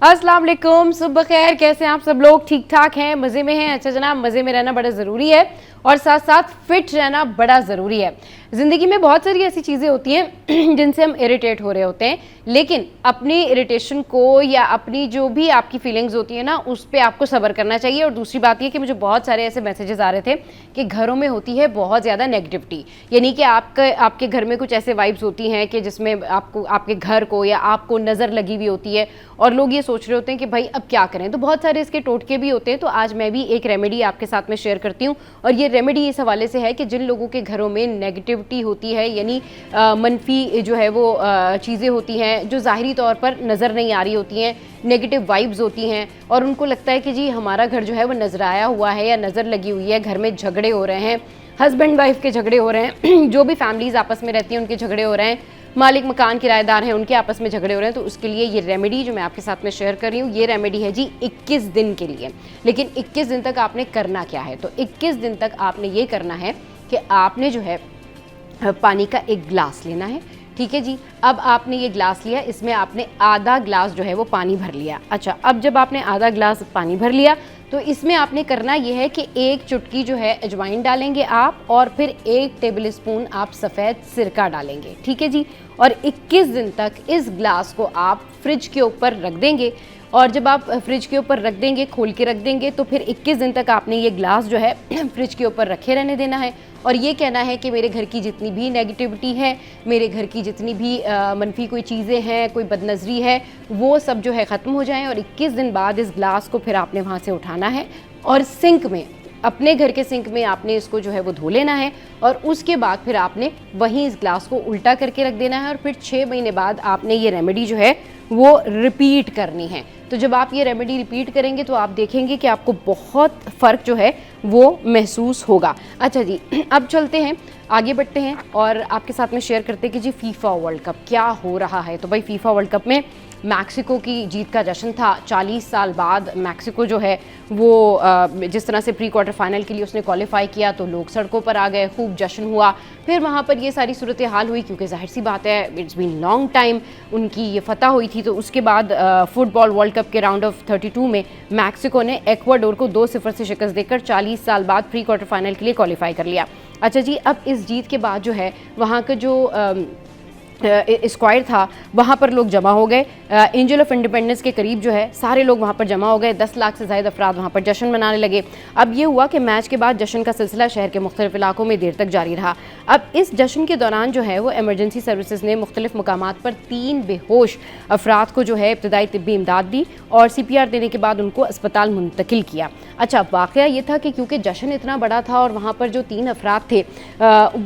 अस्सलाम वालेकुम, सुबह खैर। कैसे हैं आप सब लोग? ठीक ठाक हैं, मज़े में हैं? अच्छा जनाब, मज़े में रहना बड़ा ज़रूरी है और साथ साथ फिट रहना बड़ा ज़रूरी है। ज़िंदगी में बहुत सारी ऐसी चीज़ें होती हैं जिनसे हम इरिटेट हो रहे होते हैं, लेकिन अपनी इरिटेशन को या अपनी जो भी आपकी फीलिंग्स होती है ना, उस पर आपको सब्र करना चाहिए। और दूसरी बात ये कि मुझे बहुत सारे ऐसे मैसेजेस आ रहे थे कि घरों में होती है बहुत ज़्यादा नेगेटिविटी, यानी कि आपके घर में कुछ ऐसे वाइब्स होती हैं कि जिसमें आपको आपके घर को या आपको नज़र लगी हुई होती है और लोग ये सोच रहे होते हैं कि भाई अब क्या करें। तो बहुत सारे इसके टोटके भी होते हैं। तो आज मैं भी एक रेमेडी आपके साथ में शेयर करती हूँ, और ये रेमेडी इस हवाले से है कि जिन लोगों के घरों में नेगेटिविटी होती है, यानी मनफी जो है वो चीज़ें होती हैं जो ज़ाहिरी तौर पर नज़र नहीं आ रही होती हैं, नेगेटिव वाइब्स होती हैं, और उनको लगता है कि जी हमारा घर जो है वो नजराया हुआ है या नज़र लगी हुई है, घर में झगड़े हो रहे हैं, हस्बैंड वाइफ के झगड़े हो रहे हैं जो भी फैमिलीज़ आपस में रहती हैं उनके झगड़े हो रहे हैं, मालिक मकान किराएदार हैं उनके आपस में झगड़े हो रहे हैं। तो उसके लिए ये रेमेडी जो मैं आपके साथ में शेयर कर रही हूँ, ये रेमेडी है जी 21 दिन के लिए। लेकिन 21 दिन तक आपने करना क्या है? तो 21 दिन तक आपने ये करना है कि आपने जो है पानी का एक गिलास लेना है। ठीक है जी। अब आपने ये ग्लास लिया, इसमें आपने आधा ग्लास जो है वो पानी भर लिया। अच्छा, अब जब आपने आधा ग्लास पानी भर लिया तो इसमें आपने करना ये है कि एक चुटकी जो है अजवाइन डालेंगे आप, और फिर 1 टेबल स्पून आप सफ़ेद सिरका डालेंगे। ठीक है जी। और 21 दिन तक इस ग्लास को आप फ्रिज के ऊपर रख देंगे, और जब आप फ्रिज के ऊपर रख देंगे, खोल के रख देंगे, तो फिर 21 दिन तक आपने ये ग्लास जो है फ्रिज के ऊपर रखे रहने देना है। और ये कहना है कि मेरे घर की जितनी भी नेगेटिविटी है, मेरे घर की जितनी भी मनफी कोई चीज़ें हैं, कोई बदनज़री है, वो सब जो है ख़त्म हो जाएं। और 21 दिन बाद इस ग्लास को फिर आपने वहाँ से उठाना है और सिंक में, अपने घर के सिंक में आपने इसको जो है वो धो लेना है। और उसके बाद फिर आपने वहीं इस ग्लास को उल्टा करके रख देना है, और फिर 6 महीने बाद आपने ये रेमेडी जो है वो रिपीट करनी है। तो जब आप ये रेमेडी रिपीट करेंगे तो आप देखेंगे कि आपको बहुत फ़र्क जो है वो महसूस होगा। अच्छा जी, अब चलते हैं, आगे बढ़ते हैं और आपके साथ में शेयर करते हैं कि जी फीफा वर्ल्ड कप क्या हो रहा है। तो भाई फीफा वर्ल्ड कप में मैक्सिको की जीत का जश्न था। 40 साल बाद मैक्सिको जो है वो जिस तरह से प्री क्वार्टर फाइनल के लिए उसने क्वालिफाई किया, तो लोग सड़कों पर आ गए, खूब जश्न हुआ। फिर वहाँ पर ये सारी सूरत हाल हुई, क्योंकि जाहिर सी बात है इट्स बीन लॉन्ग टाइम उनकी ये फतह हुई थी। तो उसके बाद फुटबॉल वर्ल्ड कप के राउंड ऑफ 32 में मैक्सिको ने एक्वाडोर को 2-0 से शिकस्त देकर 40 साल बाद प्री क्वार्टर फाइनल के लिए क्वालिफाई कर लिया। अच्छा जी, अब इस जीत के बाद जो है वहाँ का जो स्क्वायर था, वहाँ पर लोग जमा हो गए। एंजल ऑफ इंडिपेंडेंस के करीब जो है सारे लोग वहाँ पर जमा हो गए। 10 लाख से ज़्यादा अफराद वहाँ पर जश्न मनाने लगे। अब ये हुआ कि मैच के बाद जश्न का सिलसिला शहर के मुख्तलिफ इलाकों में देर तक जारी रहा। अब इस जश्न के दौरान जो है वो एमरजेंसी सर्विसेज ने मुख्तलिफ मकामात पर 3 बेहोश अफराद को जो है इब्तदाई तिब्बी इमदाद दी और CPR देने के बाद उनको अस्पताल मुंतकिल किया। अच्छा, वाक़या ये था कि क्योंकि जश्न इतना बड़ा था और वहाँ पर जो 3 अफराद थे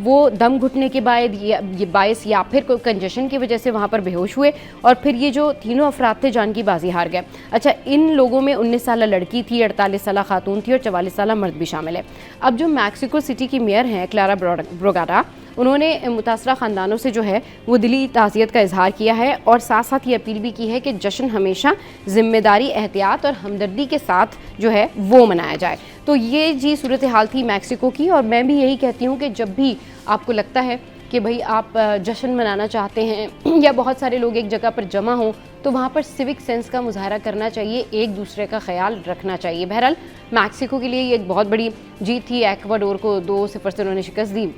वो दम घुटने के बायस या फिर कोई कंजेशन की वजह से वहाँ पर बेहोश हुए, और फिर ये जो तीनों अफराद थे जान की बाजी हार गए। अच्छा, इन लोगों में 19 साल लड़की थी, 48 साल खातून थी और 44 साल मर्द भी शामिल है। अब जो मैक्सिको सिटी की मेयर हैं क्लारा ब्रोगाडा, उन्होंने मुतासरा ख़ानदानों से जो है वो दिली ताज़ियत का इजहार किया है और साथ साथ ये अपील भी की है कि जश्न हमेशा ज़िम्मेदारी, एहतियात और हमदर्दी के साथ जो है वो मनाया जाए। तो ये जी सूरत हाल थी मैक्सिको की। और मैं भी यही कहती हूँ कि जब भी आपको लगता है कि भाई आप जश्न मनाना चाहते हैं या बहुत सारे लोग एक जगह पर जमा हों, तो वहाँ पर सिविक सेंस का मुजाहरा करना चाहिए, एक दूसरे का ख्याल रखना चाहिए। बहरहाल मैक्सिको के लिए ये एक बहुत बड़ी जीत थी। एक्वाडोर को 2-0 से उन्होंने शिकस्त दी।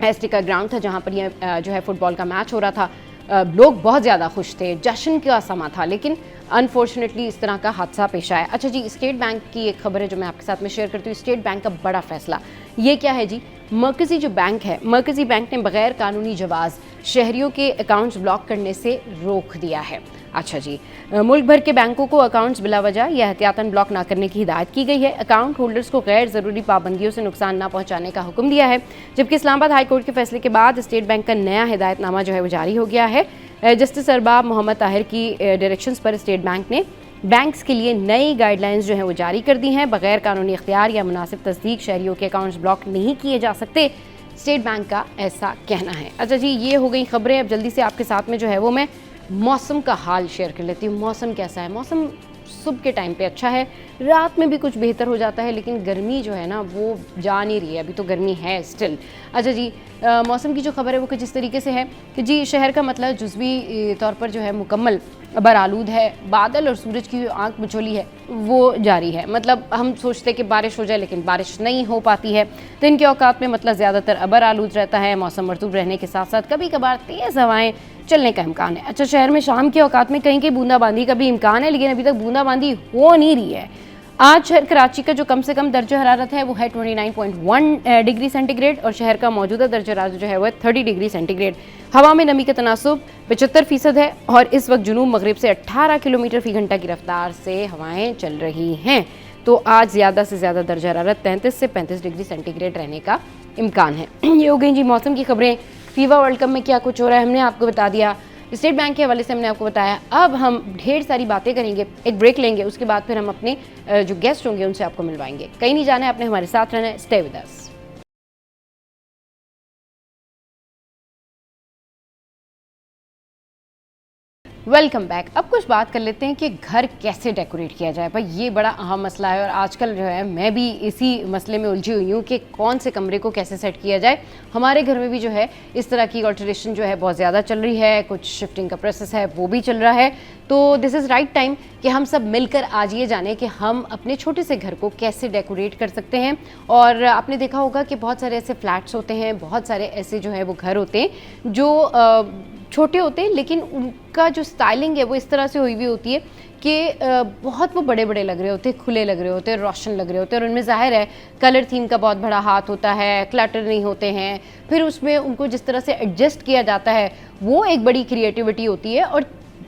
एस्टिका ग्राउंड था जहाँ पर यह जो है फुटबॉल का मैच हो रहा था। लोग बहुत ज़्यादा खुश थे, जश्न का समा था, लेकिन अनफॉर्चुनेटली इस तरह का हादसा पेश आया। अच्छा जी, स्टेट बैंक की एक खबर है जो मैं आपके साथ में शेयर करती हूँ। स्टेट बैंक का बड़ा फैसला, ये क्या है जी? मरकज़ी जो बैंक है, मरकज़ी बैंक ने बग़ैर कानूनी जवाज़ शहरियों के अकाउंट्स ब्लॉक करने से रोक दिया है। अच्छा जी, मुल्क भर के बैंकों को अकाउंट्स बिलावजह या एहतियातन ब्लॉक ना करने की हिदायत की गई है। अकाउंट होल्डर्स को गैर ज़रूरी पाबंदियों से नुकसान ना पहुंचाने का हुक्म दिया है। जबकि इस्लामाबाद हाई कोर्ट के फैसले के बाद स्टेट बैंक का नया हिदायतनामा जो है वो जारी हो गया है। जस्टिस अरबाब मोहम्मद ताहिर की डायरेक्शंस पर स्टेट बैंक ने बैंक्स के लिए नई गाइडलाइंस जो हैं वो जारी कर दी हैं। बगैर कानूनी इख्तियार या मुनासिब तस्दीक शहरियों के अकाउंट्स ब्लॉक नहीं किए जा सकते, स्टेट बैंक का ऐसा कहना है। अच्छा जी, ये हो गई खबरें। अब जल्दी से आपके साथ में जो है वो मैं मौसम का हाल शेयर कर लेती हूँ। मौसम कैसा है? मौसम सुबह के टाइम पे अच्छा है, रात में भी कुछ बेहतर हो जाता है, लेकिन गर्मी जो है ना वो जा नहीं रही है, अभी तो गर्मी है स्टिल। अच्छा जी, मौसम की जो खबर है वो कुछ इस तरीके से है कि जी शहर का मतलब जुज़वी तौर पर जो है मुकम्मल बरालूद है, बादल और सूरज की जो आंख मिचौली है वो जारी है। मतलब हम सोचते हैं कि बारिश हो जाए, लेकिन बारिश नहीं हो पाती है। तो इनके औकात में मतलब ज़्यादातर अबर आलूद रहता है, मौसम मरतूब रहने के साथ साथ कभी कभार तेज़ हवाएं चलने का इम्कान है। अच्छा, शहर में शाम के औकात में कहीं कहीं बूंदाबांदी का भी इम्कान है, लेकिन अभी तक बूंदाबांदी हो नहीं रही है। आज शहर कराची का जो कम से कम दर्जा हरारत है वो है 29.1 डिग्री सेंटीग्रेड और शहर का मौजूदा दर्जा हरारत जो है वो है 30 डिग्री सेंटीग्रेड। हवा में नमी का तनासुब 75% है और इस वक्त जुनूब मगरिब से 18 किलोमीटर फी घंटा की रफ्तार से हवाएं चल रही हैं। तो आज ज़्यादा से ज़्यादा दर्जा हरारत 33 से 35 डिग्री सेंटीग्रेड रहने का इम्कान है। ये हो गई जी मौसम की खबरें। फीफा वर्ल्ड कप में क्या कुछ हो रहा है हमने आपको बता दिया, स्टेट बैंक के हवाले से हमने आपको बताया। अब हम ढेर सारी बातें करेंगे, एक ब्रेक लेंगे, उसके बाद फिर हम अपने जो गेस्ट होंगे उनसे आपको मिलवाएंगे। कहीं नहीं जाना है, आपने हमारे साथ रहना है। Stay with us. Welcome back. अब कुछ बात कर लेते हैं कि घर कैसे डेकोरेट किया जाए। भाई ये बड़ा अहम मसला है और आजकल जो है मैं भी इसी मसले में उलझी हुई हूँ कि कौन से कमरे को कैसे सेट किया जाए। हमारे घर में भी जो है इस तरह की ऑल्टरेशन जो है बहुत ज़्यादा चल रही है, कुछ शिफ्टिंग का प्रोसेस है वो भी चल रहा है। तो दिस इज़ राइट टाइम कि हम सब मिलकर आज ये जानें कि हम अपने छोटे से घर को कैसे डेकोरेट कर सकते हैं। और आपने देखा होगा कि बहुत सारे ऐसे फ्लैट्स होते हैं, बहुत सारे ऐसे जो है वो घर होते हैं जो छोटे होते हैं, लेकिन उनका जो स्टाइलिंग है वो इस तरह से हुई हुई होती है कि बहुत वो बड़े बड़े लग रहे होते हैं, खुले लग रहे होते हैं, रोशन लग रहे होते हैं और उनमें ज़ाहिर है कलर थीम का बहुत बड़ा हाथ होता है, क्लटर नहीं होते हैं। फिर उसमें उनको जिस तरह से एडजस्ट किया जाता है वो एक बड़ी क्रिएटिविटी होती है। और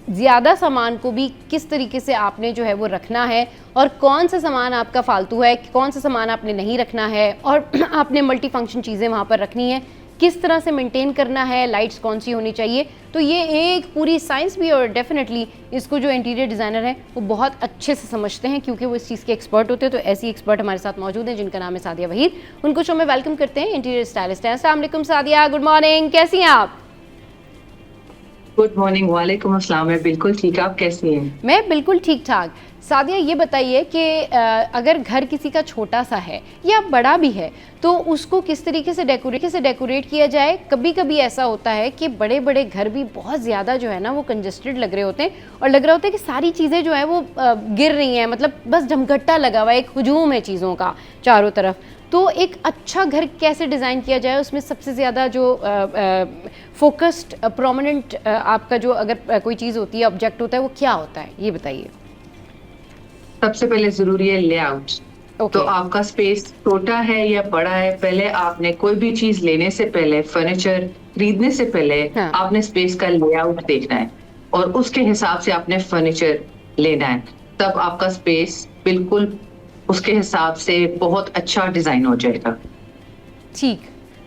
ज़्यादा सामान को भी किस तरीके से आपने जो है वो रखना है और कौन सा सामान आपका फालतू है, कौन सा सामान आपने नहीं रखना है और आपने मल्टी फंक्शन चीज़ें वहाँ पर रखनी है, किस तरह से मेंटेन करना है, लाइट्स कौन सी होनी चाहिए। तो ये एक पूरी साइंस भी और डेफिनेटली इसको जो इंटीरियर डिज़ाइनर हैं वो बहुत अच्छे से समझते हैं क्योंकि वो इस चीज़ के एक्सपर्ट होते हैं। तो ऐसी एक्सपर्ट हमारे साथ मौजूद हैं जिनका नाम है सादिया वहीद। उनको शो में वेलकम करते हैं, इंटीरियर स्टाइलिस्ट हैं। अस्सलाम वालेकुम सादिया, गुड मॉर्निंग, कैसी हैं आप? Good morning. वालेकुम अस्सलाम। मैं बिल्कुल ठीक, आप कैसी हैं? मैं बिल्कुल ठीक ठाक। सादिया ये बताइए कि अगर घर किसी का छोटा सा है या बड़ा भी है तो उसको किस तरीके से डेकोरेट किया जाए। कभी कभी ऐसा होता है कि बड़े बड़े घर भी बहुत ज़्यादा जो है ना वो कंजस्टेड लग रहे होते हैं और लग रहा होता है कि सारी चीज़ें जो है वो गिर रही हैं, मतलब बस ढमघट्टा लगा हुआ है, एक हुजूम है चीज़ों का चारों तरफ। तो एक अच्छा घर कैसे डिज़ाइन किया जाए, उसमें सबसे ज़्यादा जो फोकस्ड प्रोमिनेंट आपका जो अगर कोई चीज़ होती है, ऑब्जेक्ट होता है, वो क्या होता है, ये बताइए। सबसे पहले जरूरी है लेआउट। ओके। तो आपका स्पेस छोटा है या बड़ा है, पहले आपने कोई भी चीज लेने से पहले, फर्नीचर खरीदने से पहले हाँ। आपने स्पेस का लेआउट देखना है और उसके हिसाब से आपने फर्नीचर लेना है। तब आपका स्पेस बिल्कुल उसके हिसाब से बहुत अच्छा डिजाइन हो जाएगा। ठीक,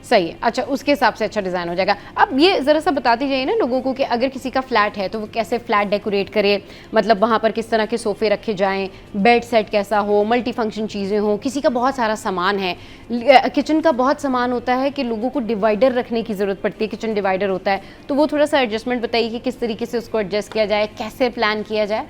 सही है। अच्छा, उसके हिसाब से अच्छा डिज़ाइन हो जाएगा। अब ये ज़रा सा बताती जाइए ना लोगों को कि अगर किसी का फ्लैट है तो वो कैसे फ्लैट डेकोरेट करे, मतलब वहाँ पर किस तरह के सोफ़े रखे जाएं, बेड सेट कैसा हो, मल्टी फंक्शन चीज़ें हों। किसी का बहुत सारा सामान है, किचन का बहुत सामान होता है कि लोगों को डिवाइडर रखने की ज़रूरत पड़ती है, किचन डिवाइडर होता है, तो वो थोड़ा सा एडजस्टमेंट बताइए कि किस तरीके से उसको एडजस्ट किया जाए, कैसे प्लान किया जाए।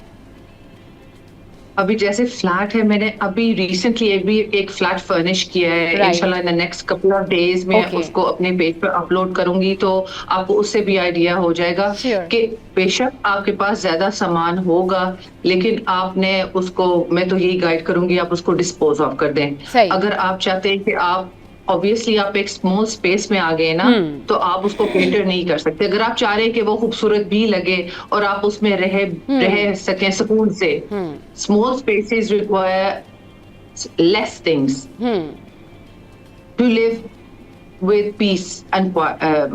अभी जैसे फ्लैट है, मैंने अभी रिसेंटली एक फ्लैट फर्निश किया है। Right. इंशाल्लाह in the next couple of days में Okay. उसको अपने पेज पर अपलोड करूंगी तो आपको उससे भी आइडिया हो जाएगा Sure. कि बेशक आपके पास ज्यादा सामान होगा लेकिन आपने उसको, मैं तो यही गाइड करूंगी, आप उसको डिस्पोज ऑफ कर दें। सही। अगर आप चाहते हैं कि आप ऑब्वियसली आप एक स्मॉल स्पेस में आ गए ना, तो आप उसको केटर नहीं कर सकते। अगर आप चाह रहे हैं कि वो खूबसूरत भी लगे और आप उसमें रह सकें सुकून से, small spaces require less things to live with peace and,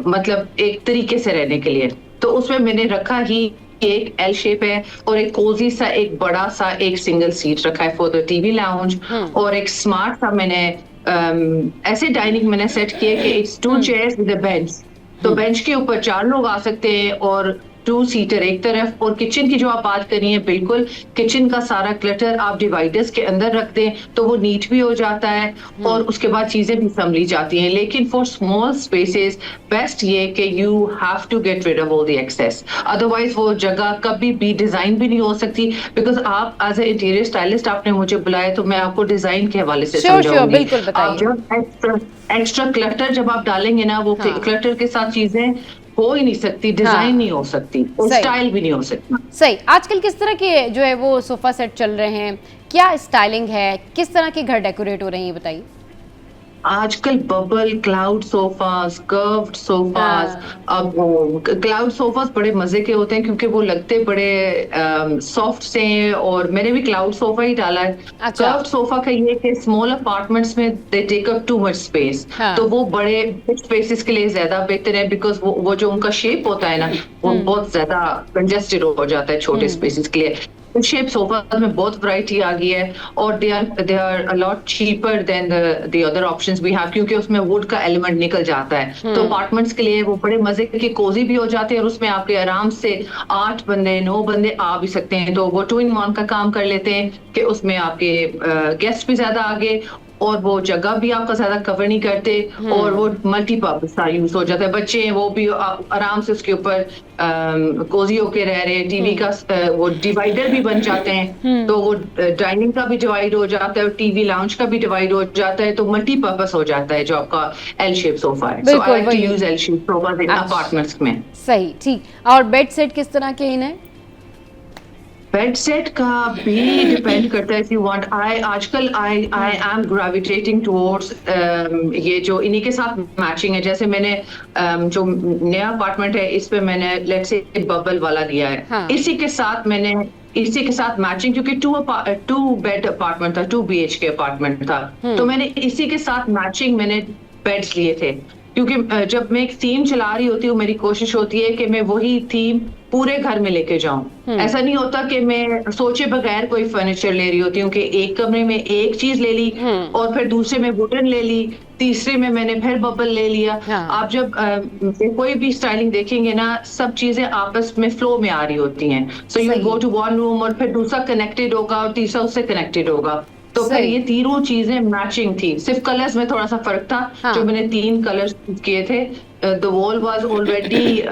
मतलब एक तरीके से रहने के लिए। तो उसमें मैंने रखा ही एक एल शेप है और एक कोजी सा, एक बड़ा सा, एक सिंगल सीट रखा है फॉर द टीवी लाउंज और एक स्मार्ट सा मैंने ऐसे डाइनिंग मैंने सेट किया कि it's 2 chairs with a bench. तो बेंच के ऊपर 4 लोग आ सकते हैं और टू सीटर एक तरफ, और किचन की जो आप बात करी है, बिल्कुल किचन का सारा क्लटर आप डिवाइडर्स के अंदर रख दें तो वो नीट भी हो जाता है और उसके बाद चीजें भी संभली जाती हैं। लेकिन फॉर स्मॉल स्पेसेस बेस्ट ये कि you have to get rid of all the excess, otherwise वो जगह कभी भी डिजाइन भी नहीं हो सकती। बिकॉज आप एज ए इंटीरियर स्टाइलिस्ट आपने मुझे बुलाया तो मैं आपको डिजाइन के हवाले से समझाऊंगी। बिल्कुल आप जब एक्स्ट्रा क्लटर जब आप डालेंगे ना, वो क्लटर के साथ चीजें हो ही नहीं सकती, डिजाइन नहीं हो सकती, स्टाइल भी नहीं हो सकती। सही। आजकल किस तरह के जो है वो सोफा सेट चल रहे हैं, क्या स्टाइलिंग है, किस तरह के घर डेकोरेट हो रहे हैं, ये बताइए। आजकल bubble, cloud sofas, curved sofas. अब क्लाउड सोफास बड़े मजे के होते हैं क्योंकि वो लगते बड़े सॉफ्ट से हैं, और मैंने भी क्लाउड सोफा ही डाला है। कर्व्ड सोफा का ये कि स्मॉल अपार्टमेंट्स में they take up too much space, तो वो बड़े स्पेसेस के लिए ज्यादा बेहतर है, बिकॉज वो जो उनका शेप होता है ना, वो बहुत ज्यादा कंजेस्टेड हो जाता है छोटे स्पेसेस के लिए। शेप सोफा में बहुत वैरायटी आ गई है, और they are a lot cheaper than the other options we have, क्योंकि उसमें वुड का एलिमेंट निकल जाता है। तो अपार्टमेंट्स के लिए वो बड़े मजे के कोजी भी हो जाते हैं, और उसमें आपके आराम से 8 बंदे 9 बंदे आ भी सकते हैं। तो वो 2 in 1 का काम कर लेते हैं कि उसमें आपके गेस्ट भी ज्यादा आगे, और वो जगह भी आपका ज्यादा कवर नहीं करते, और वो मल्टीपर्पज का यूज हो जाता है। बच्चे हैं वो भी आराम से उसके ऊपर कोजी होके रह रहे हैं। टीवी का वो डिवाइडर भी बन जाते हैं, तो वो डाइनिंग का भी डिवाइड हो जाता है और टीवी लाउंज का भी डिवाइड हो जाता है, तो मल्टीपर्पज हो जाता है जो आपका एल शेप सोफा है। So I like to use L shape sofa in apartments में। सही, ठीक। और बेड सेट किस तरह के इन्हें? बेड सेट का भी डिपेंड करता है। इफ यू वांट, आजकल आई एम ग्रेविटेटिंग टुवर्ड्स ये जो इन्हीं के साथ मैचिंग है। जैसे मैंने जो नया अपार्टमेंट है इस पे मैंने लेट्स से बबल वाला दिया है। इसी के साथ मैचिंग, क्योंकि टू बेड अपार्टमेंट था, 2 BHK अपार्टमेंट था, तो मैंने इसी के साथ मैचिंग मैंने बेड्स लिए थे। क्योंकि जब मैं एक थीम चला रही होती हूँ, मेरी कोशिश होती है कि मैं वही थीम पूरे घर में लेके जाऊं। ऐसा नहीं होता कि मैं सोचे बगैर कोई फर्नीचर ले रही होती हूँ कि एक कमरे में एक चीज ले ली और फिर दूसरे में वुडन ले ली, तीसरे में मैंने फिर बबल ले लिया। आप जब कोई भी स्टाइलिंग देखेंगे ना, सब चीजें आपस में फ्लो में आ रही होती हैं। So you go to one room और फिर दूसरा कनेक्टेड होगा और तीसरा उससे कनेक्टेड होगा, तो फिर ये तीनों चीजें मैचिंग थी। सिर्फ कलर्स में थोड़ा सा फर्क था। जो मैंने 3 कलर्स किए थे, the wall was already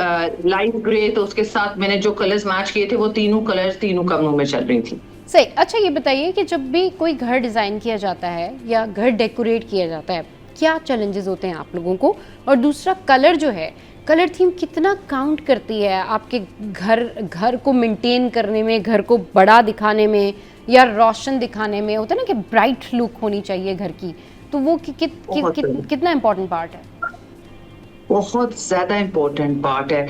light grey, तो उसके साथ मैंने जो कलर्स मैच किए थे वो तीनों कलर्स तीनों कमरों में चल रही थी। सही। अच्छा, ये बताइए कि जब भी कोई घर डिजाइन किया जाता है या घर डेकोरेट किया जाता है, क्या चैलेंजेस होते हैं आप लोगों को? और दूसरा, कलर जो है, कलर थीम कितना काउंट करती है आपके घर को मेंटेन करने में, घर को बड़ा दिखाने में या रोशन दिखाने में? होता है ना कि ब्राइट लुक होनी चाहिए घर की, तो वो कितना इम्पोर्टेंट पार्ट है? बहुत ज्यादा इम्पोर्टेंट पार्ट है।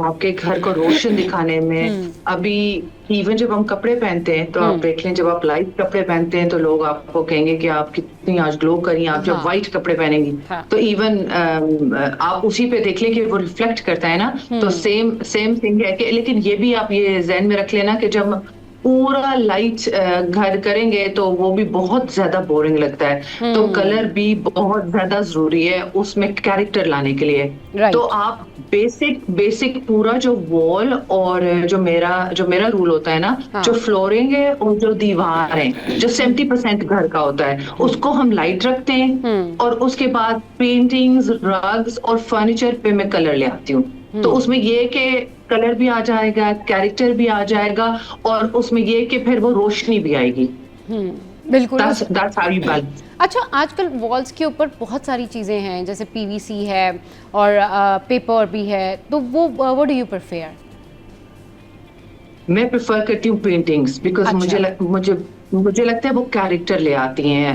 आपके घर को रोशन दिखाने में। अभी इवन जब हम कपड़े पहनते हैं तो आप देख लें, जब आप लाइट कपड़े पहनते हैं तो लोग आपको कहेंगे कि आप कितनी आज ग्लो करी। आप जब व्हाइट कपड़े पहनेंगी तो इवन आप उसी पे देख लें कि वो रिफ्लेक्ट करता है ना, तो सेम थिंग है कि, लेकिन ये भी आप ये ज़हन में रख लेना कि जब पूरा लाइट घर करेंगे तो वो भी बहुत ज्यादा बोरिंग लगता है। तो कलर भी बहुत ज्यादा जरूरी है उसमें कैरेक्टर लाने के लिए। तो आप बेसिक पूरा जो वॉल और जो मेरा रूल होता है ना, जो फ्लोरिंग है और जो दीवार है, जो 70% घर का होता है, उसको हम लाइट रखते हैं, और उसके बाद पेंटिंग्स, रग्स और फर्नीचर पे मैं कलर ले आती हूँ। तो उसमें ये कि कलर भी आ जाएगा, कैरेक्टर भी आ जाएगा, और उसमें ये कि फिर वो रोशनी भी आएगी। बिल्कुल। That's how you balance. अच्छा, आजकल वॉल्स के ऊपर बहुत सारी चीज़ें हैं, जैसे PVC है और पेपर भी है, तो वो व्हाट डू यू प्रेफर? मैं प्रेफर करती हूँ पेंटिंग्स, बिकॉज मुझे लगता है वो कैरेक्टर ले आती हैं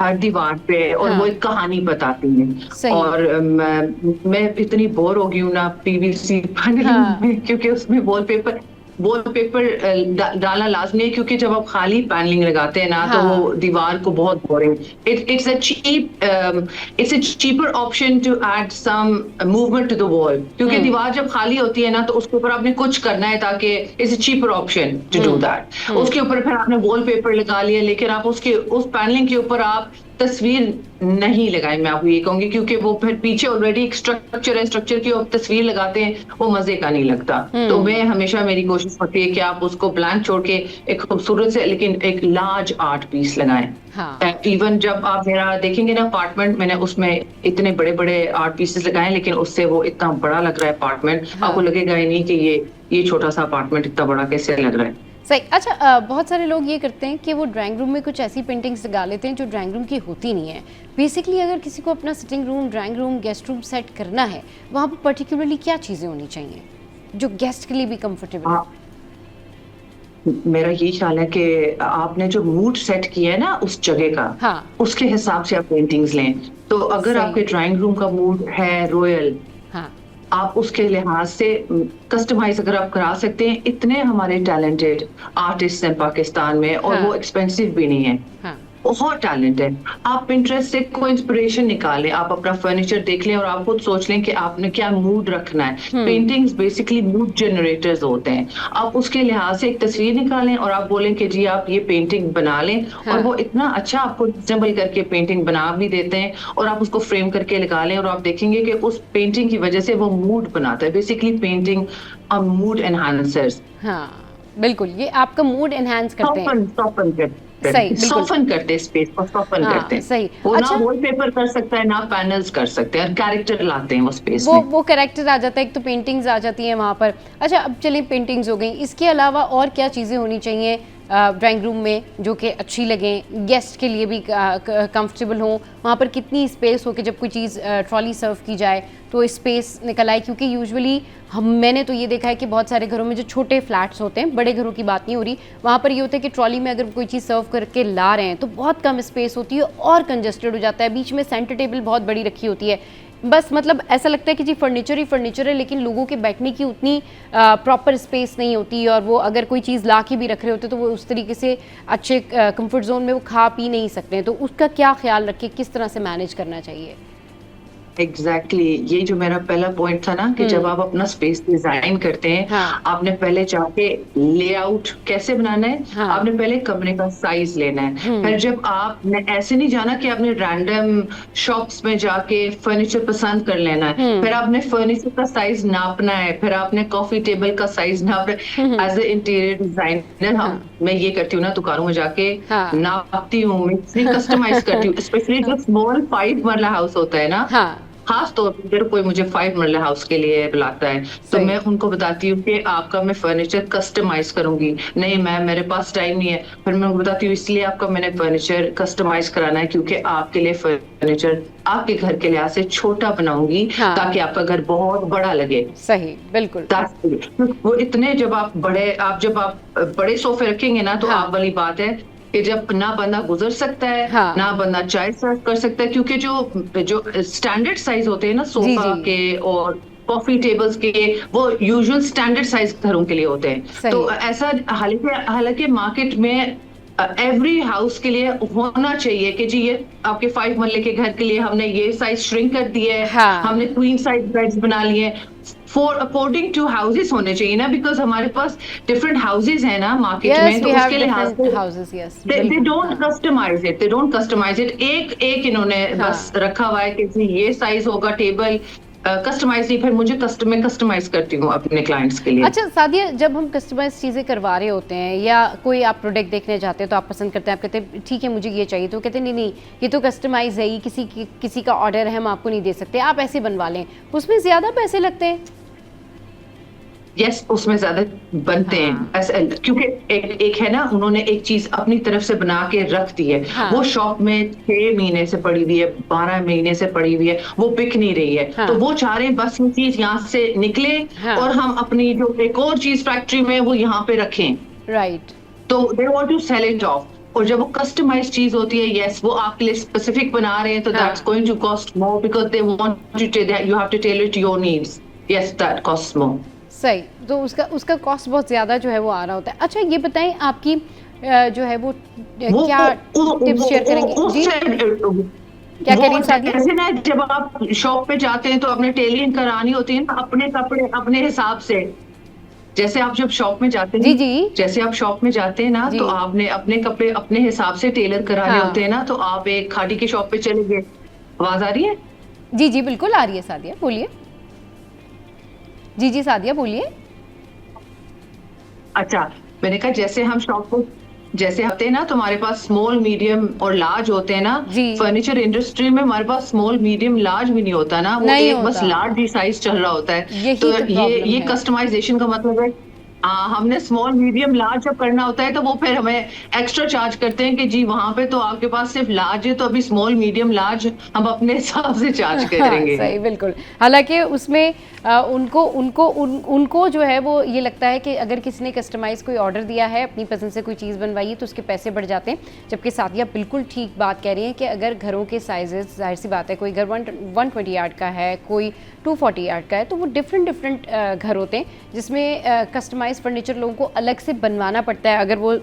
हर दीवार पे, और वो एक कहानी बताती हैं। और मैं इतनी बोर हो गई हूँ ना PVC पैनलिंग, क्योंकि उसमें वॉलपेपर डालना लाजमी है, क्योंकि जब आप खाली पैनलिंग लगाते हैं ना तो वो दीवार को बहुत boring. It's a cheaper option to add some movement to the wall, क्योंकि दीवार जब खाली होती है ना तो उसके ऊपर आपने कुछ करना है, ताकि it's a cheaper option to do that. उसके ऊपर फिर आपने वॉलपेपर लगा लिया, लेकिन आप उस पैनलिंग के ऊपर आप तस्वीर नहीं लगाई, मैं आपको ये कहूंगी, क्योंकि वो फिर पीछे ऑलरेडी एक स्ट्रक्चर है, स्ट्रक्चर की आप तस्वीर लगाते हैं, वो मजे का नहीं लगता। तो मैं हमेशा, मेरी कोशिश होती है कि आप उसको ब्लैंक छोड़ के एक खूबसूरत से लेकिन एक लार्ज आर्ट पीस लगाएं। हाँ। इवन जब आप मेरा देखेंगे ना अपार्टमेंट, मैंने उसमें इतने बड़े बड़े आर्ट पीसेस लगाए, लेकिन उससे वो इतना बड़ा लग रहा है अपार्टमेंट, हाँ। आपको लगेगा ही नहीं कि ये छोटा सा अपार्टमेंट इतना बड़ा कैसे लग रहा है। सही। अच्छा, बहुत सारे लोग ये करते हैं कि वो ड्राइंग रूम में कुछ ऐसी पेंटिंग्स लगा लेते हैं जो ड्राइंग रूम की होती नहीं है। बेसिकली अगर किसी को अपना sitting room, drawing room, guest room set करना है, वहाँ पर पर्टिकुलरली क्या चीज़ें होनी चाहिए जो गेस्ट के लिए भी कंफर्टेबल है? मेरा यही ख्याल है कि आपने जो मूड सेट किया है ना उस जगह का, हाँ। उसके हिसाब से आप पेंटिंग्स लें। तो अगर सही। आपके ड्राइंग रूम का मूड है रॉयल, हाँ। आप उसके लिहाज से कस्टमाइज अगर आप करा सकते हैं, इतने हमारे टैलेंटेड आर्टिस्ट हैं पाकिस्तान में, और हाँ। वो एक्सपेंसिव भी नहीं है, हाँ। बहुत टैलेंट है। आप पिंटरेस्ट से कोई इंस्पिरेशन निकालें, आप अपना फर्नीचर देख लें और आप खुद सोच लें कि आपने क्या मूड रखना है। पेंटिंग्स बेसिकली मूड जनरेटर्स होते हैं। आप उसके लिहाज से एक तस्वीर निकालें और आप बोलें कि जी आप ये पेंटिंग बना लें, हाँ। और वो इतना अच्छा आपको रिजनेबल करके पेंटिंग बना भी देते हैं, और आप उसको फ्रेम करके लगा लें, और आप देखेंगे कि उस पेंटिंग की वजह से वो मूड बनाता है। बेसिकली पेंटिंग और मूड एनहांसर्स, हाँ, बिल्कुल, ये आपका मूड एनहांस करते हैं। सही, बिल्कुल। सॉफन करते स्पेस को, सॉफन हाँ, करते हैं। सही। वो अच्छा, ना वॉलपेपर कर सकता है, ना पैनल्स कर सकते हैं, कैरेक्टर लाते हैं वो स्पेस वो में। वो कैरेक्टर आ जाता है, एक तो पेंटिंग्स आ जाती हैं वहाँ पर। अच्छा, अब चलिए पेंटिंग्स हो गई, इसके अलावा और क्या चीज़ें होनी चाहिए ड्राइंग रूम में जो कि अच्छी लगें, गेस्ट के लिए भी कंफर्टेबल हों? वहाँ पर कितनी स्पेस हो कि जब कोई चीज़ ट्रॉली सर्व की जाए तो स्पेस निकल आए? क्योंकि यूजुअली मैंने तो ये देखा है कि बहुत सारे घरों में जो छोटे फ्लैट्स होते हैं, बड़े घरों की बात नहीं हो रही, वहाँ पर ये होता है कि ट्रॉली में अगर कोई चीज़ सर्व करके ला रहे हैं तो बहुत कम स्पेस होती है और कंजस्टेड हो जाता है। बीच में सेंटर टेबल बहुत बड़ी रखी होती है, बस मतलब ऐसा लगता है कि जी फर्नीचर ही फर्नीचर है, लेकिन लोगों के बैठने की उतनी प्रॉपर स्पेस नहीं होती, और वो अगर कोई चीज़ ला के भी रख रहे होते तो वो उस तरीके से अच्छे कंफर्ट जोन में वो खा पी नहीं सकते हैं। तो उसका क्या ख्याल रखें, किस तरह से मैनेज करना चाहिए? एग्जैक्टली ये जो मेरा पहला पॉइंट था ना, कि जब आप अपना स्पेस डिजाइन करते हैं, हाँ। आपने पहले जाके लेआउट कैसे बनाना है, हाँ। आपने पहले कमरे का साइज लेना है। फिर जब आपने ऐसे नहीं जाना कि आपने रैंडम शॉप्स में जाके फर्नीचर पसंद कर लेना है, फिर आपने फर्नीचर का साइज नापना है, फिर आपने कॉफी टेबल का साइज नापना है। एज ए इंटीरियर डिजाइनर मैं ये करती हूँ ना, दुकानों में जाके हाँ। नापती हूँ, मैं कस्टमाइज करती हूँ, स्पेशली जो स्मॉल 5 मरला हाउस होता है ना, हाँ। खास तौर पर अगर कोई मुझे 5 मरला हाउस के लिए बुलाता है, तो मैं उनको बताती हूँ कि आपका मैं फर्नीचर कस्टमाइज करूंगी। नहीं मैम, मेरे पास टाइम नहीं है। फिर मैं उनको बताती हूँ इसलिए आपका मैंने फर्नीचर कस्टमाइज कराना है, क्योंकि आपके लिए फर्नीचर आपके घर के लिहाज से छोटा बनाऊंगी, हाँ। ताकि आपका घर बहुत बड़ा लगे। सही, बिल्कुल। वो इतने जब आप बड़े सोफे रखेंगे ना, तो आप वाली बात है कि जब ना बंदा गुजर सकता है, हाँ। ना बंदा चाय सर्व कर सकता है, क्योंकि जो स्टैंडर्ड साइज होते हैं ना सोफा जी। के और कॉफी टेबल्स के, वो यूजुअल स्टैंडर्ड साइज घरों के लिए होते हैं। तो ऐसा हालांकि मार्केट में एवरी हाउस के लिए होना चाहिए कि जी ये आपके 5 मरले के घर के लिए हमने ये साइज श्रिंक कर दिया है, हाँ। हमने क्वीन साइज बेड्स बना लिए। फॉर अकॉर्डिंग टू हाउसेस होने चाहिए ना, बिकॉज हमारे पास डिफरेंट हाउसेस है ना मार्केट में, तो उसके लिहाज से they don't customize it। एक इन्होंने बस रखा हुआ है कि जी ये साइज होगा टेबल, कस्टमाइज नहीं। फिर मैं कस्टमाइज करती हूँ अपने क्लाइंट्स के लिए। अच्छा सादिया, जब हम कस्टमाइज चीज़ें करवा रहे होते हैं या कोई आप प्रोडक्ट देखने जाते हैं तो आप पसंद करते हैं, आप कहते हैं ठीक है मुझे ये चाहिए, तो कहते हैं नहीं ये तो कस्टमाइज है, ये किसी का ऑर्डर है, हम आपको नहीं दे सकते, आप ऐसे बनवा लें, उसमें ज़्यादा पैसे लगते हैं? यस, उसमें ज्यादा बनते हैं, क्योंकि एक है ना, उन्होंने एक चीज अपनी तरफ से बना के रख दी है। वो शॉप में 6 महीने से पड़ी हुई है, 12 महीने से पड़ी हुई है, वो बिक नहीं रही है। तो वो चाह रहे हैं बस ये चीज यहाँ से निकले और हम अपनी जो एक और चीज फैक्ट्री में वो यहाँ पे रखें। राइट। तो they want to sell it off. और जब वो कस्टमाइज चीज होती है, यस वो आपके लिए स्पेसिफिक बना रहे हैं, तो that's going to cost more, because they want you have to tailor to your needs. Yes, that cost more. सही, तो उसका कॉस्ट बहुत ज़्यादा जो है वो आ रहा होता है। अच्छा ये बताएं, आपकी जो है वो क्या टिप्स शेयर करेंगे जी? क्या कह रही सादिया? ऐसे ना, जब आप शॉप पे जाते हैं तो अपने टेलरिंग करानी होती है ना, अपने कपड़े अपने हिसाब से, जैसे आप जब शॉप में जाते जी हैं, जी जैसे आप शॉप में जाते हैं ना, जी। तो आपने अपने कपड़े अपने हिसाब से टेलर कराने हाँ होते हैं ना, तो आप एक खादी की शॉप पे चले गए। आवाज आ रही है? जी जी बिल्कुल आ रही है, सादिया बोलिए। जी जी सादिया बोलिए। अच्छा, मैंने कहा जैसे हम शॉप को जैसे आते हैं ना, तो हमारे पास स्मॉल मीडियम और लार्ज होते हैं ना। जी फर्नीचर इंडस्ट्री में हमारे पास स्मॉल मीडियम लार्ज भी नहीं होता ना, वो नहीं एक बस होता, लार्ज ही साइज चल रहा होता है। यही तो तो ये प्रॉब्लम ये है। कस्टमाइजेशन का मतलब है, हमने स्मॉल मीडियम लार्ज जब करना होता है, तो वो फिर हमें एक्स्ट्रा चार्ज करते हैं कि जी वहां पे तो आपके पास सिर्फ लार्ज है, तो अभी स्मॉल मीडियम लार्ज हम अपने हिसाब से चार्ज हाँ करेंगे। सही बिल्कुल। हालांकि उसमें उनको जो है वो ये लगता है कि अगर किसी ने कस्टमाइज कोई ऑर्डर दिया है, अपनी पसंद से कोई चीज़ बनवाई है, तो उसके पैसे बढ़ जाते हैं। जबकि सादिया बिल्कुल ठीक बात कह रही है कि अगर घरों के साइजेस, जाहिर सी बात है, कोई घर 120 यार्ड का है, कोई 240 यार्ड का है, तो वो डिफरेंट घर होते हैं जिसमें कस्टमाइज फर्नीचर लोगों को अलग से बनवाना पड़ता है, अगर वो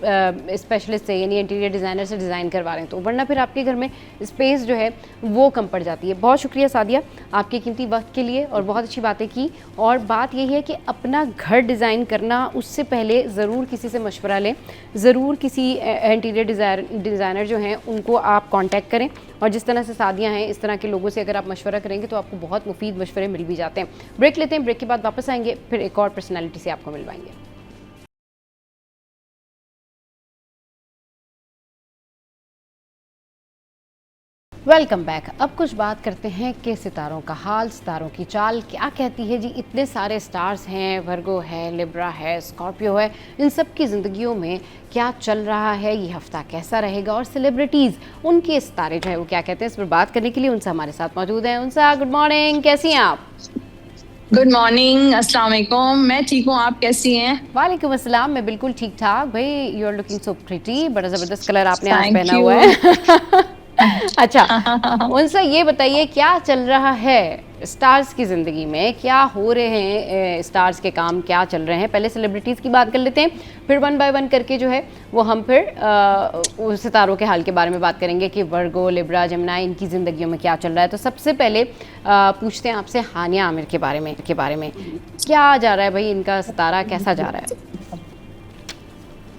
स्पेशलिस्ट से यानी इंटीरियर डिज़ाइनर से डिज़ाइन करवा रहे हैं तो। वरना फिर आपके घर में स्पेस जो है वो कम पड़ जाती है। बहुत शुक्रिया सादिया आपके कीमती वक्त के लिए, और बहुत अच्छी बातें की। और बात यही है कि अपना घर डिज़ाइन करना, उससे पहले ज़रूर किसी से मशवरा लें, ज़रूर किसी इंटीरियर डिज़ाइनर जो हैं उनको आप कांटेक्ट करें। और जिस तरह से सादिया हैं, इस तरह के लोगों से अगर आप मशवरा करेंगे तो आपको बहुत मुफीद मशवरे मिल भी जाते हैं। ब्रेक लेते हैं, ब्रेक के बाद वापस आएंगे, फिर एक और पर्सनैलिटी से आपको मिलवाएंगे। Welcome back. अब कुछ बात करते हैं कि सितारों का हाल, सितारों की चाल क्या कहती है जी। इतने सारे स्टार्स हैं, वर्गो है, लिब्रा है, स्कॉर्पियो है, इन सब की ज़िंदगियों में क्या चल रहा है, ये हफ्ता कैसा रहेगा, और सेलिब्रिटीज़, उनके सितारे जो है वो क्या कहते हैं, इस पर बात करने के लिए उनसे हमारे साथ मौजूद हैं। उनसा गुड मॉर्निंग, कैसी हैं आप? गुड मॉर्निंग, अस्सलाम वालेकुम। मैं ठीक हूँ, आप कैसी हैं? वालेकुम अस्सलाम, मैं बिल्कुल ठीक ठाक। भाई you are looking so pretty, बड़ा ज़बरदस्त कलर आपने आज थैंक पहना यू। हुआ है। अच्छा, उनसे ये बताइए क्या चल रहा है स्टार्स की ज़िंदगी में, क्या हो रहे हैं, स्टार्स के काम क्या चल रहे हैं। पहले सेलिब्रिटीज़ की बात कर लेते हैं, फिर वन बाय वन करके जो है वो हम फिर सितारों के हाल के बारे में बात करेंगे कि वर्गो, लिब्रा, जमुनाई, इनकी ज़िंदगियों में क्या चल रहा है। तो सबसे पहले पूछते हैं आपसे हानिया आमिर के बारे में क्या जा रहा है भाई, इनका सितारा कैसा जा रहा है?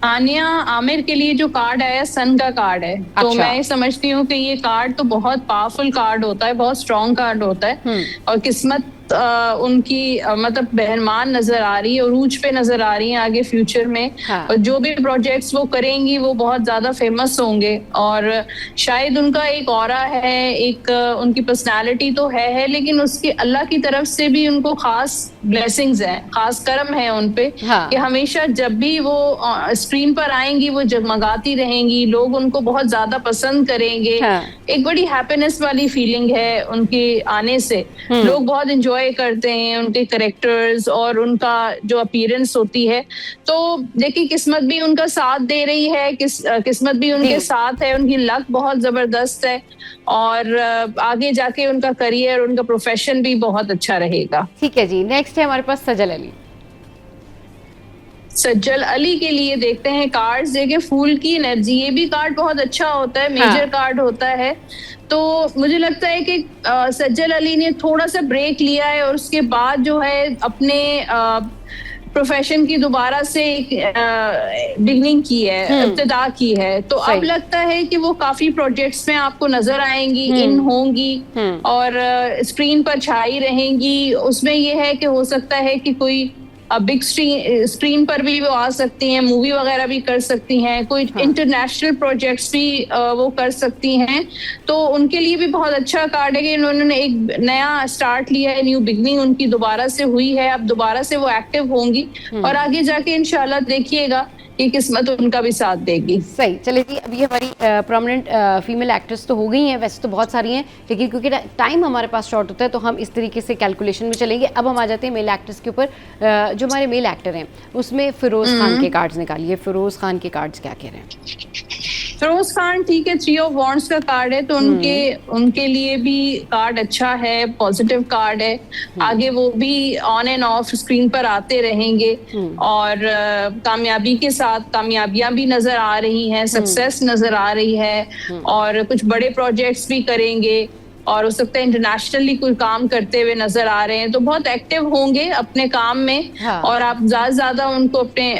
आनिया आमिर के लिए जो कार्ड आया सन का कार्ड है। तो अच्छा। मैं समझती हूँ कि ये कार्ड तो बहुत पावरफुल कार्ड होता है, बहुत स्ट्रॉन्ग कार्ड होता है। और किस्मत उनकी मतलब बेहरमान नजर आ रही है, और ऊंच पे नजर आ रही है आगे फ्यूचर में। हाँ। और जो भी प्रोजेक्ट्स वो करेंगी वो बहुत ज्यादा फेमस होंगे। और शायद उनका एक ऑरा है, एक उनकी पर्सनालिटी तो है, लेकिन उसके अल्लाह की तरफ से भी उनको खास ब्लेसिंग्स है, खास करम है उन पे। हाँ। कि हमेशा जब भी वो स्क्रीन पर आएंगी वो जगमगाती रहेंगी, लोग उनको बहुत ज्यादा पसंद करेंगे। हाँ। एक बड़ी हैप्पीनेस वाली फीलिंग है उनके आने से। लोग बहुत एंजॉय करते हैं उनके करेक्टर्स और उनका जो अपीयरेंस होती है। तो देखिए किस्मत भी उनका साथ दे रही है, किस्मत भी उनके साथ है, उनकी लक बहुत जबरदस्त है। और आगे जाके उनका करियर, उनका प्रोफेशन भी बहुत अच्छा रहेगा। ठीक है जी, नेक्स्ट है हमारे पास सजल अली। सज्जल अली के लिए देखते हैं कार्ड्स। देखिए फूल की एनर्जी, ये भी कार्ड बहुत अच्छा होता है, मेजर कार्ड होता है। तो मुझे लगता है कि सज्जल अली ने थोड़ा सा ब्रेक लिया है, और उसके बाद जो है अपने प्रोफेशन की दोबारा से बिगनिंग की है, इब्तिदा की है। तो अब लगता है कि वो काफी प्रोजेक्ट्स में आपको नजर आएंगी, इन होंगी और स्क्रीन पर छाई रहेंगी। उसमें ये है कि हो सकता है कि कोई बिग स्क्रीन पर भी वो आ सकती हैं, मूवी वगैरह भी कर सकती हैं, कोई इंटरनेशनल प्रोजेक्ट्स भी वो कर सकती हैं। तो उनके लिए भी बहुत अच्छा कार्ड है कि उन्होंने एक नया स्टार्ट लिया है, न्यू बिगनिंग उनकी दोबारा से हुई है। अब दोबारा से वो एक्टिव होंगी, और आगे जाके इंशाल्लाह देखिएगा कि किस्मत उनका भी साथ देगी। सही। चलिए जी, अभी हमारी प्रोमिनेंट फीमेल एक्ट्रेस तो हो गई हैं, वैसे तो बहुत सारी हैं, लेकिन क्योंकि टाइम हमारे पास शॉर्ट होता है तो हम इस तरीके से कैलकुलेशन में चलेंगे। अब हम आ जाते हैं मेल एक्ट्रेस के ऊपर। जो हमारे मेल एक्टर हैं उसमें फिरोज खान के कार्ड्स निकालिए। फिरोज खान के कार्ड्स क्या कह रहे हैं? फिरोज खान ठीक है, 3 ऑफ वॉन्ड्स का कार्ड है, तो उनके लिए भी कार्ड अच्छा है, पॉजिटिव कार्ड है। आगे वो भी ऑन एंड ऑफ स्क्रीन पर आते रहेंगे, और कामयाबी के साथ कामयाबियां भी नजर आ रही हैं, सक्सेस नजर आ रही है, और कुछ बड़े प्रोजेक्ट्स भी करेंगे। और हो सकता है इंटरनेशनली कोई काम करते हुए नजर आ रहे हैं, तो बहुत एक्टिव होंगे अपने काम में। हाँ। और आप ज्यादा से ज्यादा उनको अपने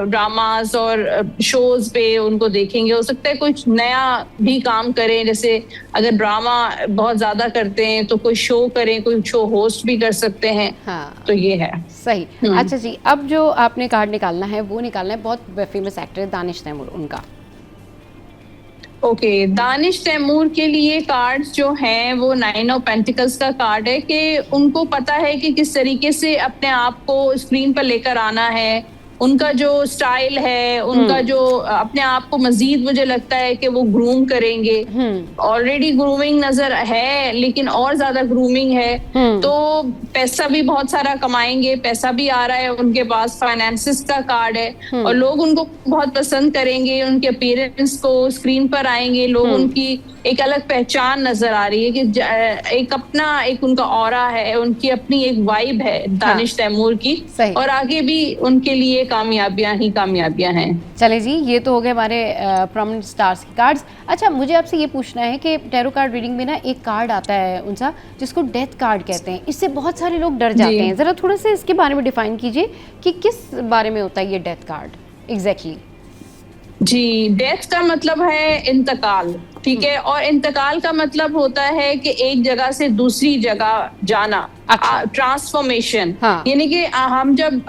ड्रामास और शोज पे उनको देखेंगे। हो सकता है कुछ नया भी काम करें, जैसे अगर ड्रामा बहुत ज्यादा करते हैं तो कोई शो करें, कोई शो होस्ट भी कर सकते हैं। हाँ, तो ये है सही। अच्छा जी, अब जो आपने कार्ड निकालना है वो निकालना है बहुत फेमस एक्टर है दानिश तैमूर, उनका। ओके, दानिश तैमूर के लिए कार्ड्स जो हैं वो 9 ऑफ पेंटिकल्स का कार्ड है कि उनको पता है कि किस तरीके से अपने आप को स्क्रीन पर लेकर आना है। उनका जो स्टाइल है, उनका जो अपने आप को मजीद, मुझे लगता है कि वो ग्रूम करेंगे। ऑलरेडी ग्रूमिंग नजर है, लेकिन और ज्यादा ग्रूमिंग है। तो पैसा भी बहुत सारा कमाएंगे, पैसा भी आ रहा है उनके पास, फाइनेंसिस का कार्ड है और लोग उनको बहुत पसंद करेंगे। उनके अपीयरेंस को, स्क्रीन पर आएंगे लोग, उनकी एक अलग पहचान नजर आ रही है कि एक अपना एक उनका ऑरा है, उनकी अपनी एक वाइब है दानिश तैमूर की। और आगे भी उनके लिए कामयाबियां ही कामयाबियां हैं। चले जी, ये तो हो गए हमारे प्रोमिनेंट स्टार्स के कार्ड्स। अच्छा, मुझे आपसे ये पूछना है कि टैरो कार्ड रीडिंग में ना एक कार्ड आता है उनका जिसको डेथ कार्ड कहते हैं। इससे बहुत सारे लोग डर जाते हैं, जरा थोड़ा सा इसके बारे में डिफाइन कीजिए कि किस बारे में होता है ये डेथ कार्ड एग्जैक्टली। जी, डेथ का मतलब है इंतकाल, ठीक है। और इंतकाल का मतलब होता है कि एक जगह से दूसरी जगह जाना, ट्रांसफॉर्मेशन। यानी कि हम जब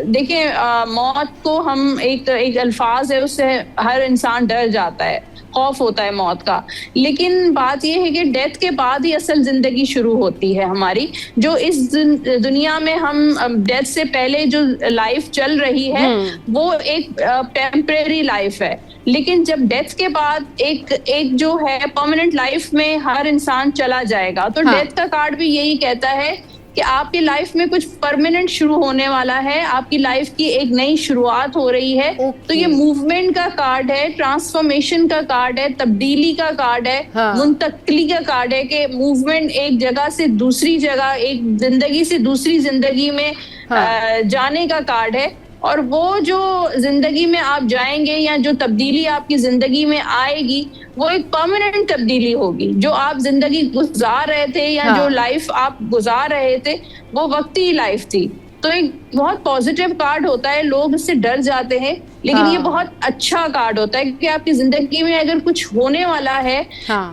देखें मौत को, हम एक अल्फाज है, उससे हर इंसान डर जाता है, खौफ होता है मौत का। लेकिन बात यह है कि डेथ के बाद ही असल जिंदगी शुरू होती है हमारी। जो इस दुनिया में हम डेथ से पहले जो लाइफ चल रही है वो एक टेम्परेरी लाइफ है, लेकिन जब डेथ के बाद एक जो है परमानेंट लाइफ में हर इंसान चला जाएगा। तो डेथ का कार्ड भी यही कहता है कि आपकी लाइफ में कुछ परमानेंट शुरू होने वाला है, आपकी लाइफ की एक नई शुरुआत हो रही है। तो ये मूवमेंट का कार्ड है, ट्रांसफॉर्मेशन का कार्ड है, तब्दीली का कार्ड है, मुंतकली का कार्ड है कि मूवमेंट एक जगह से दूसरी जगह, एक जिंदगी से दूसरी जिंदगी में जाने का कार्ड है। और वो जो जिंदगी में आप जाएंगे या जो तब्दीली आपकी जिंदगी में आएगी वो एक परमानेंट तब्दीली होगी। जो आप जिंदगी गुजार रहे थे या जो लाइफ आप गुजार रहे थे वो वक्ती लाइफ थी। तो एक बहुत पॉजिटिव कार्ड होता है, लोग इससे डर जाते हैं, लेकिन ये बहुत अच्छा कार्ड होता है कि आपकी जिंदगी में अगर कुछ होने वाला है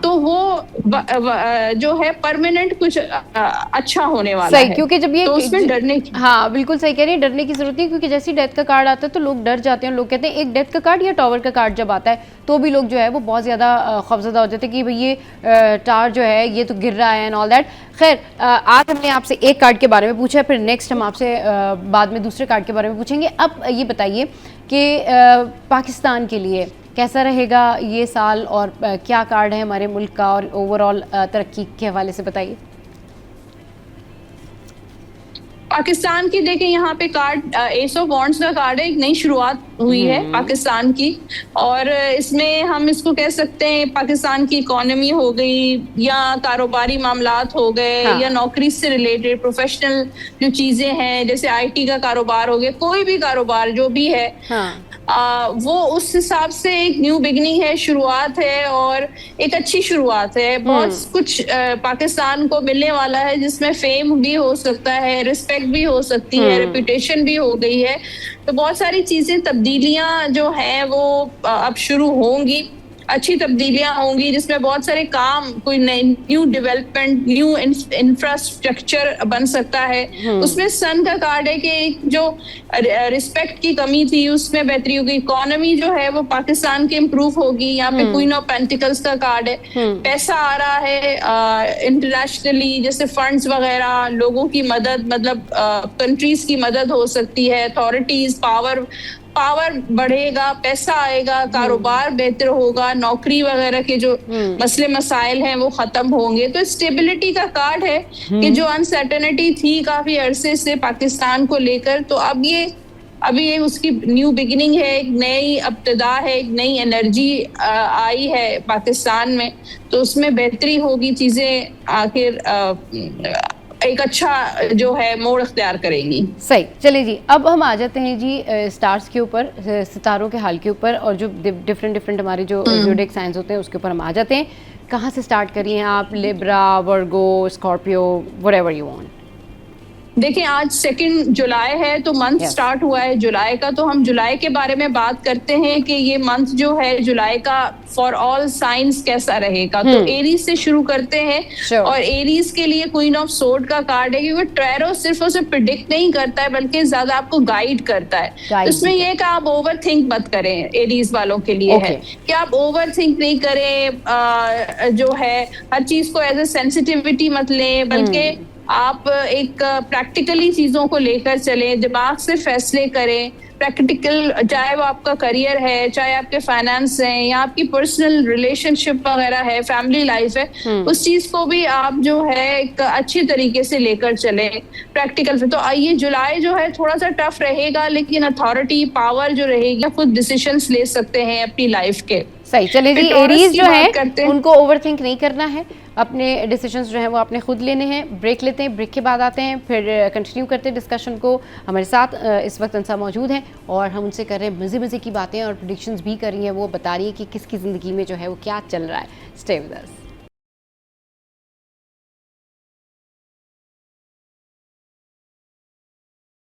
तो वो जो है परमानेंट कुछ अच्छा होने वाला है। क्योंकि जब ये तो उसमें डरने की, हाँ बिल्कुल सही कह रही है, डरने की जरूरत नहीं, क्योंकि जैसे डेथ का कार्ड आता है तो लोग डर जाते हैं। लोग कहते हैं एक डेथ का कार्ड या टावर का कार्ड जब आता है तो भी लोग जो है वो बहुत ज्यादा खौफजदा हो जाते हैं कि भाई ये टावर जो है ये तो गिर रहा है एंड ऑल दैट। खैर, आज हमने आपसे एक कार्ड के बारे में पूछा, फिर नेक्स्ट हम आपसे बाद में दूसरे कार्ड के बारे में पूछेंगे। अब ये बताइए कि पाकिस्तान के लिए कैसा रहेगा ये साल और क्या कार्ड है हमारे मुल्क का और ओवरऑल तरक्की के हवाले से बताइए। पाकिस्तान की देखें यहाँ पे कार्ड एस ऑफ वॉन्ड्स का कार्ड है, एक नई शुरुआत हुई है पाकिस्तान की। और इसमें हम इसको कह सकते हैं पाकिस्तान की इकोनॉमी हो गई या कारोबारी मामलात हो गए या नौकरी से रिलेटेड प्रोफेशनल जो चीजें हैं, जैसे आईटी का कारोबार हो गया, कोई भी कारोबार जो भी है वो उस हिसाब से एक न्यू बिगनिंग है, शुरुआत है और एक अच्छी शुरुआत है। बहुत कुछ पाकिस्तान को मिलने वाला है जिसमें फेम भी हो सकता है, रिस्पेक्ट भी हो सकती है, रेपुटेशन भी हो गई है। तो बहुत सारी चीजें, तब्दीलियां जो हैं वो अब शुरू होंगी, अच्छी तब्दीलियां होंगी जिसमें बहुत सारे काम, कोई न्यू डेवलपमेंट, न्यू इंफ्रास्ट्रक्चर बन सकता है। उसमें सन का कार्ड है कि जो रिस्पेक्ट की कमी थी उसमें बेहतरी होगी, इकोनॉमी जो है वो पाकिस्तान की इम्प्रूव होगी। यहाँ पे क्वीन ऑफ पेंटिकल्स का कार्ड है, पैसा आ रहा है इंटरनेशनली, जैसे फंड्स वगैरह, लोगों की मदद, मतलब कंट्रीज की मदद हो सकती है, अथॉरिटीज, पावर बढ़ेगा, पैसा आएगा, कारोबार बेहतर होगा, नौकरी वगैरह के जो मसले मसाइल हैं वो खत्म होंगे। तो स्टेबिलिटी का कार्ड है कि जो अनसर्टेनिटी थी काफी अरसे से पाकिस्तान को लेकर, तो अब ये उसकी न्यू बिगिनिंग है, एक नई इब्तिदा है, एक नई एनर्जी आई है पाकिस्तान में। तो उसमें बेहतरी होगी, चीजें आखिर एक अच्छा जो है मोड़ अख्तियार करेंगी। सही, चलिए जी, अब हम आ जाते हैं जी स्टार्स के ऊपर, सितारों के हाल के ऊपर, और जो डिफरेंट हमारे जो ज़ोडिएक साइंस होते हैं उसके ऊपर हम आ जाते हैं। कहाँ से स्टार्ट करिए आप? Libra, Virgo, Scorpio, whatever you want. देखिए आज 2 जुलाई है तो मंथ Yes. स्टार्ट हुआ है जुलाई का, तो हम जुलाई के बारे में बात करते हैं कि ये मंथ जो है जुलाई का फॉर ऑल साइंस कैसा रहेगा। तो एरीज से शुरू करते हैं। Sure. और एरीज के लिए क्वीन ऑफ सोर्ड का कार्ड है, क्योंकि टैरो सिर्फ उसे प्रिडिक्ट नहीं करता है बल्कि ज्यादा आपको गाइड करता है। Guide इसमें ये कि आप ओवर थिंक मत करें, एरीज वालों के लिए है कि आप ओवर थिंक नहीं करें, जो है हर चीज को एज ए सेंसिटिविटी मत लें, बल्कि आप एक प्रैक्टिकली चीजों को लेकर चलें, दिमाग से फैसले करें, प्रैक्टिकल, चाहे वो आपका करियर है, चाहे आपके फाइनेंस है या आपकी पर्सनल रिलेशनशिप वगैरह है, फैमिली लाइफ है, उस चीज को भी आप जो है एक अच्छी तरीके से लेकर चले प्रैक्टिकल। तो ये जुलाई जो है थोड़ा सा टफ रहेगा, लेकिन अथॉरिटी पावर जो रहेगी, खुद डिसीजंस ले सकते हैं अपनी लाइफ के। सही, चलिए जी। टॉरस एरीज की जो बात करते है हैं। उनको ओवरथिंक नहीं करना है, अपने डिसीजंस जो है वो आपने खुद लेने हैं। ब्रेक लेते हैं, ब्रेक के बाद आते हैं, फिर कंटिन्यू करते हैं डिस्कशन को। हमारे साथ इस वक्त अंसा मौजूद हैं और हम उनसे कर रहे हैं मज़े मज़े की बातें और प्रेडिक्शंस भी कर रही हैं। वो बता रही है कि किसकी ज़िंदगी में जो है वो क्या चल रहा है। Stay with us.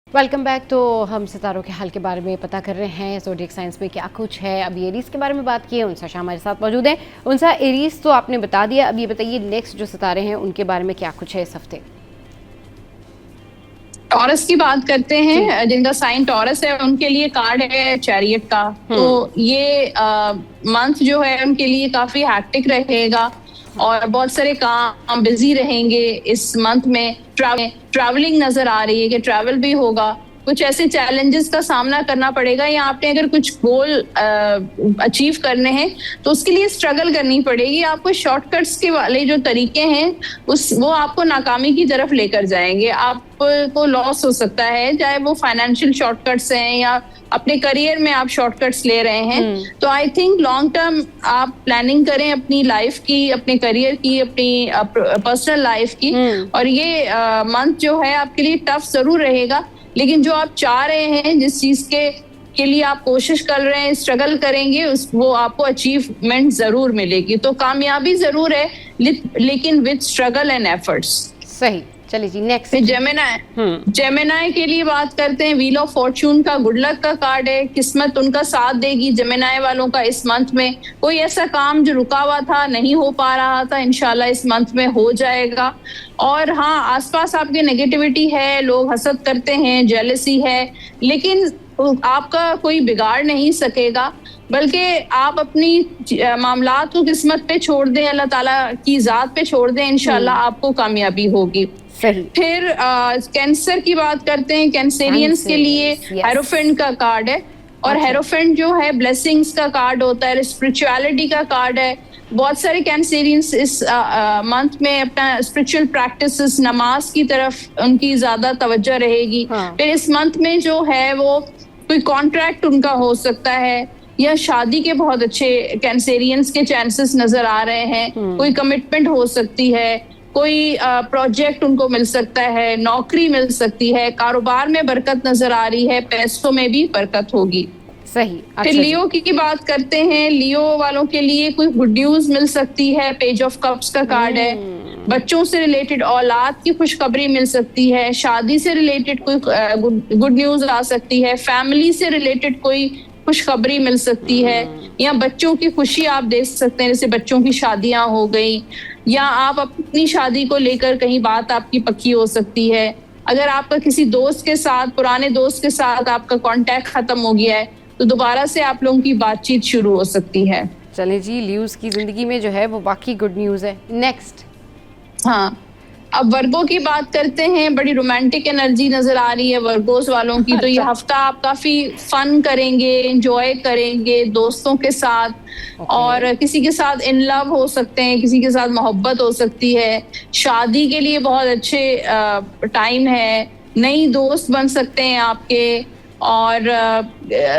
Welcome back. तो हम सितारों के हाल के बारे में पता कर रहे हैं, ज़ोडिएक साइंस में क्या कुछ है। अभी एरीज के बारे में बात की है, उनसा शाह हमारे साथ मौजूद है। उनसा एरीज तो आपने बता दिया, अब ये बताइए नेक्स्ट जो सितारे हैं उनके बारे में क्या कुछ है इस हफ्ते। टॉरस की बात करते हैं, जिनका साइन टॉरस है उनके लिए कार्ड है चैरियट का। तो ये मंथ जो है उनके लिए काफी हैक्टिक रहेगा और बहुत सारे काम बिजी रहेंगे इस मंथ में। ट्रैवलिंग नजर आ रही है कि ट्रैवल भी होगा, कुछ ऐसे चैलेंजेस का सामना करना पड़ेगा, या आपने अगर कुछ गोल अचीव करने हैं तो उसके लिए स्ट्रगल करनी पड़ेगी। आपको शॉर्टकट्स के वाले जो तरीके हैं वो आपको नाकामी की तरफ लेकर जाएंगे, आपको लॉस हो सकता है, चाहे वो फाइनेंशियल शॉर्टकट्स हैं या अपने करियर में आप शॉर्टकट्स ले रहे हैं। तो आई थिंक लॉन्ग टर्म आप प्लानिंग करें अपनी लाइफ की, अपने करियर की, अपनी पर्सनल लाइफ की। और ये मंथ जो है आपके लिए टफ जरूर रहेगा, लेकिन जो आप चाह रहे हैं, जिस चीज के लिए आप कोशिश कर रहे हैं, स्ट्रगल करेंगे, वो आपको अचीवमेंट जरूर मिलेगी। तो कामयाबी जरूर है, लेकिन विद स्ट्रगल एंड एफर्ट्स। सही, चलिए जी नेक्स्ट। जेमिनाई के लिए बात करते हैं। व्हील ऑफ फॉर्चून का गुड लक का कार्ड है, किस्मत उनका साथ देगी जेमिनाई वालों का इस मंथ में। कोई ऐसा काम जो रुका हुआ था, नहीं हो पा रहा था, इंशाल्लाह इस मंथ में हो जाएगा। और हाँ, आसपास आपके नेगेटिविटी है, लोग हसद करते हैं, जेलसी है, लेकिन आपका कोई बिगाड़ नहीं सकेगा, बल्कि आप अपनी मामलात को किस्मत पे छोड़ दें, अल्लाह ताला की जात पे छोड़ दें, इंशाल्लाह आपको कामयाबी होगी। सही। फिर कैंसर की बात करते हैं। कैंसेरियंस के लिए हेरोफेंट का कार्ड है, और हेरोफेंट जो है ब्लेसिंग्स का कार्ड होता है, स्पिरिचुअलिटी का कार्ड है। बहुत सारे कैंसेरियंस इस मंथ में अपना स्पिरिचुअल प्रैक्टिसेस, नमाज की तरफ उनकी ज्यादा तवज्जो रहेगी। फिर इस मंथ में जो है वो कोई कॉन्ट्रैक्ट उनका हो सकता है, या शादी के बहुत अच्छे कैंसेरियंस के चांसेस नजर आ रहे हैं। कोई कमिटमेंट हो सकती है, कोई प्रोजेक्ट उनको मिल सकता है, नौकरी मिल सकती है, कारोबार में बरकत नजर आ रही है, पैसों में भी बरकत होगी। सही। फिर लियो की बात करते हैं। लियो वालों के लिए कोई गुड न्यूज मिल सकती है, पेज ऑफ कप्स का कार्ड है। बच्चों से रिलेटेड, औलाद की खुशखबरी मिल सकती है, शादी से रिलेटेड कोई गुड न्यूज आ सकती है, फैमिली से रिलेटेड कोई खुशखबरी मिल सकती है, या बच्चों की खुशी आप देख सकते हैं, जैसे बच्चों की शादियां हो गई, या आप अपनी शादी को लेकर कहीं बात आपकी पक्की हो सकती है। अगर आपका किसी दोस्त के साथ, पुराने दोस्त के साथ आपका कांटेक्ट खत्म हो गया है, तो दोबारा से आप लोगों की बातचीत शुरू हो सकती है। चले जी, लियोस की जिंदगी में जो है वो बाकी गुड न्यूज है। नेक्स्ट। हाँ, अब वर्गो की बात करते हैं। बड़ी रोमांटिक एनर्जी नजर आ रही है वर्गोस वालों की। तो ये हफ्ता आप काफी फन करेंगे, एंजॉय करेंगे दोस्तों के साथ, और किसी के साथ इन लव हो सकते हैं, किसी के साथ मोहब्बत हो सकती है। शादी के लिए बहुत अच्छे टाइम है, नई दोस्त बन सकते हैं आपके, और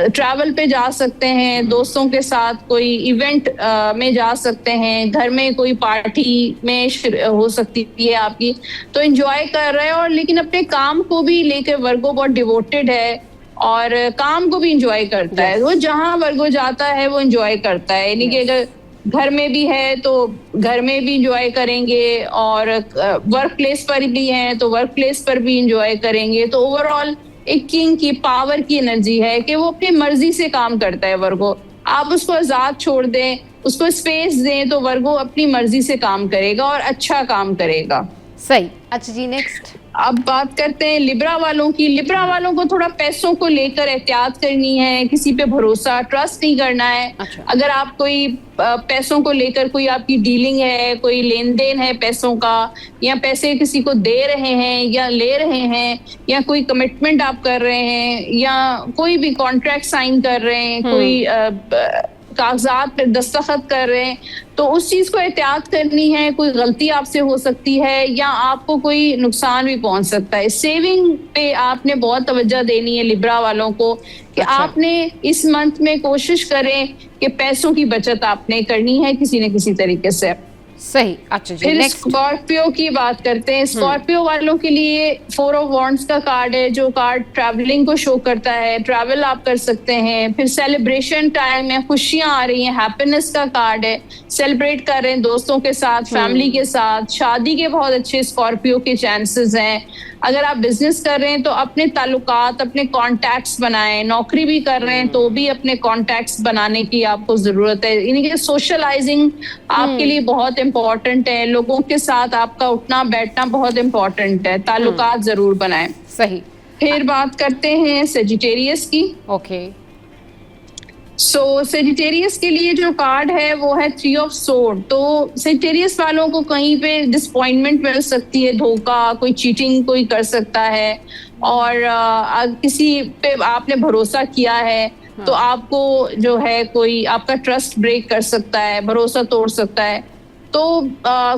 ट्रैवल पे जा सकते हैं दोस्तों के साथ, कोई इवेंट में जा सकते हैं, घर में कोई पार्टी में हो सकती है आपकी। तो एंजॉय कर रहे हैं, और लेकिन अपने काम को भी लेकर वर्गो बहुत डिवोटेड है और काम को भी एंजॉय करता है। वो जहाँ वर्गो जाता है वो एंजॉय करता है, यानी कि अगर घर में भी है तो घर में भी इंजॉय करेंगे, और वर्क प्लेस पर भी हैं तो वर्क प्लेस पर भी इंजॉय करेंगे। तो ओवरऑल एक किंग की पावर की एनर्जी है कि वो अपनी मर्जी से काम करता है वर्गो। आप उसको आजाद छोड़ दें, उसको स्पेस दें, तो वर्गो अपनी मर्जी से काम करेगा और अच्छा काम करेगा। सही। अच्छा जी, नेक्स्ट अब बात करते हैं लिब्रा वालों की। लिब्रा वालों को थोड़ा पैसों को लेकर एहतियात करनी है, किसी पे भरोसा ट्रस्ट नहीं करना है। अच्छा। अगर आप कोई पैसों को लेकर कोई आपकी डीलिंग है, कोई लेन देन है पैसों का, या पैसे किसी को दे रहे हैं या ले रहे हैं, या कोई कमिटमेंट आप कर रहे हैं, या कोई भी कॉन्ट्रैक्ट साइन कर रहे हैं, कोई कागजात पे दस्तखत कर रहे हैं, तो उस चीज को एहतियात करनी है। कोई गलती आपसे हो सकती है या आपको कोई नुकसान भी पहुंच सकता है। सेविंग पे आपने बहुत तवज्जो देनी है लिब्रा वालों को, कि अच्छा। आपने इस मंथ में कोशिश करें कि पैसों की बचत आपने करनी है किसी न किसी तरीके से। सही। अच्छा जी, फिर नेक्स्ट स्कॉर्पियो की बात करते हैं। स्कॉर्पियो वालों के लिए 4 ऑफ वॉन्ड्स का कार्ड है, जो कार्ड ट्रैवलिंग को शो करता है। ट्रैवल आप कर सकते हैं। फिर सेलिब्रेशन टाइम है, खुशियां आ रही हैं, हैप्पीनेस का कार्ड है। सेलिब्रेट कर रहे हैं दोस्तों के साथ, फैमिली के साथ। शादी के बहुत अच्छे स्कॉर्पियो के चांसेस हैं। अगर आप बिजनेस कर रहे हैं तो अपने ताल्लुकात, अपने कॉन्टैक्ट्स बनाएं। नौकरी भी कर रहे हैं तो भी अपने कॉन्टैक्ट्स बनाने की आपको जरूरत है। यानी कि सोशलाइजिंग आपके लिए बहुत इंपॉर्टेंट है। लोगों के साथ आपका उठना बैठना बहुत इंपॉर्टेंट है। ताल्लुकात जरूर बनाएं। सही। फिर बात करते हैं सेजिटेरियस की। ओके। सो सेजिटेरियस के लिए जो कार्ड है वो है 3 ऑफ सोर्ड। तो सेजिटेरियस वालों को कहीं पे डिसअपॉइंटमेंट मिल सकती है, धोखा, कोई चीटिंग कोई कर सकता है, और किसी पे आपने भरोसा किया है तो आपको जो है कोई आपका ट्रस्ट ब्रेक कर सकता है, भरोसा तोड़ सकता है। तो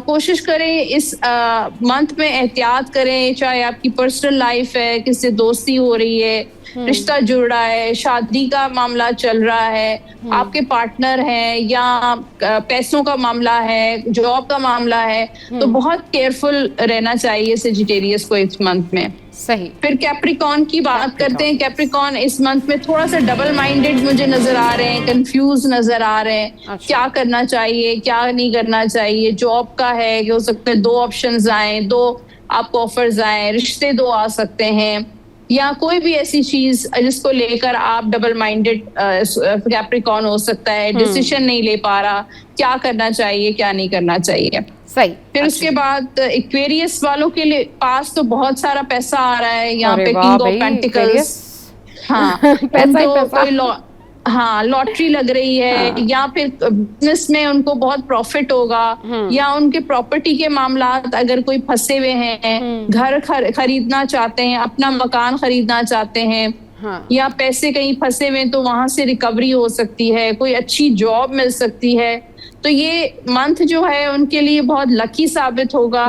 कोशिश करें इस मंथ में एहतियात करें। चाहे आपकी पर्सनल लाइफ है, किससे दोस्ती हो रही है, रिश्ता जुड़ रहा है, शादी का मामला चल रहा है, आपके पार्टनर हैं, या पैसों का मामला है, जॉब का मामला है, तो बहुत केयरफुल रहना चाहिए सेजिटेरियस को इस मंथ में। सही। फिर कैप्रिकॉन की बात करते हैं। कैप्रिकॉन इस मंथ में थोड़ा सा डबल माइंडेड मुझे नजर आ रहे हैं, कंफ्यूज नजर आ रहे हैं। अच्छा। क्या करना चाहिए, क्या नहीं करना चाहिए। जॉब का है कि हो सकता है 2 ऑप्शंस आए, 2 आपको ऑफर्स आए, रिश्ते 2 आ सकते हैं, या कोई भी ऐसी चीज जिसको लेकर आप डबल माइंडेड कैप्रिकॉन हो सकता है, डिसीजन नहीं ले पा रहा, क्या करना चाहिए क्या नहीं करना चाहिए। सही। फिर उसके बाद एक्वेरियस वालों के लिए पास तो बहुत सारा पैसा आ रहा है यहाँ अरे पे, वाह किंग ऑफ भाई, पेंटिकल्स। हाँ पैसा ही उनको पैसा। कोई हाँ लॉटरी लग रही है, या फिर बिजनेस में उनको बहुत प्रॉफिट होगा, या उनके प्रॉपर्टी के मामलात अगर कोई फंसे हुए हैं, घर खरीदना चाहते हैं, अपना मकान खरीदना चाहते हैं, हाँ। या पैसे कहीं फंसे हुए तो वहां से रिकवरी हो सकती है, कोई अच्छी जॉब मिल सकती है। तो ये मंथ जो है उनके लिए बहुत लकी साबित होगा,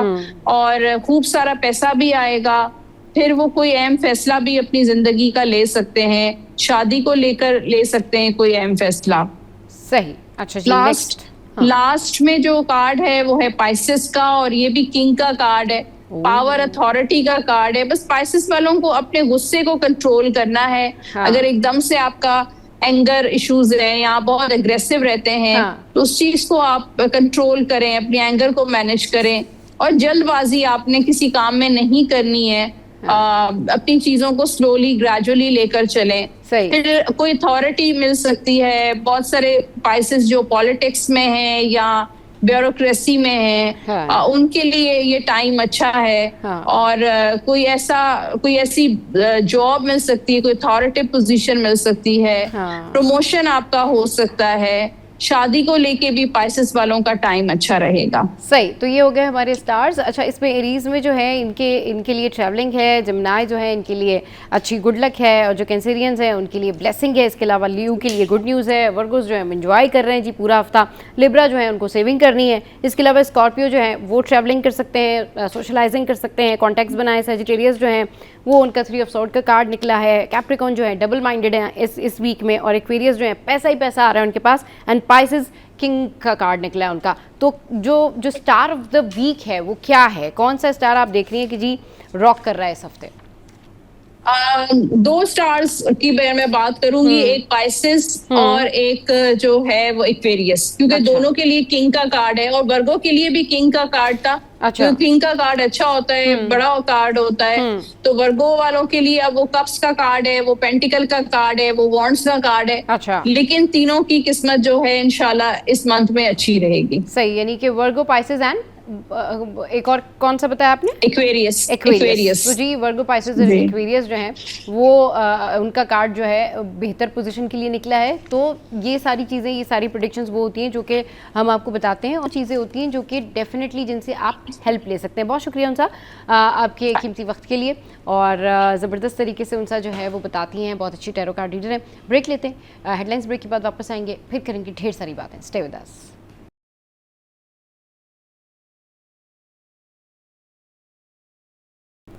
और खूब सारा पैसा भी आएगा। फिर वो कोई अहम फैसला भी अपनी जिंदगी का ले सकते हैं, शादी को लेकर ले सकते हैं कोई अहम फैसला। सही। अच्छा जी, लास्ट लास्ट में जो कार्ड है वो है पाइसेस का, और ये भी किंग का कार्ड है, पावर अथॉरिटी का कार्ड है। बस पाइसेस वालों को अपने गुस्से को कंट्रोल करना है। हाँ। अगर एकदम से आपका एंगर इश्यूज है या बहुत अग्रेसिव रहते हैं, तो उस चीज को आप कंट्रोल करें, अपने एंगर को मैनेज करें, और जल्दबाजी आपने किसी काम में नहीं करनी है। अपनी चीजों को स्लोली ग्रेजुअली लेकर चलें। फिर कोई अथॉरिटी मिल सकती है। बहुत सारे पाइसेस जो पॉलिटिक्स में हैं या ब्यूरोक्रेसी में है, उनके लिए ये टाइम अच्छा है। और कोई ऐसी जॉब मिल सकती है, कोई अथॉरिटी पोजीशन मिल सकती है, प्रमोशन आपका हो सकता है। शादी को लेके भी पाइसेस वालों का टाइम अच्छा रहेगा। सही। तो ये हो गए हमारे स्टार्स। अच्छा, इसमें एरीज में जो है इनके लिए ट्रैवलिंग है, जमनाई जो है इनके लिए अच्छी गुड लक है, और जो कैंसेरियंस हैं उनके लिए ब्लेसिंग है। इसके अलावा लियो के लिए गुड न्यूज़ है। वर्गोस जो है एंजॉय कर रहे हैं जी पूरा हफ्ता। लिब्रा जो है उनको सेविंग करनी है। इसके अलावा स्कॉर्पियो जो है वो ट्रैवलिंग कर सकते हैं, सोशलाइजिंग कर सकते हैं, कॉन्टैक्ट्स बनाए। सेजिटेरियस जो है वो उनका 3 ऑफ सॉर्ड का कार्ड निकला है। कैप्रिकॉन जो है डबल माइंडेड है इस वीक में, और एक्वेरियस जो है पैसा ही पैसा आ रहा है उनके पास, एंड पाइसेस किंग का कार्ड निकला है उनका। तो जो स्टार ऑफ द वीक है वो क्या है, कौन सा स्टार आप देख रही हैं कि जी रॉक कर रहा है इस हफ्ते? दो स्टार्स की मैं बात करूंगी, एक पाइसेस और एक जो है वो एक्वेरियस, क्योंकि अच्छा। दोनों के लिए किंग का कार्ड है, और वर्गो के लिए भी किंग का कार्ड था। अच्छा। जो किंग का कार्ड अच्छा होता है, बड़ा कार्ड होता है, तो वर्गो वालों के लिए अब वो कप्स का कार्ड है, वो पेंटिकल का कार्ड है, वो वॉन्ड्स का कार्ड है। अच्छा। लेकिन तीनों की किस्मत जो है इंशाल्लाह इस मंथ में अच्छी रहेगी। सही, यानी कि वर्गो, पाइसेस एंड एक और कौन सा बताया आपने? एक्वेरियस। एक्वेरियस। तो जी वर्गो, पाइसेस और एक्वेरियस जो हैं वो उनका कार्ड जो है बेहतर पोजीशन के लिए निकला है। तो ये सारी चीज़ें, ये सारी प्रेडिक्शंस वो होती हैं जो कि हम आपको बताते हैं, और चीज़ें होती हैं जो कि डेफिनेटली जिनसे आप हेल्प ले सकते हैं। बहुत शुक्रिया उनसा आपके कीमती वक्त के लिए, और ज़बरदस्त तरीके से उनसा जो है वो बताती हैं, बहुत अच्छी टैरो कार्ड रीडर हैं। ब्रेक लेते हैं, हेडलाइंस ब्रेक के बाद वापस आएंगे, फिर करेंगे ढेर सारी बातें। Stay with us.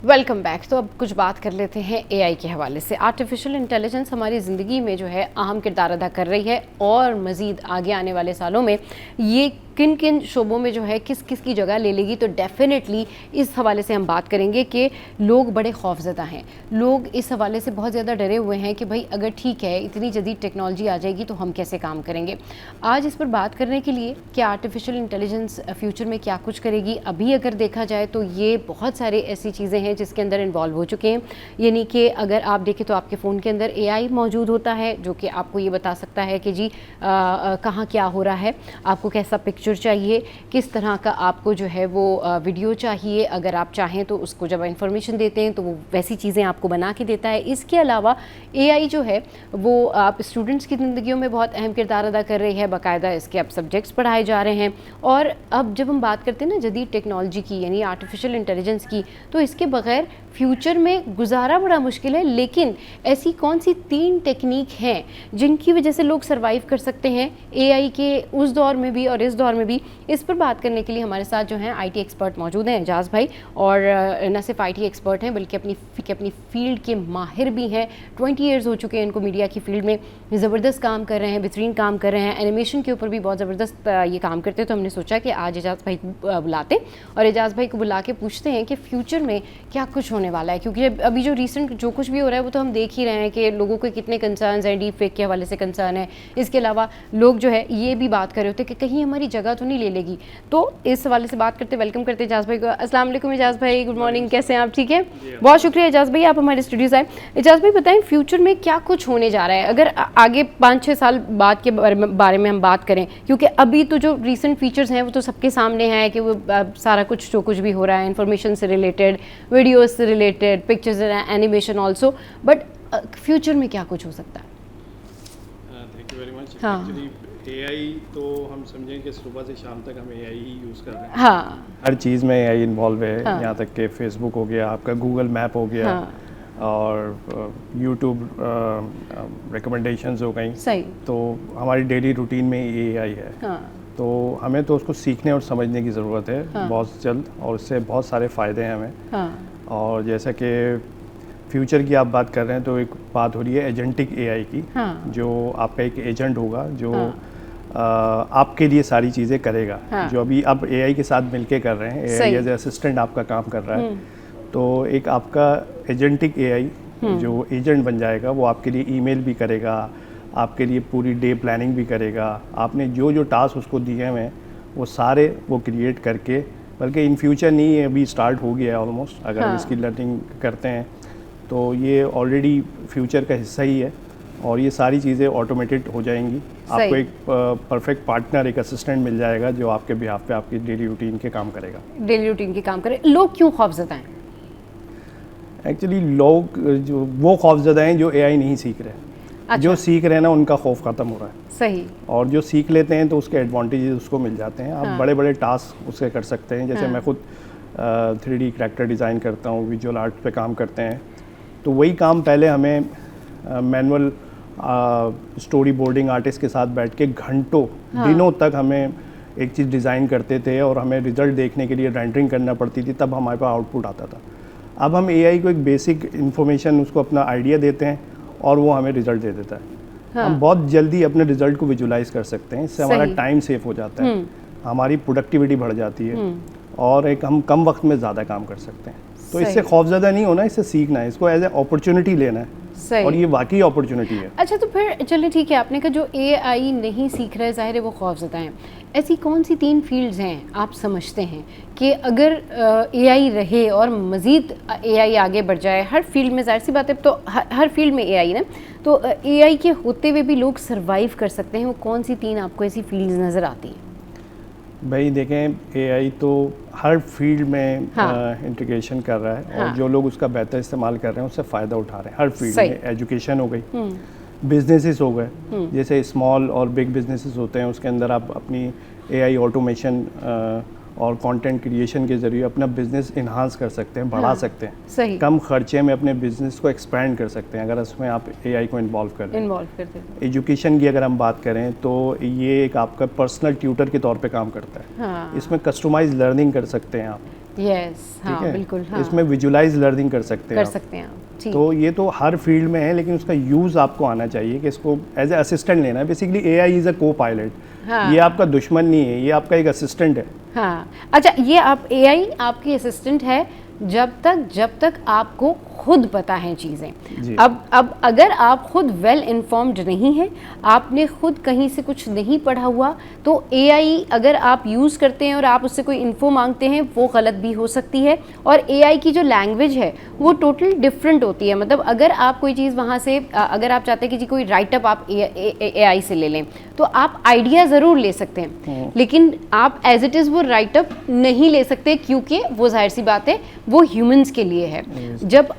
Welcome back. तो अब कुछ बात कर लेते हैं एआई के हवाले से। आर्टिफिशियल इंटेलिजेंस हमारी ज़िंदगी में जो है अहम किरदार अदा कर रही है, और मज़ीद आगे आने वाले सालों में ये किन किन शोबों में जो है किस किस की जगह ले लेगी। तो डेफिनेटली इस हवाले से हम बात करेंगे कि लोग बड़े खौफज़दा हैं, लोग इस हवाले से बहुत ज़्यादा डरे हुए हैं कि भाई अगर ठीक है इतनी जदीद टेक्नोलॉजी आ जाएगी तो हम कैसे काम करेंगे। आज इस पर बात करने के लिए कि आर्टिफिशियल इंटेलिजेंस फ्यूचर में क्या कुछ करेगी, अभी अगर देखा जाए तो ये बहुत सारे ऐसी चीज़ें हैं जिसके अंदर इन्वॉल्व हो चुके हैं। यानी कि अगर आप देखें तो आपके फ़ोन के अंदर एआई मौजूद होता है जो कि आपको ये बता सकता है कि जी कहाँ क्या हो रहा है, आपको कैसा पिक्चर चाहिए, किस तरह का आपको जो है वो वीडियो चाहिए। अगर आप चाहें तो उसको जब इन्फॉर्मेशन देते हैं तो वो वैसी चीज़ें आपको बना के देता है। इसके अलावा एआई जो है वो आप स्टूडेंट्स की ज़िंदगियों में बहुत अहम किरदार अदा कर रही है। बाकायदा इसके अब सब्जेक्ट्स पढ़ाए जा रहे हैं। और अब जब हम बात करते हैं ना जदीद टेक्नोलॉजी की, यानी आर्टिफिशियल इंटेलिजेंस की, तो इसके बगैर फ्यूचर में गुजारा बड़ा मुश्किल है। लेकिन ऐसी कौन सी 3 टेक्निक हैं जिनकी वजह से लोग सर्वाइव कर सकते हैं एआई के उस दौर में भी और इस दौर में भी। इस पर बात करने के लिए हमारे साथ जो हैं आईटी एक्सपर्ट मौजूद हैं, एजाज भाई, और न सिर्फ आईटी एक्सपर्ट हैं बल्कि अपनी फील्ड के माहिर भी हैं। 20 ईयर्स हो चुके हैं इनको मीडिया की फील्ड में, ज़बरदस्त काम कर रहे हैं, बेहतरीन काम कर रहे हैं, एनिमेशन के ऊपर भी बहुत ज़बरदस्त ये काम करते हैं। तो हमने सोचा कि आज एजाज भाई को बुलाते और एजाज भाई को बुला के पूछते हैं कि फ्यूचर में क्या कुछ होने वाला है। क्योंकि अभी जो रिसेंट जो कुछ भी हो रहा है वो तो हम देख ही रहे हैं कि लोगों के कितने कंसर्न्स हैं, डीप फेक के हवाले से कंसर्न है। इसके अलावा लोग जो है ये भी बात कर रहे होते हैं कि कहीं हमारी जगह तो नहीं ले लेगी। तो इस हवाले से बात करते वेलकम करते एजाज भाई को। अस्सलाम वालेकुम एजाज भाई, गुड मॉर्निंग, कैसे हैं आप? ठीक है, बहुत शुक्रिया एजाज भाई आप हमारे स्टूडियोज आए। एजाज भाई बताएं फ्यूचर में क्या कुछ होने जा रहा है, अगर आगे 5-6 साल बाद के बारे में हम बात करें, क्योंकि अभी तो जो रिसेंट फीचर्स हैं वो तो सबके सामने है कि वो सारा कुछ जो कुछ भी हो रहा है इन्फॉर्मेशन से रिलेटेड, वीडियोज से related, pictures animation also, but future में क्या कुछ हो सकता है? Thank you very much. हाँ। एक्चुअली एआई तो हम समझें कि सुबह से शाम तक हम एआई ही यूज़ कर रहे हैं। हाँ, हर चीज़ में एआई इन्वॉल्व है। हाँ। यहाँ तक कि फेसबुक हो गया, आपका गूगल मैप हो गया, हाँ, और यूट्यूब रिकमेंडेशंस हो गई। सही, तो हमारी डेली रूटीन में एआई है। हाँ, तो हमें तो उसको सीखने और समझने की ज़रूरत है हाँ। बहुत जल्द, और इससे बहुत सारे फ़ायदे हैं हमें। हाँ, और जैसा कि फ्यूचर की आप बात कर रहे हैं तो एक बात हो रही है एजेंटिक एआई की, हाँ, जो आपका एक एजेंट होगा जो हाँ। आपके लिए सारी चीज़ें करेगा। हाँ। जो अभी आप एआई के साथ मिलके कर रहे हैं, सही। एआई एज असिस्टेंट आपका काम कर रहा है। तो एक आपका एजेंटिक एआई जो एजेंट बन जाएगा, वो आपके लिए ईमेल भी करेगा, आपके लिए पूरी डे प्लानिंग भी करेगा। आपने जो जो टास्क उसको दिए हुए हैं वो सारे वो क्रिएट करके, बल्कि इन फ्यूचर नहीं, अभी स्टार्ट हो गया है ऑलमोस्ट। अगर हाँ। इसकी लर्निंग करते हैं तो ये ऑलरेडी फ्यूचर का हिस्सा ही है, और ये सारी चीज़ें ऑटोमेटेड हो जाएंगी। आपको एक परफेक्ट पार्टनर, एक असिस्टेंट मिल जाएगा जो आपके बिहाफ पे आपकी डेली रूटीन के काम करेगा। डेली रूटीन के काम करें। लोग क्यों खौफज़दा हैं? एक्चुअली लोग जो वो खौफज़दा हैं जो एआई नहीं सीख रहे। अच्छा। जो सीख रहे हैं ना उनका खौफ ख़त्म हो रहा है, सही, और जो सीख लेते हैं तो उसके एडवांटेजेस उसको मिल जाते हैं। आप हाँ। बड़े बड़े टास्क उससे कर सकते हैं। जैसे हाँ। मैं खुद 3D करैक्टर डिज़ाइन करता हूँ, विजुअल आर्ट पे काम करते हैं। तो वही काम पहले हमें मैनुअल स्टोरी बोर्डिंग आर्टिस्ट के साथ बैठ के घंटों दिनों तक हमें एक चीज़ डिज़ाइन करते थे, और हमें रिज़ल्ट देखने के लिए रेंडरिंग करना पड़ती थी, तब हमारे पास आउटपुट आता था। अब हम एआई को एक बेसिक इन्फॉर्मेशन, उसको अपना आइडिया देते हैं और वो हमें रिज़ल्ट दे देता है। हाँ। हम बहुत जल्दी अपने रिज़ल्ट को विजुलाइज कर सकते हैं। इससे हमारा सही। टाइम सेव हो जाता है, हमारी प्रोडक्टिविटी बढ़ जाती है, और एक हम कम वक्त में ज़्यादा काम कर सकते हैं। तो सही। इससे खौफज़दा नहीं होना, इससे सीखना है, इसको एज ए अपॉर्चुनिटी लेना है, सही। और ये वाकई अपॉर्चुनिटी है। अच्छा, तो फिर चलिए ठीक है, आपने कहा जो AI नहीं सीख रहा है, ज़ाहिर है वो खौफज़दा हैं। ऐसी कौन सी 3 फील्ड्स हैं आप समझते हैं कि अगर AI रहे और मज़ीद AI आगे बढ़ जाए हर फील्ड में, ज़ाहिर सी बात है, तो हर फील्ड में AI ना, तो AI के होते हुए भी लोग सर्वाइव कर सकते हैं, वो कौन सी 3 आपको ऐसी फील्ड्स नज़र आती हैं? भाई देखें, AI तो हर फील्ड में हाँ। इंटीग्रेशन कर रहा है, और हाँ। जो लोग उसका बेहतर इस्तेमाल कर रहे हैं उससे फ़ायदा उठा रहे हैं हर फील्ड सही। में। एजुकेशन हो गई, बिजनेसेस हो गए, जैसे स्मॉल और बिग बिजनेसेस होते हैं, उसके अंदर आप अपनी AI ऑटोमेशन और कंटेंट क्रिएशन के ज़रिए अपना बिजनेस इन्हांस कर सकते हैं, बढ़ा हाँ। सकते हैं, सही। कम खर्चे में अपने बिजनेस को एक्सपैंड कर सकते हैं अगर उसमें आप AI को इन्वॉल्व कर रहे हैं। इन्वॉल्व करते हैं। एजुकेशन की अगर हम बात करें तो ये एक आपका पर्सनल ट्यूटर के तौर पे काम करता है। हाँ। इसमें कस्टमाइज लर्निंग कर सकते हैं आप, यस, हाँ, ठीक है, बिल्कुल, हाँ, इसमें विजुलाइज लर्निंग कर सकते हैं कर आप। सकते हैं आप, ठीक। तो ये तो हर फील्ड में है, लेकिन उसका यूज़ आपको आना चाहिए कि इसको एज ए असिस्टेंट लेना है। बेसिकली AI इज़ अ को पायलट, हाँ। ये आपका दुश्मन नहीं है, ये आपका एक असिस्टेंट है। हाँ, अच्छा, ये आप AI आपकी असिस्टेंट है जब तक आपको खुद पता है चीज़ें। जी। अब अगर आप खुद वेल इन्फॉर्म्ड नहीं हैं, आपने खुद कहीं से कुछ नहीं पढ़ा हुआ, तो AI अगर आप यूज़ करते हैं और आप उससे कोई इन्फो मांगते हैं, वो गलत भी हो सकती है। और AI की जो लैंग्वेज है वो टोटल डिफरेंट होती है। मतलब अगर आप कोई चीज़ वहाँ से अगर आप चाहते हैं कि जी कोई राइटअप आप AI से ले लें, तो आप आइडिया ज़रूर ले सकते हैं, लेकिन आप एज इट इज़ वो राइटअप नहीं ले सकते, क्योंकि वो जाहिर सी बात है वो ह्यूमंस के लिए है।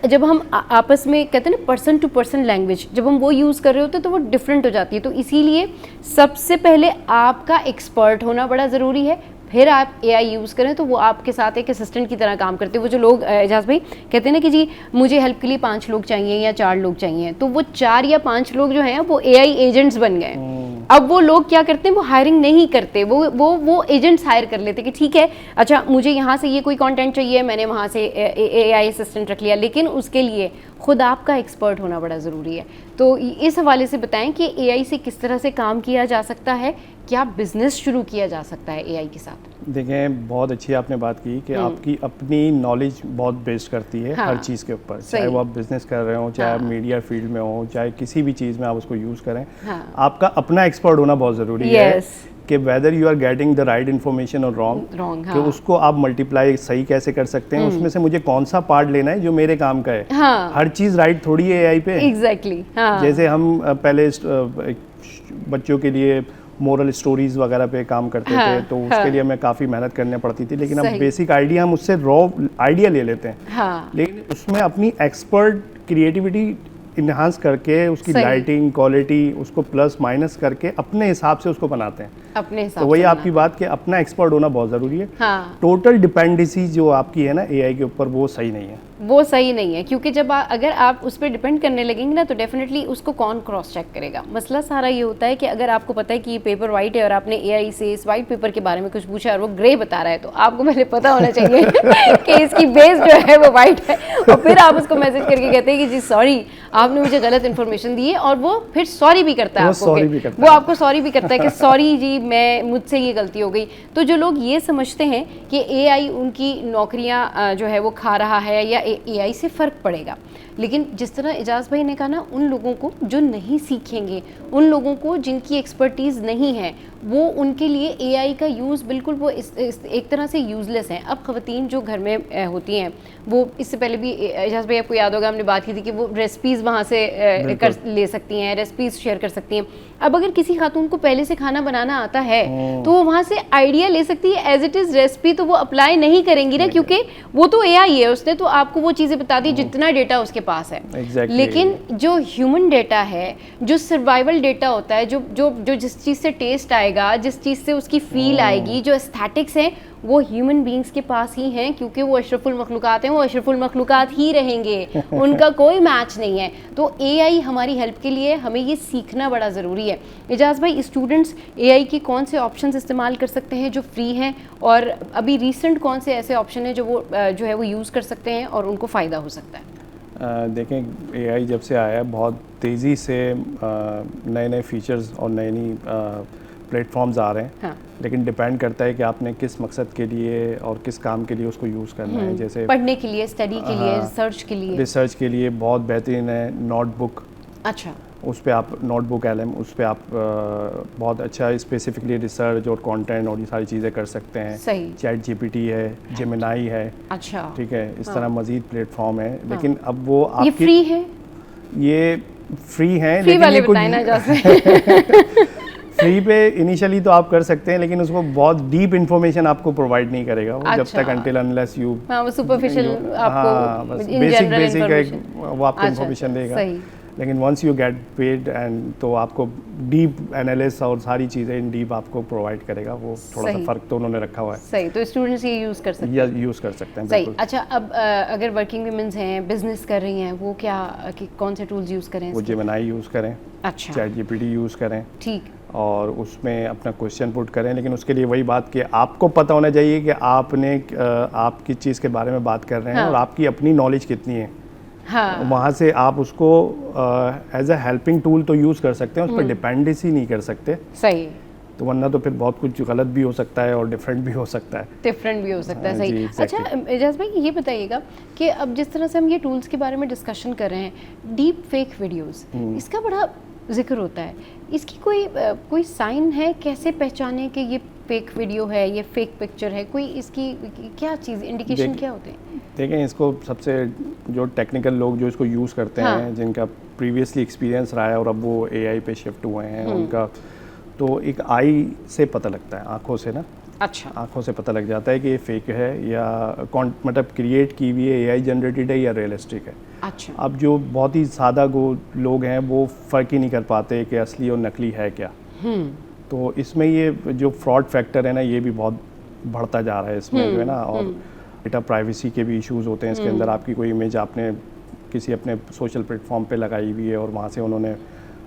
जब हम आपस में कहते हैं ना पर्सन टू पर्सन लैंग्वेज, जब हम वो यूज़ कर रहे होते हैं तो वो डिफरेंट हो जाती है। तो इसीलिए सबसे पहले आपका एक्सपर्ट होना बड़ा ज़रूरी है, फिर आप AI यूज़ करें तो वो आपके साथ एक असिस्टेंट की तरह काम करते हैं। वो जो लोग एजाज भाई कहते हैं ना कि जी मुझे हेल्प के लिए 5 लोग चाहिए या 4 लोग चाहिए, तो वो 4 या 5 लोग जो हैं वो AI एजेंट्स बन गए। अब वो लोग क्या करते हैं, वो हायरिंग नहीं करते, वो एजेंट्स हायर कर लेते कि ठीक है, अच्छा मुझे यहाँ से ये कोई कंटेंट चाहिए, मैंने वहाँ से AI असिस्टेंट रख लिया, लेकिन उसके लिए खुद आपका एक्सपर्ट होना बड़ा ज़रूरी है। तो इस हवाले से बताएं कि AI से किस तरह से काम किया जा सकता है, क्या बिजनेस शुरू किया जा सकता है AI के साथ? देखें, बहुत अच्छी आपने बात की कि आपकी अपनी नॉलेज बहुत बेस्ड करती है हाँ। हर चीज़ के ऊपर, सही। चाहे वो आप बिजनेस कर रहे हो, चाहे आप हाँ। मीडिया फील्ड में हो, चाहे किसी भी चीज़ में आप उसको यूज़ करें, हाँ। आपका अपना एक्सपर्ट होना बहुत ज़रूरी है Yes. कि whether you are getting the right information और रॉन्ग, Wrong, कि हाँ। उसको आप मल्टीप्लाई सही कैसे कर सकते हैं, उसमें से मुझे कौन सा पार्ट लेना है जो मेरे काम का है। हाँ। हर चीज़ राइट थोड़ी है AI पे। एग्जैक्टली, हाँ। जैसे हम पहले बच्चों के लिए मोरल स्टोरीज वगैरह पे काम करते हाँ, थे, तो उसके हाँ। लिए हमें काफ़ी मेहनत करनी पड़ती थी, लेकिन सही। हम बेसिक आइडिया हम उससे रॉ आइडिया ले लेते हैं, हाँ। लेकिन उसमें अपनी एक्सपर्ट क्रिएटिविटी इन्हांस करके उसकी सही। लाइटिंग क्वालिटी उसको प्लस माइनस करके अपने हिसाब से उसको बनाते हैं। अपने हिसाब तो वही से आपकी बात कि अपना एक्सपर्ट होना बहुत ज़रूरी है। हाँ। टोटल डिपेंडेंसी जो आपकी है ना AI के ऊपर, वो सही नहीं है। वो सही नहीं है, क्योंकि जब अगर आप उस पर डिपेंड करने लगेंगे ना, तो डेफिनेटली उसको कौन क्रॉस चेक करेगा। मसला सारा ये होता है कि अगर आपको पता है कि ये पेपर वाइट है और आपने AI से इस वाइट पेपर के बारे में कुछ पूछा और वो ग्रे बता रहा है, तो आपको पहले पता होना चाहिए कि इसकी बेस जो है वो वाइट है, और फिर आप उसको मैसेज करके कहते हैं कि जी सॉरी, आपने मुझे गलत इन्फॉर्मेशन दी है, और वो फिर सॉरी भी करता है, वो आपको सॉरी भी करता है कि सॉरी जी, मुझसे ये गलती हो गई। तो जो लोग ये समझते हैं कि AI उनकी नौकरियां जो है वो खा रहा है या AI से फ़र्क पड़ेगा, लेकिन जिस तरह एजाज भाई ने कहा ना, उन लोगों को जो नहीं सीखेंगे, उन लोगों को जिनकी एक्सपर्टीज़ नहीं है, वो उनके लिए AI का यूज़ बिल्कुल वो एक तरह से यूज़लेस है। अब ख़वातीन जो घर में होती हैं, वो इससे पहले भी एजाज भाई आपको याद होगा हमने बात की थी कि वो रेसिपीज़ वहाँ से ले सकती हैं, रेसिपीज़ शेयर कर सकती हैं। अब अगर किसी खातून को पहले से खाना बनाना आता है तो वो वहाँ से आइडिया ले सकती है, एज इट इज़ रेसिपी तो वो अप्लाई नहीं करेंगी ना, क्योंकि वो तो AI है, उसने तो आपको वो चीज़ें बता दी जितना डेटा उसके पास है। Exactly. लेकिन जो ह्यूमन डेटा है, जो सर्वाइवल डेटा होता है, जो जिस चीज़ से टेस्ट आएगा, जिस चीज़ से उसकी फील आएगी, जो एस्थेटिक्स हैं, वो ह्यूमन बींग्स के पास ही हैं, क्योंकि वो अशरफुल मखलूक़ात हैं, वो अशरफुल मखलूक़ात ही रहेंगे, उनका कोई मैच नहीं है। तो AI हमारी हेल्प के लिए हमें ये सीखना बड़ा ज़रूरी है। एजाज भाई, स्टूडेंट्स AI के कौन से ऑप्शंस इस्तेमाल कर सकते हैं जो फ्री हैं, और अभी रिसेंट कौन से ऐसे ऑप्शन हैं जो है वो यूज़ कर सकते हैं और उनको फ़ायदा हो सकता है? देखें, AI जब से आया है बहुत तेज़ी से नए नए फीचर्स और नई नई प्लेटफॉर्म्स आ रहे हैं, हाँ। लेकिन डिपेंड करता है कि आपने किस मकसद के लिए और किस काम के लिए उसको यूज़ करना है। जैसे पढ़ने के लिए, स्टडी के लिए, हाँ, रिसर्च के लिए। रिसर्च के लिए बहुत बेहतरीन है नोटबुक। अच्छा, उस पे आप नोटबुक LM उस पे आप बहुत अच्छा स्पेसिफिकली रिसर्च और कंटेंट और ये सारी चीज़ें कर सकते हैं। सही। चैट GPT है, जेमिनाई है, अच्छा, ठीक है, इस तरह मज़ीद प्लेटफॉर्म है, लेकिन अब वो ये आपकी फ्री है? ये फ्री हैं, फ्री लेकिन वाले ये कुछ बताएं ना जैसे। फ्री पे इनिशियली तो आप कर सकते हैं, लेकिन उसको बहुत डीप इन्फॉर्मेशन आपको प्रोवाइड नहीं करेगा वो, जब अच्छा। तक until unless you हाँ, वो सुपरफिशियल आपको बस इन बेसिक जनरल बेसिक इन्फॉर्मेशन। वो आपको अच्छा, इन्फॉर्मेशन देगा। सही। लेकिन once you get paid and तो आपको डीप एनालिसिस और सारी चीज़ें इन डीप आपको प्रोवाइड करेगा वो। थोड़ा सा सही। फ़र्क तो उन्होंने रखा हुआ है, सही, तो स्टूडेंट्स ये यूज़ कर सकते या हैं। यूज़ कर सकते हैं सही। बिल्कुल। अच्छा, अब अगर वर्किंग वुमेन्स हैं, बिजनेस कर रही हैं, वो क्या कौन से टूल्स यूज़ करें वो इसके? जेमिनाई यूज़ करें, अच्छा, चैट GPT यूज़ करें ठीक। और उसमें अपना क्वेश्चन पुट करें, लेकिन उसके लिए वही बात कि आपको पता होना चाहिए कि आपने आप किस चीज़ के बारे में बात कर रहे हैं, हाँ। और आपकी अपनी नॉलेज कितनी है। हाँ, वहाँ से आप उसको एज अ हेल्पिंग टूल तो यूज़ कर सकते हैं, उस पर डिपेंडेंसी नहीं कर सकते, सही। तो वरना तो फिर बहुत कुछ गलत भी हो सकता है और डिफरेंट भी हो सकता है। डिफरेंट भी हो सकता है, हाँ, सही। जी, exactly। अच्छा एजाज भाई, ये बताइएगा कि अब जिस तरह से हम ये टूल्स के बारे में डिस्कशन कर रहे हैं, डीप फेक वीडियोस, इसका बड़ा जिक्र होता है, इसकी कोई साइन है? कैसे पहचाने कि ये फेक वीडियो है, ये फेक पिक्चर है? कोई इसकी क्या चीज़, इंडिकेशन क्या होते हैं? देखें, इसको सबसे जो टेक्निकल लोग जो इसको यूज़ करते हाँ। हैं, जिनका प्रीवियसली एक्सपीरियंस रहा है और अब वो AI पे शिफ्ट हुए हैं, उनका तो एक आई से पता लगता है, आँखों से ना। अच्छा, आँखों से पता लग जाता है कि ये फेक है या मतलब क्रिएट की हुई है, AI जनरेटेड है या रियलिस्टिक है। अच्छा। अब जो बहुत ही सादा गो लोग हैं वो फ़र्क ही नहीं कर पाते कि असली और नकली है क्या। तो इसमें ये जो फ्रॉड फैक्टर है ना, ये भी बहुत बढ़ता जा रहा है इसमें जो है ना, और डेटा प्राइवेसी के भी इश्यूज होते हैं इसके अंदर। आपकी कोई इमेज आपने किसी अपने सोशल प्लेटफॉर्म पे लगाई हुई है और वहाँ से उन्होंने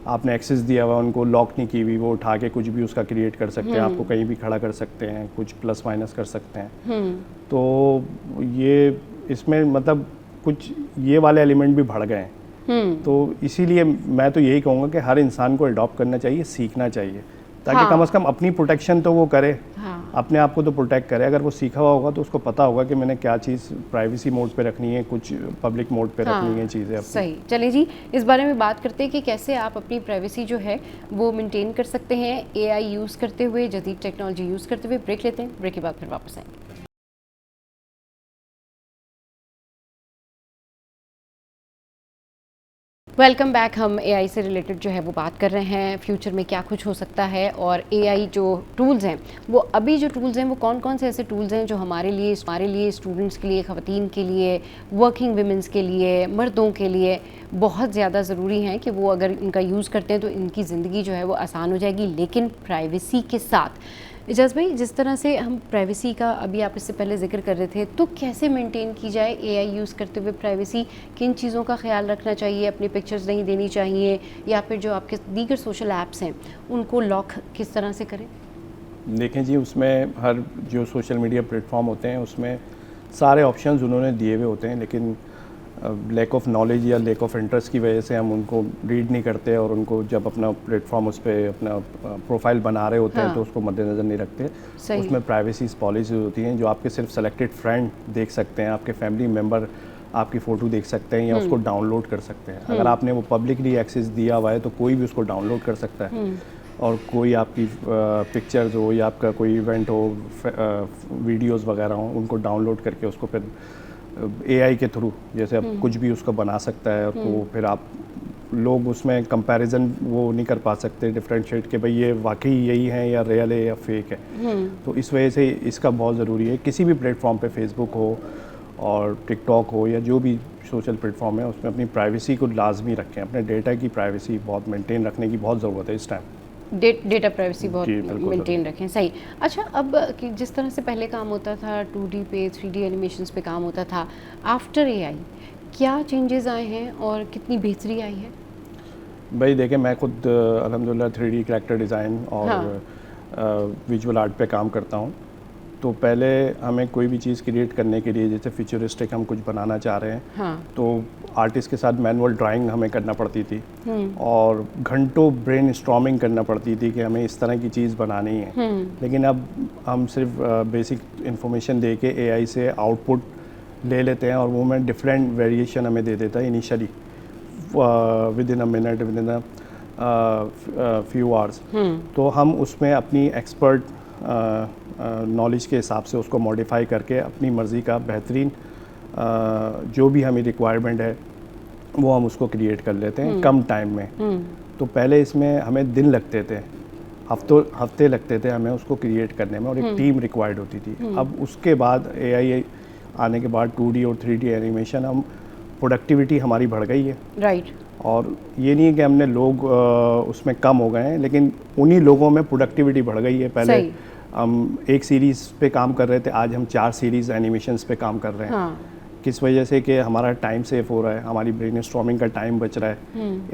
आपने एक्सेस दिया हुआ, उनको लॉक नहीं की हुई, वो उठा के कुछ भी उसका क्रिएट कर सकते हैं, आपको कहीं भी खड़ा कर सकते हैं, कुछ प्लस माइनस कर सकते हैं। तो ये इसमें मतलब कुछ ये वाले एलिमेंट भी बढ़ गए हैं। तो इसीलिए मैं तो यही कहूँगा कि हर इंसान को अडॉप्ट करना चाहिए, सीखना चाहिए, ताकि हाँ। कम से कम अपनी प्रोटेक्शन तो वो करे, हाँ। अपने आप को तो प्रोटेक्ट करे। अगर वो सीखा हुआ होगा तो उसको पता होगा कि मैंने क्या चीज़ प्राइवेसी मोड पे रखनी है, कुछ पब्लिक मोड पे हाँ, रखनी है चीज़ें अपनी। सही। चलिए जी, इस बारे में बात करते हैं कि कैसे आप अपनी प्राइवेसी जो है वो मेंटेन कर सकते हैं AI यूज़ करते हुए, जदीद टेक्नोलॉजी यूज़ करते हुए। ब्रेक लेते हैं, ब्रेक के बाद फिर वापस आएंगे। Welcome back. हम AI से रिलेटेड जो है वो बात कर रहे हैं, फ्यूचर में क्या कुछ हो सकता है, और AI जो टूल्स हैं वो अभी जो टूल्स हैं वो कौन कौन से ऐसे टूल्स हैं जो हमारे लिए स्टूडेंट्स के लिए, ख़वातीन के लिए, वर्किंग वुमेंस के लिए, मर्दों के लिए बहुत ज़्यादा ज़रूरी हैं कि वो अगर इनका यूज़ करते हैं तो इनकी ज़िंदगी जो है वो आसान हो जाएगी, लेकिन प्राइवेसी के साथ। एजाज भाई, जिस तरह से हम प्राइवेसी का अभी आप इससे पहले जिक्र कर रहे थे, तो कैसे मेंटेन की जाए AI यूज़ करते हुए प्राइवेसी? किन चीज़ों का ख्याल रखना चाहिए? अपनी पिक्चर्स नहीं देनी चाहिए, या फिर जो आपके दीगर सोशल ऐप्स हैं उनको लॉक किस तरह से करें? देखें जी, उसमें हर जो सोशल मीडिया प्लेटफॉर्म होते हैं उसमें सारे ऑप्शंस उन्होंने दिए हुए होते हैं, लेकिन लैक ऑफ नॉलेज या लैक ऑफ इंटरेस्ट की वजह से हम उनको रीड नहीं करते, और उनको जब अपना प्लेटफॉर्म उस पर अपना प्रोफाइल बना रहे होते हाँ। हैं तो उसको मद्देनज़र नहीं रखते। सही। उसमें प्राइवेसी पॉलिसीज होती हैं जो आपके सिर्फ सेलेक्टेड फ्रेंड देख सकते हैं, आपके फैमिली मेम्बर आपकी फ़ोटो देख सकते हैं या उसको डाउनलोड कर सकते हैं। अगर आपने वो पब्लिकली एक्सेस दिया हुआ है तो कोई भी उसको डाउनलोड कर सकता है, और कोई आपकी पिक्चर्स हो या आपका कोई इवेंट हो, वीडियोस वगैरह हो, उनको डाउनलोड करके उसको फिर AI के थ्रू जैसे अब कुछ भी उसका बना सकता है, तो फिर आप लोग उसमें कंपैरिजन वो नहीं कर पा सकते, डिफरेंशिएट कि भाई ये वाकई यही है या रियल है या फेक है। तो इस वजह से इसका बहुत ज़रूरी है। किसी भी प्लेटफॉर्म पे, फेसबुक हो और टिकटॉक हो या जो भी सोशल प्लेटफॉर्म है, उसमें अपनी प्राइवेसी को लाजमी रखें। अपने डेटा की प्राइवेसी बहुत मेंटेन रखने की बहुत ज़रूरत है इस टाइम। डेटा प्राइवेसी बहुत जी, बिल्कुल मेंटेन रखें, सही। अच्छा, अब कि जिस तरह से पहले काम होता था 2D पे, 3D एनिमेशंस पे काम होता था, आफ्टर AI क्या चेंजेस आए हैं और कितनी बेहतरी आई है? भाई देखें, मैं खुद अल्हम्दुलिल्लाह 3D कैरेक्टर डिज़ाइन और हाँ। विजुअल आर्ट पे काम करता हूँ। तो पहले हमें कोई भी चीज़ क्रिएट करने के लिए, जैसे फ्यूचरिस्टिक हम कुछ बनाना चाह रहे हैं, हाँ। तो आर्टिस्ट के साथ मैनुअल ड्राइंग हमें करना पड़ती थी और घंटों ब्रेन स्टॉर्मिंग करना पड़ती थी कि हमें इस तरह की चीज़ बनानी है। लेकिन अब हम सिर्फ बेसिक इंफॉर्मेशन दे के AI से आउटपुट ले लेते हैं और वो में डिफरेंट वेरिएशन हमें दे देता है initially with in a minute, with in a few hours. तो हम उसमें अपनी एक्सपर्ट नॉलेज के हिसाब से उसको मॉडिफाई करके अपनी मर्ज़ी का बेहतरीन जो भी हमें रिक्वायरमेंट है वो हम उसको क्रिएट कर लेते हैं कम टाइम में। तो पहले इसमें हमें दिन लगते थे, हफ्ते लगते थे हमें उसको क्रिएट करने में और एक टीम रिक्वायर्ड होती थी। अब उसके बाद AI आने के बाद 2D और 3D एनिमेशन, हम प्रोडक्टिविटी हमारी बढ़ गई है। राइट। और ये नहीं है कि हमने लोग उसमें कम हो गए हैं, लेकिन उन्हीं लोगों में प्रोडक्टिविटी बढ़ गई है। पहले सही। हम एक सीरीज़ पे काम कर रहे थे, आज हम 4 सीरीज़ एनिमेशंस पे काम कर रहे हैं। हाँ। किस वजह से कि हमारा टाइम सेव हो रहा है, हमारी ब्रेनस्टॉर्मिंग का टाइम बच रहा है।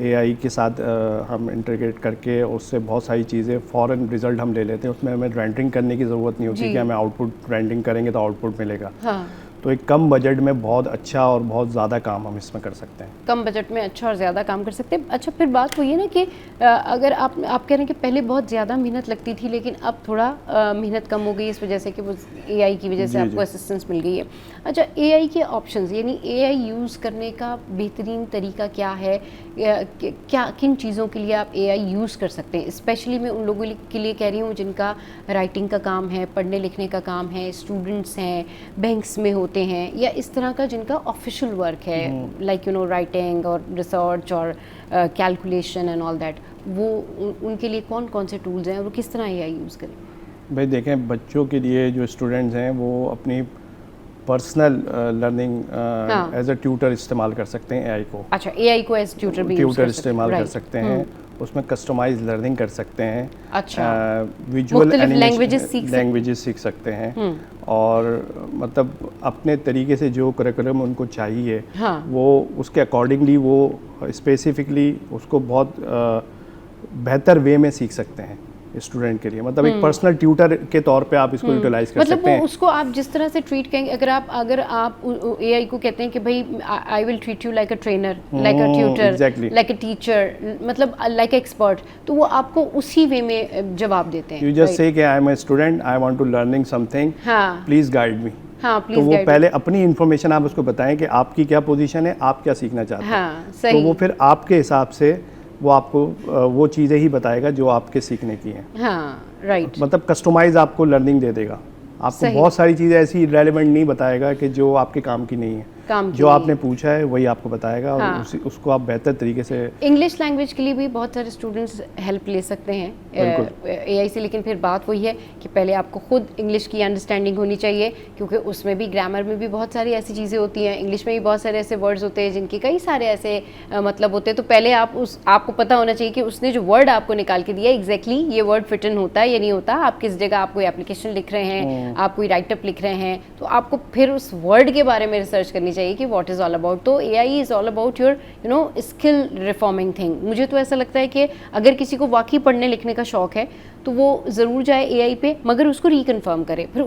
AI के साथ हम इंटीग्रेट करके उससे बहुत सारी चीज़ें फ़ौरन रिजल्ट हम ले लेते हैं। उसमें हमें रेंडरिंग करने की ज़रूरत नहीं होती कि हमें आउटपुट रेंडरिंग करेंगे तो आउटपुट मिलेगा। हाँ। तो एक कम बजट में बहुत अच्छा और बहुत ज़्यादा काम हम इसमें कर सकते हैं। कम बजट में अच्छा और ज़्यादा काम कर सकते हैं। अच्छा, फिर बात हुई है ना कि अगर आप कह रहे हैं कि पहले बहुत ज़्यादा मेहनत लगती थी, लेकिन अब थोड़ा मेहनत कम हो गई इस वजह से कि वो AI की वजह से आपको असिस्टेंस मिल गई है। अच्छा, AI के ऑप्शंस, यानी AI यूज़ करने का बेहतरीन तरीका क्या है? क्या किन चीज़ों के लिए आप AI यूज़ कर सकते हैं? स्पेशली मैं उन लोगों के लिए कह रही हूँ जिनका राइटिंग का काम है, पढ़ने लिखने का काम है, स्टूडेंट्स हैं, बैंक्स में होते हैं, या इस तरह का जिनका ऑफिशियल वर्क है, लाइक राइटिंग और रिसर्च और कैलकुलेशन एंड ऑल दैट, वो उनके लिए कौन कौन से टूल्स हैं और वो किस तरह AI यूज़ करें? भाई देखें, बच्चों के लिए जो स्टूडेंट्स हैं वो अपनी personal learning as a tutor इस्तेमाल कर सकते हैं AI को। अच्छा, AI को एज ट्यूटर भी यूज़ कर इस्तेमाल कर सकते हैं। उसमें कस्टमाइज लर्निंग कर सकते हैं। अच्छा, विजुअल लैंग्वेजेस सीख सकते हैं और मतलब अपने तरीके से जो करिकुलम उनको चाहिए, हाँ। वो उसके अकॉर्डिंगली वो स्पेसिफिकली उसको बहुत बेहतर वे में सीख सकते हैं स्टूडेंट के लिए। मतलब एक पर्सनल ट्यूटर के तौर पे आप इसको यूटिलाइज कर सकते हैं। उसको आप जिस तरह से ट्रीट करेंगे, अगर आप AI को कहते हैं कि भाई I will treat you like a trainer, like a tutor, like a teacher, मतलब लाइक एक्सपर्ट, तो वो आपको उसी वे में जवाब देते हैं। यू जस्ट से कि I am a student, I want to learning something, please guide me. हाँ, तो वो पहले अपनी इन्फॉर्मेशन आप उसको बताएं कि आपकी क्या पोजीशन है, आप क्या सीखना चाहते हैं। हाँ, सही। तो वो फिर आपके हिसाब से वो आपको वो चीज़ें ही बताएगा जो आपके सीखने की हैं। हाँ, राइट। मतलब कस्टमाइज आपको लर्निंग दे देगा। आपको बहुत सारी चीज़ें ऐसी रेलेवेंट नहीं बताएगा कि जो आपके काम की नहीं है। जो आपने पूछा है वही आपको बताएगा और उसको आप बेहतर तरीके से। इंग्लिश लैंग्वेज के लिए भी बहुत सारे स्टूडेंट्स हेल्प ले सकते हैं AI से, लेकिन फिर बात वही है कि पहले आपको खुद इंग्लिश की अंडरस्टैंडिंग होनी चाहिए, क्योंकि उसमें भी ग्रामर में भी बहुत सारी ऐसी चीज़ें होती हैं, इंग्लिश में भी बहुत सारे ऐसे वर्ड्स होते हैं जिनके कई सारे ऐसे मतलब होते हैं। तो पहले आपको पता होना चाहिए कि उसने जो वर्ड आपको निकाल के दिया एग्जैक्टली ये वर्ड फिट इन होता है या नहीं होता। आप किस जगह आप कोई एप्लीकेशन लिख रहे हैं, आप कोई राइटअप लिख रहे हैं, तो आपको फिर उस वर्ड के बारे में रिसर्च करनी चाहिए कि व्हाट इज़ ऑल अबाउट। तो AI is all about your skill reforming thing. मुझे तो ऐसा लगता है कि अगर किसी को वाकई पढ़ने लिखने का शौक है तो वो ज़रूर जाए AI पे, मगर उसको रिकन्फर्म करे। फिर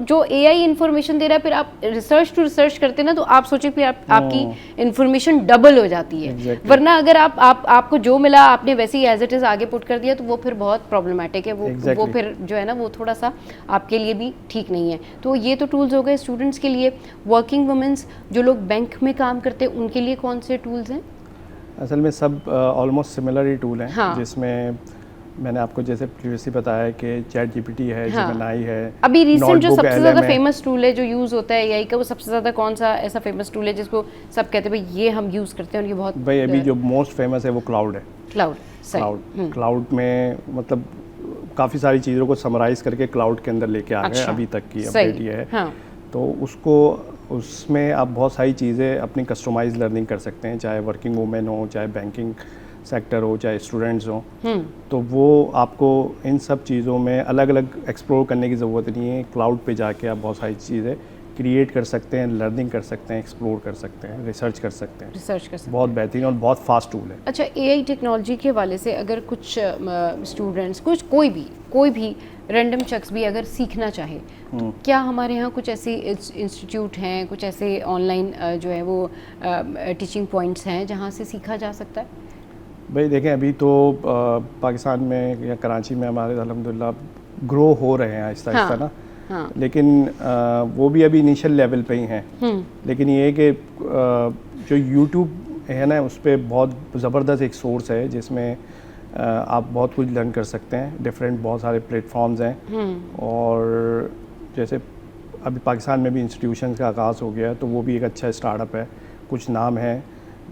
जो AI इन्फॉर्मेशन दे रहा है, फिर आप रिसर्च टू रिसर्च करते हैं ना, तो आप सोचिए फिर आपकी इन्फॉर्मेशन डबल हो जाती है। वरना अगर आपको जो मिला आपने वैसे ही एज इट इज़ आगे पुट कर दिया, तो वो फिर बहुत प्रॉब्लमेटिक है। वो फिर जो है ना, वो थोड़ा सा आपके लिए भी ठीक नहीं है। तो ये तो टूल्स हो गए स्टूडेंट्स के लिए। वर्किंग वुमेंस जो लोग बैंक में काम करते हैं, उनके लिए कौन से टूल्स हैं? असल में सब ऑलमोस्ट सिमिलर ही टूल हैं। हाँ। जिसमें मैंने आपको जैसे प्रीवियसली बताया कि ChatGPT है, जेमिनी है। अभी रिसेंट जो सबसे ज़्यादा फेमस टूल है जो यूज़ होता है AI का, वो सबसे ज़्यादा कौन सा ऐसा फेमस टूल है जिसको सब कहते हैं भाई ये हम यूज़ करते हैं और ये बहुत भाई अभी जो मोस्ट फेमस है वो क्लाउड है। क्लाउड में मतलब काफ़ी सारी चीज़ों को समराइज़ करके क्लाउड के अंदर लेके आ गए। अभी तक की अपडेट ये है। हाँ। तो उसमें आप बहुत सारी चीज़ें अपनी कस्टमाइज लर्निंग कर सकते हैं, चाहे वर्किंग वूमेन हो, चाहे बैंकिंग सेक्टर हो, चाहे स्टूडेंट्स हो। तो वो आपको इन सब चीज़ों में अलग अलग एक्सप्लोर करने की ज़रूरत नहीं है। क्लाउड पे जाके आप बहुत सारी चीज़ें क्रिएट कर सकते हैं, लर्निंग कर सकते हैं, एक्सप्लोर कर सकते हैं, रिसर्च कर सकते हैं। बहुत बेहतरीन और बहुत फास्ट टूल है। अच्छा, AI टेक्नोलॉजी के हवाले से अगर कुछ स्टूडेंट्स कोई भी रैंडम शख्स भी अगर सीखना चाहे तो क्या हमारे यहाँ कुछ ऐसे इंस्टीट्यूट हैं, कुछ ऐसे ऑनलाइन जो है वो टीचिंग पॉइंट्स हैं जहाँ से सीखा जा सकता है? भाई देखें, अभी तो पाकिस्तान में या कराची में हमारे अल्हम्दुलिल्लाह ग्रो हो रहे हैं आहिस्ता आहिस्ता ना, हाँ। लेकिन वो भी अभी इनिशियल लेवल पे ही हैं। लेकिन ये है कि जो यूट्यूब है ना, उस पर बहुत ज़बरदस्त एक सोर्स है जिसमें आप बहुत कुछ लर्न कर सकते हैं। डिफरेंट बहुत सारे प्लेटफॉर्म्स हैं और जैसे अभी पाकिस्तान में भी इंस्टीट्यूशन का आगाज़ हो गया है, तो वो भी एक अच्छा स्टार्टअप है। कुछ नाम हैं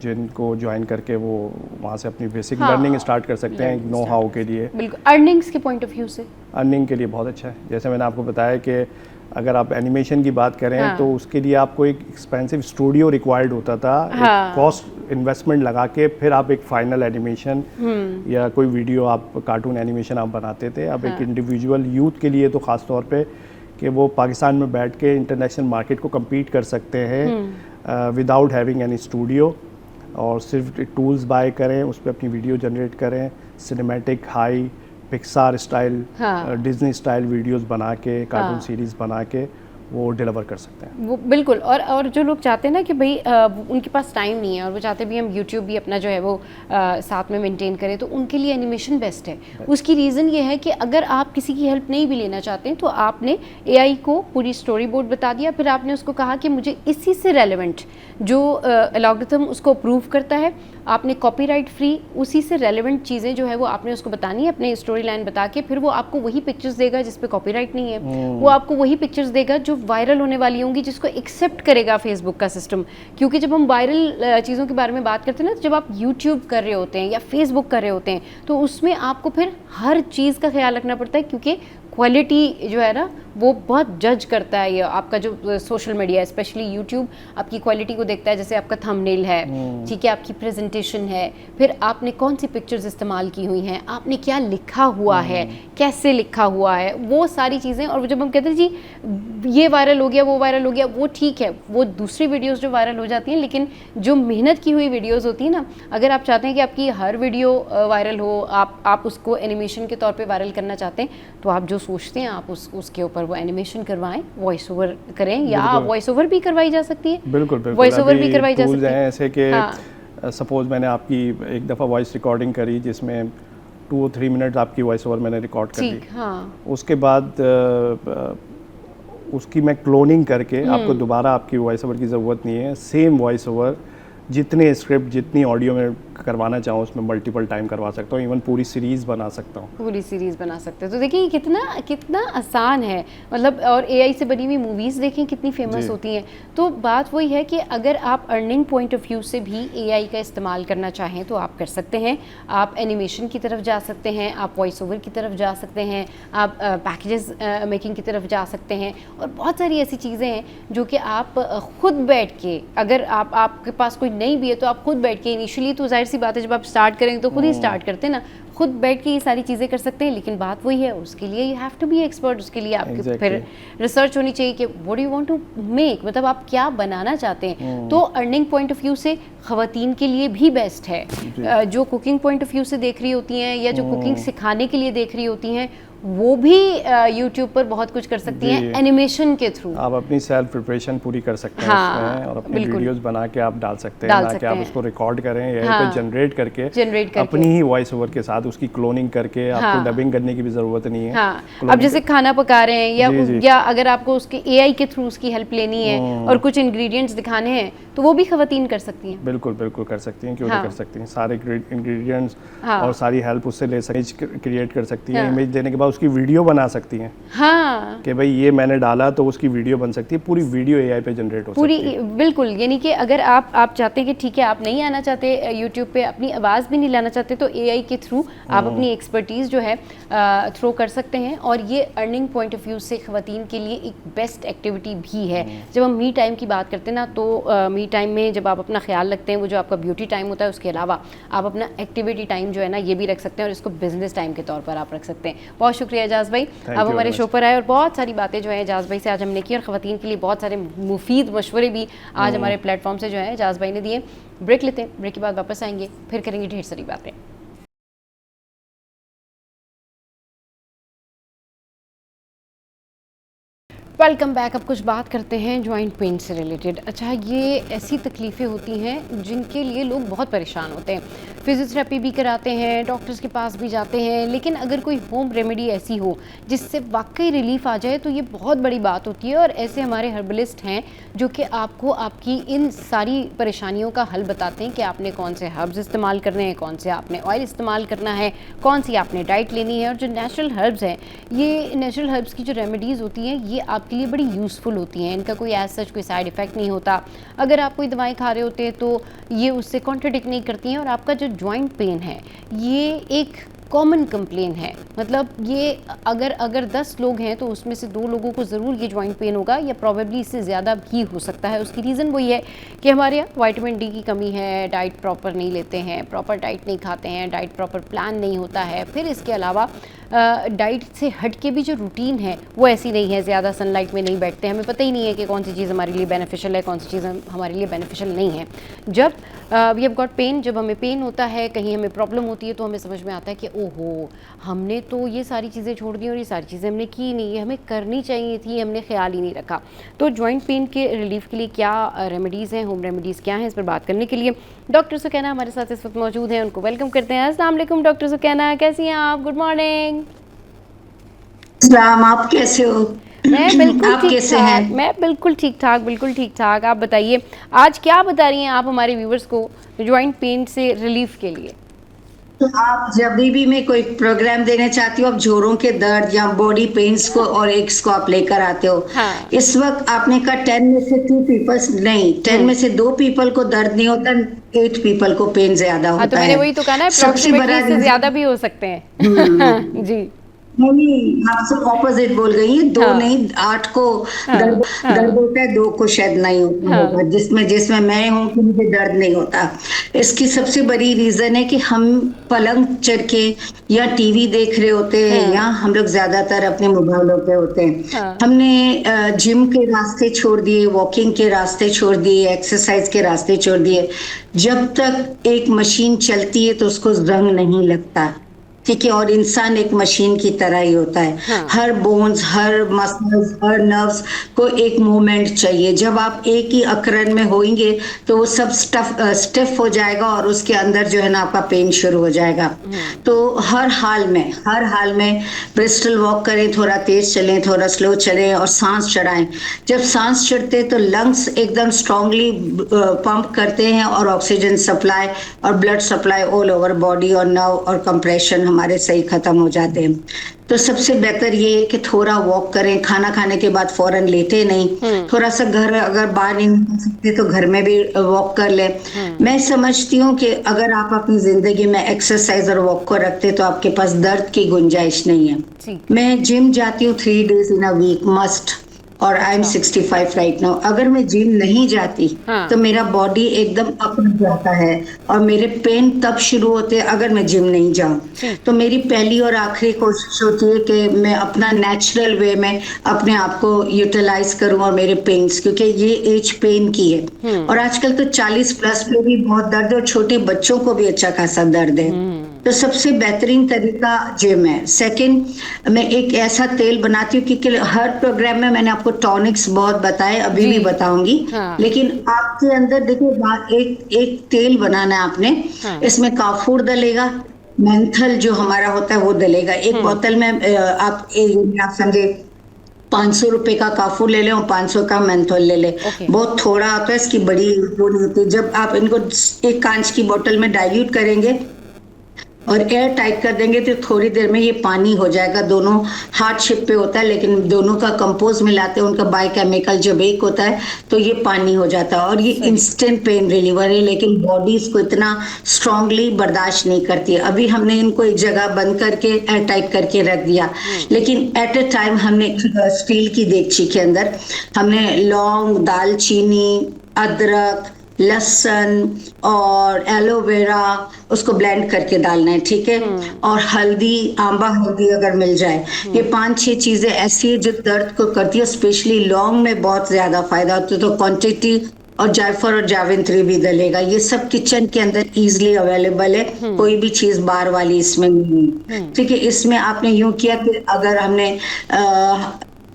जिनको ज्वाइन करके वो वहाँ से अपनी बेसिक लर्निंग स्टार्ट कर सकते हैं नो हाउ के लिए। बिल्कुल, अर्निंग्स के पॉइंट ऑफ व्यू से अर्निंग के लिए बहुत अच्छा है। जैसे मैंने आपको बताया कि अगर आप एनिमेशन की बात करें तो उसके लिए आपको एक एक्सपेंसिव स्टूडियो रिक्वायर्ड होता था, कॉस्ट इन्वेस्टमेंट लगा के फिर आप एक फाइनल एनिमेशन या कोई वीडियो आप कार्टून एनिमेशन आप बनाते थे। अब एक इंडिविजुअल यूथ के लिए तो ख़ास तौर पे कि वो पाकिस्तान में बैठ के इंटरनेशनल मार्केट को कम्पीट कर सकते हैं विदाउट हैविंग एनी स्टूडियो, और सिर्फ टूल्स बाय करें, उस पर अपनी वीडियो जनरेट करें, cinematic high Pixar style Disney style videos बना के, कार्टून सीरीज़ बना के वो डिलीवर कर सकते हैं। वो बिल्कुल, और जो लोग चाहते हैं ना कि भाई उनके पास टाइम नहीं है और वो चाहते भी हम यूट्यूब भी अपना जो है वो साथ में मेंटेन करें, तो उनके लिए एनिमेशन बेस्ट है। उसकी रीज़न ये है कि अगर आप किसी की हेल्प नहीं भी लेना चाहते हैं तो आपने एआई को पूरी स्टोरी बोर्ड बता दिया, फिर आपने उसको कहा कि मुझे इसी से रेलेवेंट जो एल्गोरिथम उसको अप्रूव करता है, आपने कॉपीराइट फ्री उसी से रेलेवेंट चीज़ें जो है वो आपने उसको बतानी है, अपने स्टोरी लाइन बता के, फिर वो आपको वही पिक्चर्स देगा जिस पे कॉपीराइट नहीं है, वो आपको वही पिक्चर्स देगा जो वायरल होने वाली होंगी, जिसको एक्सेप्ट करेगा फेसबुक का सिस्टम। क्योंकि जब हम वायरल चीज़ों के बारे में बात करते हैं ना, तो जब आप यूट्यूब कर रहे होते हैं या फेसबुक कर रहे होते हैं तो उसमें आपको फिर हर चीज़ का ख्याल रखना पड़ता है, क्योंकि क्वालिटी जो है ना वो बहुत जज करता है। ये आपका जो सोशल मीडिया है, स्पेशली यूट्यूब, आपकी क्वालिटी को देखता है। जैसे आपका थंबनेल है, ठीक है, आपकी प्रेजेंटेशन है, फिर आपने कौन सी पिक्चर्स इस्तेमाल की हुई हैं, आपने क्या लिखा हुआ है, कैसे लिखा हुआ है, वो सारी चीज़ें। और जब हम कहते हैं जी ये वायरल हो गया, वो वायरल हो गया, वो ठीक है, वो दूसरी वीडियोज़ जो वायरल हो जाती हैं, लेकिन जो मेहनत की हुई वीडियोज़ होती हैं ना, अगर आप चाहते हैं कि आपकी हर वीडियो वायरल हो, आप उसको एनिमेशन के तौर पर वायरल करना चाहते हैं, तो आप जो सोचते हैं आप उसके ऊपर वो एनिमेशन करवाएं, वॉइस ओवर करें, या वॉइस ओवर भी करवाई जा सकती है। बिल्कुल वॉइस ओवर भी करवाई जा सकती है। ऐसे कि सपोज मैंने आपकी एक दफ़ा वॉइस रिकॉर्डिंग करी जिसमें 2 और 3 मिनट आपकी वॉइस ओवर मैंने रिकॉर्ड कर ली, उसके बाद उसकी मैं क्लोनिंग करके आपको दोबारा आपकी वॉइस ओवर की ज़रूरत नहीं है, सेम वॉइस ओवर जितने स्क्रिप्ट जितनी ऑडियो में करवाना चाहूँ उसमें मल्टीपल टाइम करवा सकता हूँ, इवन पूरी सीरीज़ बना सकता हूँ, पूरी सीरीज़ बना सकते हैं। तो देखिए कितना आसान है, मतलब। और एआई से बनी हुई मूवीज़ देखें कितनी फेमस होती हैं। तो बात वही है कि अगर आप अर्निंग पॉइंट ऑफ व्यू से भी एआई का इस्तेमाल करना चाहें तो आप कर सकते हैं। आप एनिमेशन की तरफ जा सकते हैं, आप वॉइस ओवर की तरफ जा सकते हैं, आप पैकेजेस मेकिंग की तरफ जा सकते हैं, और बहुत सारी ऐसी चीज़ें हैं जो कि आप खुद बैठ के, अगर आपके पास कोई नहीं भी है तो आप खुद बैठ के, इनिशियली तो जाहिर सी बात है जब आप स्टार्ट करेंगे तो खुद ही स्टार्ट करते हैं ना, खुद बैठ के ये सारी चीज़ें कर सकते हैं। लेकिन बात वही है, उसके लिए you have to be expert, उसके लिए आपके फिर रिसर्च होनी चाहिए कि what do you want to make, मतलब आप क्या बनाना चाहते हैं। तो अर्निंग पॉइंट ऑफ व्यू से ख़वातीन के लिए भी बेस्ट है, जो कुकिंग पॉइंट ऑफ व्यू से देख रही होती हैं या जो कुकिंग सिखाने के लिए देख रही होती हैं, वो भी यूट्यूब पर बहुत कुछ कर सकती हैं एनिमेशन के थ्रू। आप अपनी सेल्फ प्रिपरेशन पूरी कर सकते हैं उसमें, और अपनी वीडियोस बना के आप डाल सकते हैं, ना कि आप उसको रिकॉर्ड करें या पे जनरेट करके अपनी ही वॉइस ओवर के साथ उसकी क्लोनिंग करके, आपको डबिंग करने की भी ज़रूरत नहीं है। अब जैसे खाना पका रहे हैं या अगर आपको उसके एआई के थ्रू उसकी हेल्प लेनी है और कुछ इंग्रेडिएंट्स दिखाने हैं, तो वो भी ख़वातीन कर सकती हैं। बिल्कुल बिल्कुल कर सकती हैं, क्यों नहीं कर सकती हैं। सारे इंग्रेडिएंट्स और सारी हेल्प उससे ले सकती, क्रिएट कर सकती हैं, इमेज देने के बाद उसकी वीडियो बना सकती हैं। कि भाई ये मैंने डाला तो उसकी वीडियो बन सकती है, पूरी वीडियो एआई पे जनरेट हो सकती है। बिल्कुल, यानी कि अगर आप चाहते हैं कि ठीक है आप नहीं आना चाहते यूट्यूब पे, अपनी आवाज़ भी नहीं लाना चाहते, तो एआई के थ्रू आप अपनी एक्सपर्टीज़ जो है थ्रो कर सकते हैं। और ये अर्निंग पॉइंट ऑफ व्यू से ख़वातीन के लिए एक बेस्ट एक्टिविटी भी है। जब हम मी टाइम की बात करते हैं ना, तो मी टाइम में जब आप अपना ख्याल रखते हैं, वो जो आपका ब्यूटी टाइम होता है, उसके अलावा आप अपना एक्टिविटी टाइम जो है ना ये भी रख सकते हैं, और इसको बिजनेस टाइम के तौर पर आप रख सकते हैं। बहुत शुक्रिया एजाज़ भाई, अब हमारे शो पर आए और बहुत सारी बातें जो है एजाज़ भाई से आज हमने की, और ख़वातीन के लिए बहुत सारे मुफीद मशवरे भी आज हमारे प्लेटफॉर्म से जो है एजाज़ भाई ने दिए। ब्रेक लेते हैं, ब्रेक के बाद वापस आएंगे, फिर करेंगे ढेर सारी बातें। Welcome back. अब कुछ बात करते हैं जॉइंट पेन से रिलेटेड। अच्छा, ये ऐसी तकलीफ़ें होती हैं जिनके लिए लोग बहुत परेशान होते हैं, फिजियोथेरेपी भी कराते हैं, डॉक्टर्स के पास भी जाते हैं, लेकिन अगर कोई होम रेमेडी ऐसी हो जिससे वाकई रिलीफ आ जाए तो ये बहुत बड़ी बात होती है। और ऐसे हमारे हर्बलिस्ट हैं जो कि आपको आपकी इन सारी परेशानियों का हल बताते हैं कि आपने कौन से हर्ब्स इस्तेमाल करने हैं, कौन से आपने ऑयल इस्तेमाल करना है, कौन सी आपने डाइट लेनी है। और जो नेचुरल हर्ब्स हैं, ये नेचुरल हर्ब्स की जो रेमेडीज़ होती हैं ये आपके लिए बड़ी यूज़फुल होती हैं। इनका कोई एज सच कोई साइड इफ़ेक्ट नहीं होता। अगर आप कोई दवाएं खा रहे होते हैं तो ये उससे कॉन्ट्राडिक्ट नहीं करती हैं। और आपका जो जॉइंट पेन है ये एक कॉमन कंप्लेन है, मतलब ये अगर 10 लोग हैं तो उसमें से 2 लोगों को ज़रूर ये जॉइंट पेन होगा, या प्रॉबेबली इससे ज़्यादा भी हो सकता है। उसकी रीज़न वही है कि हमारे यहाँ विटामिन डी की कमी है, डाइट प्रॉपर नहीं लेते हैं, प्रॉपर डाइट नहीं खाते हैं, डाइट प्रॉपर प्लान नहीं होता है। फिर इसके अलावा डाइट से हट के भी जो रूटीन है वो ऐसी नहीं है, ज़्यादा सनलाइट में नहीं बैठते, हमें पता ही नहीं है कि कौन सी चीज़ हमारे लिए बेनिफिशियल है, कौन सी चीज़ हमारे लिए बेनिफिशियल नहीं है। जब वी हैव गॉट पेन, जब हमें पेन होता है, कहीं हमें प्रॉब्लम होती है, तो हमें समझ में आता है कि ओहो, हमने तो ये सारी चीज़ें छोड़ दी और ये सारी चीज़ें हमने की नहीं, ये हमें करनी चाहिए थी, हमने ख्याल ही नहीं रखा। तो जॉइंट पेन के रिलीफ के लिए क्या रेमेडीज़ हैं, होम रेमेडीज़ क्या हैं, इस पर बात करने के लिए डॉक्टर सुकैना हमारे साथ इस वक्त मौजूद हैं। उनको वेलकम करते हैं। अस्सलाम वालेकुम डॉक्टर सुकैना, कैसी हैं आप? Good morning. आप कैसे हो? मैं बिल्कुल आप ठीक कैसे ठाक, हैं? मैं बिल्कुल ठीक ठाक, बिल्कुल ठीक ठाक। आप बताइए आज क्या बता रही हैं आप हमारे व्यूवर्स को जॉइंट पेन से रिलीफ के लिए? तो आप जब भी मैं कोई प्रोग्राम देना चाहती हूँ, आप जोड़ों के दर्द या बॉडी पेन्स को और एक्स को आप लेकर आते हो। हाँ। इस वक्त आपने कहा 10 में से 2 पीपल्स नहीं, 10 में से 2 पीपल को दर्द नहीं होता, 8 पीपल को पेन ज्यादा हाँ, होता तो मैंने है। वही तो कहा ना, सबसे बड़ा अप्रॉक्सीमेटली इससे reason- ज़्यादा भी हो सकते हैं। जी नहीं, आप सब ऑपोजिट बोल गई हैं। 2 हाँ। नहीं, 8 को हाँ, दर्द हाँ। दर्द होता है, 2 को शायद नहीं होता हाँ। होगा। जिसमें मैं हूँ कि मुझे दर्द नहीं होता। इसकी सबसे बड़ी रीजन है कि हम पलंग चढ़ के या टीवी देख रहे होते हैं, हाँ। या हम लोग ज्यादातर अपने मोबाइलों पे होते हैं। हाँ। हमने जिम के रास्ते छोड़ दिए, वॉकिंग के रास्ते छोड़ दिए, एक्सरसाइज के रास्ते छोड़ दिए। जब तक एक मशीन चलती है तो उसको रंग नहीं लगता, ठीक है। और इंसान एक मशीन की तरह ही होता है। हाँ। हर बोन्स, हर मसल्स, हर नर्व्स को एक मूवमेंट चाहिए। जब आप एक ही अकरन में होंगे तो वो सब स्टिफ हो जाएगा और उसके अंदर जो है ना आपका पेन शुरू हो जाएगा। तो हर हाल में ब्रिस्टल वॉक करें, थोड़ा तेज चलें, थोड़ा स्लो चलें और सांस चढ़ाएं। जब सांस चढ़ते हैं तो लंग्स एकदम स्ट्रांगली पंप करते हैं और ऑक्सीजन सप्लाई और blood supply all over body और नर्व और कंप्रेशन हमारे सही खत्म हो जाते हैं। तो सबसे बेहतर ये है कि थोड़ा वॉक करें, खाना खाने के बाद फौरन लेटे नहीं, थोड़ा सा घर अगर बाहर नहीं निकल सकते तो घर में भी वॉक कर ले। मैं समझती हूँ कि अगर आप अपनी जिंदगी में एक्सरसाइज और वॉक को रखते तो आपके पास दर्द की गुंजाइश नहीं है। जी। मैं जिम जाती हूँ 3 days in a week must, और आई एम 65 राइट नाउ। अगर मैं जिम नहीं जाती हाँ। तो मेरा बॉडी एकदम अप जाता है और मेरे पेन तब शुरू होते हैं अगर मैं जिम नहीं जाऊं। तो मेरी पहली और आखिरी कोशिश होती है कि मैं अपना नेचुरल वे में अपने आप को यूटिलाइज करूं और मेरे पेन्स, क्योंकि ये एज पेन की है। और आजकल तो 40+ पे भी बहुत दर्द है और छोटे बच्चों को भी अच्छा खासा दर्द है। तो सबसे बेहतरीन तरीका जिम है। सेकंड, मैं एक ऐसा तेल बनाती हूँ, क्योंकि हर प्रोग्राम में मैंने आपको टॉनिक्स बहुत बताए, अभी भी बताऊंगी। हाँ। लेकिन आपके अंदर देखिए एक तेल बनाना है आपने। हाँ। इसमें काफूर डलेगा, मेंथल जो हमारा होता है वो डलेगा। एक बोतल में आप समझे 500 रुपए का काफूर ले लें और 500 का मेंथोल ले लें। Okay. बहुत थोड़ा होता है, इसकी बड़ी वो नहीं होती। जब आप इनको एक कांच की बोतल में डाइल्यूट करेंगे और एयर टाइट कर देंगे तो थोड़ी देर में ये पानी हो जाएगा। दोनों हार्ट शेप पे होता है, लेकिन दोनों का कंपोज मिलाते हैं, उनका बायोकेमिकल जब एक होता है तो ये पानी हो जाता है। और ये इंस्टेंट पेन रिलीवर है, लेकिन बॉडी इसको इतना स्ट्रांगली बर्दाश्त नहीं करती है। अभी हमने इनको एक जगह बंद करके एयर टाइट करके रख दिया, लेकिन एट अ टाइम हमने स्टील की देगची के अंदर हमने लौंग, दालचीनी, अदरक, लहसुन और एलोवेरा उसको ब्लेंड करके डालना है, ठीक है। और हल्दी, आंबा हल्दी अगर मिल जाए, ये 5-6 चीजें ऐसी है जो दर्द को करती है। स्पेशली लौंग में बहुत ज्यादा फायदा होता है, तो क्वांटिटी और जायफल और जावित्री भी डलेगा। ये सब किचन के अंदर इजीली अवेलेबल है, कोई भी चीज बाहर वाली इसमें नहीं है, ठीक है। इसमें आपने यूं किया कि अगर हमने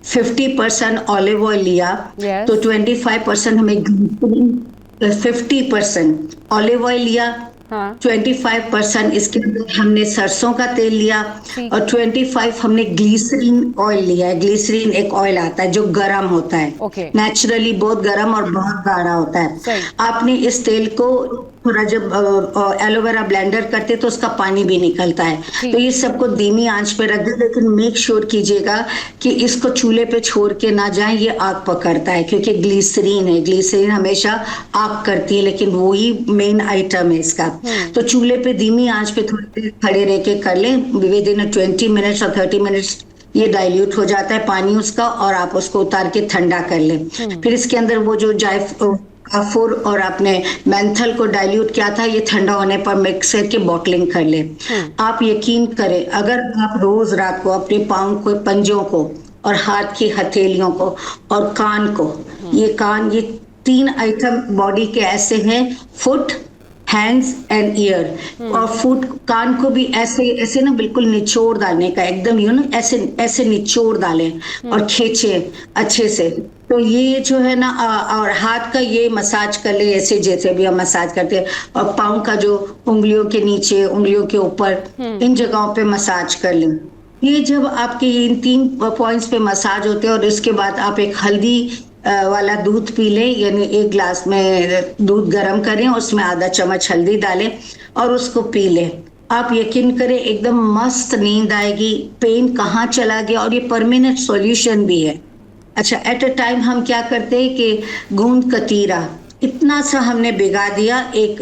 50% ऑलिव ऑयल लिया, Yes. तो 25% हमें ग्लिसरीन, 50% ऑलिव ऑयल लिया, हाँ 25% इसके अंदर हमने सरसों का तेल लिया, ठीक। और 25 हमने ग्लिसरीन ऑयल लिया है। ग्लिसरीन एक ऑयल आता है जो गर्म होता है, Okay. नेचुरली बहुत गर्म और बहुत गाढ़ा होता है। सही। आपने इस तेल को थोड़ा, जब एलोवेरा ब्लेंडर करते तो उसका पानी भी निकलता है, ठीक। तो ये सबको धीमी आंच पे रख दे, लेकिन मेक श्योर कीजिएगा कि इसको चूल्हे पे छोड़ के ना जाएं, ये आग पकड़ता है, क्योंकि ग्लिसरीन है, ग्लिसरीन हमेशा आग करती है, लेकिन वही मेन आइटम है इसका। तो चूल्हे पे धीमी आंच पे थोड़ी देर खड़े रह के कर लें, विद इन 20 मिनट्स और 30 मिनट्स ये डाइल्यूट हो जाता है पानी उसका, और आप उसको उतार के ठंडा कर लें। फिर इसके अंदर वो जो काफूर और आपने मेंथल को डाइल्यूट किया था, ये ठंडा होने पर मिक्स करके बॉटलिंग कर ले। आप यकीन करें, अगर आप रोज रात को अपने पाँव को, पंजों को और हाथ की हथेलियों को और कान को, ये कान, ये 3 आइटम बॉडी के ऐसे हैं, फुट, हैंड्स एंड ईयर, और फुट, कान को भी ऐसे ऐसे ना बिल्कुल निचोड़ डालने का, एकदम ऐसे ऐसे निचोड़ डालें और खींचे अच्छे से। तो ये जो है ना, और हाथ का ये मसाज कर ले, ऐसे जैसे भी हम मसाज करते हैं, और पाँव का जो उंगलियों के नीचे, उंगलियों के ऊपर, इन जगहों पे मसाज कर लें। ये जब आपके इन 3 पॉइंट्स पे मसाज होते हैं, और इसके बाद आप एक हल्दी वाला दूध पी लें, यानी 1 ग्लास में दूध गर्म करें, उसमें आधा चम्मच हल्दी डालें और उसको पी लें। आप यकीन करें, एकदम मस्त नींद आएगी, पेन कहाँ चला गया, और ये परमानेंट सॉल्यूशन भी है। अच्छा, एट अ टाइम हम क्या करते हैं कि गूंद कतीरा इतना सा हमने भिगा दिया, एक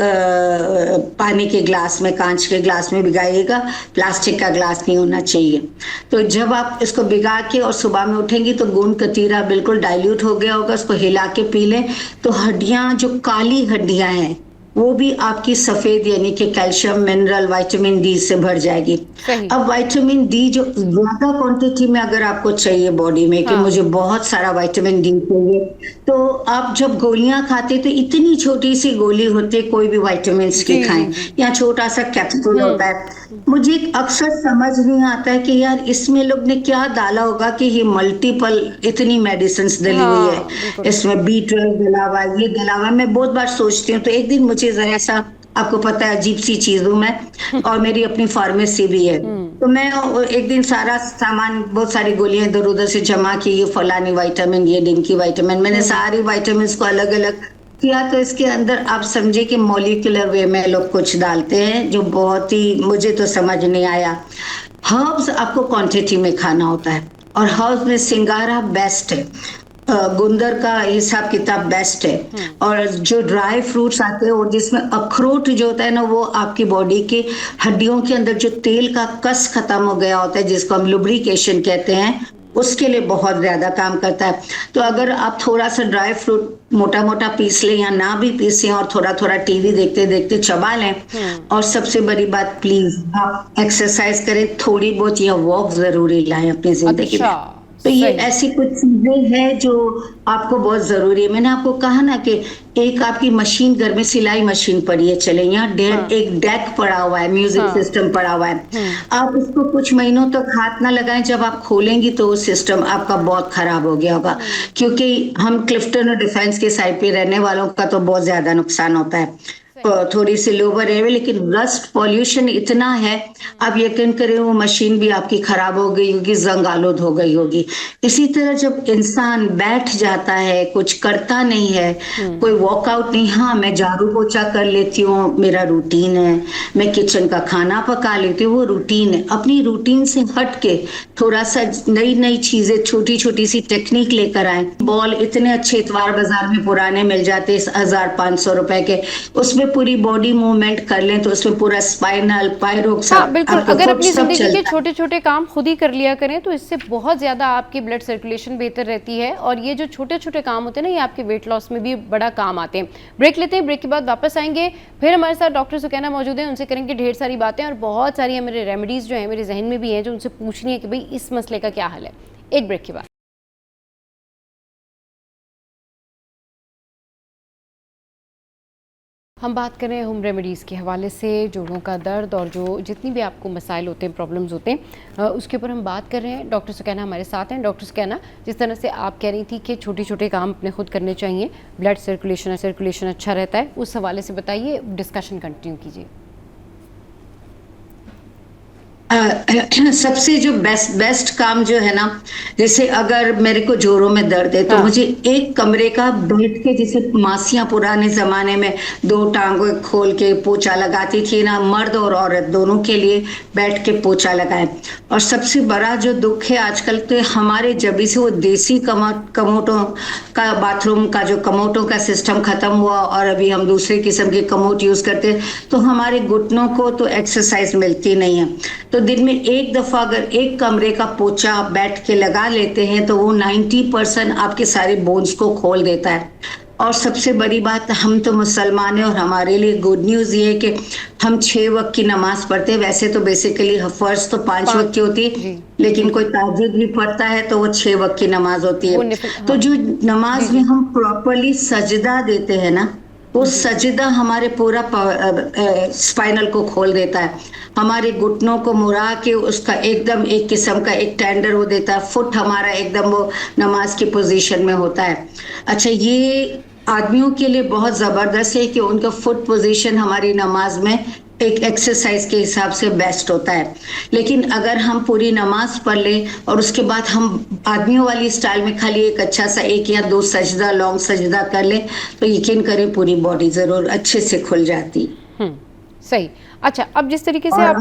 पानी के ग्लास में, कांच के ग्लास में भिगाइएगा, प्लास्टिक का ग्लास नहीं होना चाहिए। तो जब आप इसको भिगा के और सुबह में उठेंगी तो गूंद कतीरा बिल्कुल डाइल्यूट हो गया होगा, उसको हिला के पी लें, तो हड्डियां, जो काली हड्डियां हैं, वो भी आपकी सफेद, यानी कि कैल्शियम, मिनरल, विटामिन डी से भर जाएगी। सही। अब विटामिन डी जो ज्यादा क्वांटिटी में अगर आपको चाहिए बॉडी में, कि मुझे बहुत सारा विटामिन डी चाहिए, तो आप जब गोलियां खाते तो इतनी छोटी सी गोली होती है, कोई भी विटामिन की खाएं, या छोटा सा कैप्सूल होता है। मुझे अक्सर समझ नहीं आता है कि यार इसमें लोग ने क्या डाला होगा कि ये मल्टीपल इतनी मेडिसिन डली हुई है, इसमें B12 डला हुआ है, ये डला हुआ है। मैं बहुत बार सोचती हूँ, तो एक दिन मुझे जरा सा, आपको पता है अजीब सी चीज हूँ मैं, और मेरी अपनी फार्मेसी भी है, तो मैं एक दिन सारा सामान, बहुत सारी गोलियां इधर उधर से जमा की, ये फलानी विटामिन, ये ढिमकी विटामिन, मैंने सारी विटामिन को अलग अलग किया, तो इसके अंदर आप समझे कि मॉलिक्यूलर वे में लोग कुछ डालते हैं जो बहुत ही, मुझे तो समझ नहीं आया। हर्ब्स आपको क्वांटिटी में खाना होता है, और हर्ब्स में सिंगारा बेस्ट है, गुंदर का हिसाब किताब बेस्ट है, और जो ड्राई फ्रूट्स आते हैं, और जिसमें अखरोट जो होता है ना, वो आपकी बॉडी के हड्डियों के अंदर जो तेल का कस खत्म हो गया होता है, जिसको हम लुब्रिकेशन कहते हैं, उसके लिए बहुत ज्यादा काम करता है। तो अगर आप थोड़ा सा ड्राई फ्रूट मोटा मोटा पीस लें, या ना भी पीसें, और थोड़ा थोड़ा टीवी देखते देखते चबा लें, और सबसे बड़ी बात, प्लीज आप एक्सरसाइज करें, थोड़ी बहुत, या वॉक जरूरी लाएं अपनी जिंदगी में। तो ये ऐसी कुछ चीजें हैं जो आपको बहुत जरूरी है। मैंने आपको कहा ना कि एक आपकी मशीन घर में, सिलाई मशीन पड़ी है, चले, यहाँ एक डेक पड़ा हुआ है, म्यूजिक सिस्टम पड़ा हुआ है, आप उसको कुछ महीनों तक हाथ ना लगाएं, जब आप खोलेंगी तो वो सिस्टम आपका बहुत खराब हो गया होगा, क्योंकि हम क्लिफ्टन और डिफेंस के साइड पे रहने वालों का तो बहुत ज्यादा नुकसान होता है, थोड़ी सी लोअर है, लेकिन रस्ट पॉल्यूशन इतना है, आप यकीन करें वो मशीन भी आपकी खराब हो गई होगी, जंग आलूद हो गई होगी। इसी तरह जब इंसान बैठ जाता है, कुछ करता नहीं है, कोई वॉकआउट नहीं, हाँ मैं झाड़ू पोछा कर लेती हूँ, मेरा रूटीन है, मैं किचन का खाना पका लेती हूँ, वो रूटीन है। अपनी रूटीन से हट के थोड़ा सा नई नई चीजें, छोटी छोटी सी टेक्निक लेकर आए। बॉल इतने अच्छे इतवार बाजार में पुराने मिल जाते 1500 रुपए के, उसमें पूरी बॉडी मूवमेंट कर लें तो उसमें पूरा स्पाइनल, पायरोक, हाँ बिल्कुल, अगर अपनी जिंदगी के छोटे छोटे काम खुद ही कर लिया करें तो इससे बहुत ज्यादा आपकी ब्लड सर्कुलेशन बेहतर रहती है, और ये जो छोटे छोटे काम होते हैं ना, ये आपके वेट लॉस में भी बड़ा काम आते हैं। ब्रेक लेते हैं, ब्रेक के बाद वापस आएंगे, फिर हमारे साथ डॉक्टर सुकैना मौजूद हैं, उनसे करेंगे ढेर सारी बातें, और बहुत सारी मेरे रेमेडीज जो है मेरे जहन में भी हैं जो उनसे पूछनी है कि भाई इस मसले का क्या हल है। एक ब्रेक के बाद। हम बात करें होम रेमेडीज़ के हवाले से, जोड़ों का दर्द और जो जितनी भी आपको मसाइल होते हैं, प्रॉब्लम्स होते हैं, उसके ऊपर हम बात कर रहे हैं। डॉक्टर सुकैना हमारे साथ हैं। डॉक्टर सुकैना, जिस तरह से आप कह रही थी कि छोटे छोटे काम अपने खुद करने चाहिए, ब्लड सर्कुलेशन अच्छा रहता है, उस हवाले से बताइए, डिस्कशन कंटिन्यू कीजिए। सबसे जो बेस्ट काम जो है ना, जैसे अगर मेरे को जोड़ों में दर्द है तो हाँ। मुझे एक कमरे का बैठ के, जैसे मासियां पुराने जमाने में 2 टांगों खोल के पोछा लगाती थी ना, मर्द और औरत दोनों के लिए बैठ के पोछा लगाए। और सबसे बड़ा जो दुख है आजकल, तो हमारे जब से वो देसी कमोटों का, बाथरूम का जो कमोटों का सिस्टम खत्म हुआ और अभी हम दूसरे किस्म के कमोट यूज करते हैं, तो हमारे घुटनों को तो एक्सरसाइज मिलती नहीं है। तो दिन में एक दफा अगर एक कमरे का पोछा आप बैठ के लगा लेते हैं तो वो 90% आपके सारे बोन्स को खोल देता है। और सबसे बड़ी बात, हम तो मुसलमान हैं और हमारे लिए गुड न्यूज ये है कि हम 6 वक्त की नमाज पढ़ते हैं। वैसे तो बेसिकली फर्ज तो 5 वक्त की होती है, लेकिन कोई ताज्जुद भी पढ़ता है तो वो 6 वक्त की नमाज होती है। तो जो नमाज में हम प्रॉपरली सजदा देते हैं ना, वो सजदा हमारे पूरा स्पाइनल को खोल देता है, हमारे घुटनों को मुड़ा के उसका एकदम एक किस्म का एक टेंडर हो देता है। फुट हमारा एकदम वो नमाज की पोजीशन में होता है। अच्छा, ये आदमियों के लिए बहुत जबरदस्त है कि उनका फुट पोजीशन हमारी नमाज में एक एक्सरसाइज के हिसाब से बेस्ट होता है। लेकिन अगर हम पूरी नमाज पढ़ लें और उसके बाद हम आदमियों वाली स्टाइल में खाली एक अच्छा सा 1 या 2 सजदा, लॉन्ग सजदा कर लें, तो यकीन करें पूरी बॉडी जरूर अच्छे से खुल जाती। सही। अच्छा, अब जिस तरीके से आप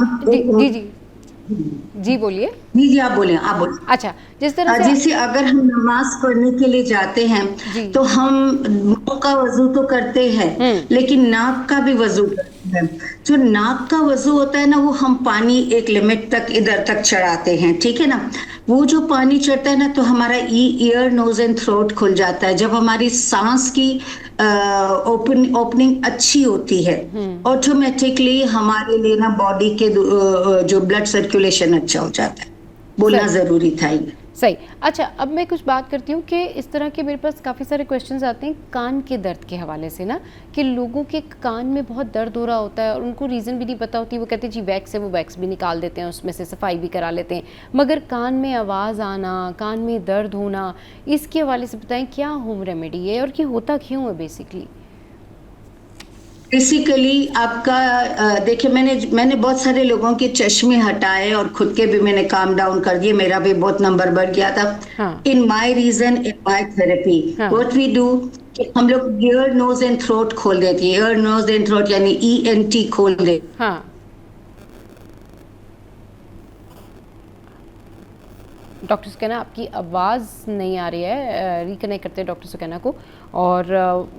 जी बोलिए। जी आप बोले, आप बोले। अच्छा, जिस तरह से जैसे अगर हम नमाज पढ़ने के लिए जाते हैं तो हम मुंह का वजू तो करते हैं, लेकिन नाक का भी वजू करते हैं। जो नाक का वजू होता है ना, वो हम पानी एक लिमिट तक इधर तक चढ़ाते हैं, ठीक है ना। वो जो पानी चढ़ता है ना, तो हमारा ईयर, नोज एंड थ्रोट खुल जाता है। जब हमारी सांस की ओपनिंग अच्छी होती है, ऑटोमेटिकली हमारे लिए ना बॉडी के जो ब्लड सर्कुलेशन अच्छा हो जाता है। बोलना जरूरी था ये। सही। अच्छा, अब मैं कुछ बात करती हूँ कि इस तरह के मेरे पास काफ़ी सारे क्वेश्चंस आते हैं कान के दर्द के हवाले से ना, कि लोगों के कान में बहुत दर्द हो रहा होता है और उनको रीज़न भी नहीं पता होती। वो कहते हैं जी वैक्स है, वो वैक्स भी निकाल देते हैं, उसमें से सफाई भी करा लेते हैं, मगर कान में आवाज़ आना, कान में दर्द होना, इसके हवाले से बताएं क्या होम रेमेडी है और ये होता क्यों है बेसिकली? बेसिकली आपका देखिए, मैंने बहुत सारे लोगों के चश्मे हटाए और खुद के भी मैंने काम डाउन कर दिए, मेरा भी बहुत नंबर बढ़ गया था। In my region, in my therapy, what we do, हम लोग ईयर, नोज एंड थ्रोट खोल देती है। ईयर, नोज एंड थ्रोट यानी ENT खोल दे। डॉक्टर सुकैना, आपकी आवाज़ नहीं आ रही है, रिकनेक्ट करते हैं डॉक्टर सुकैना को, और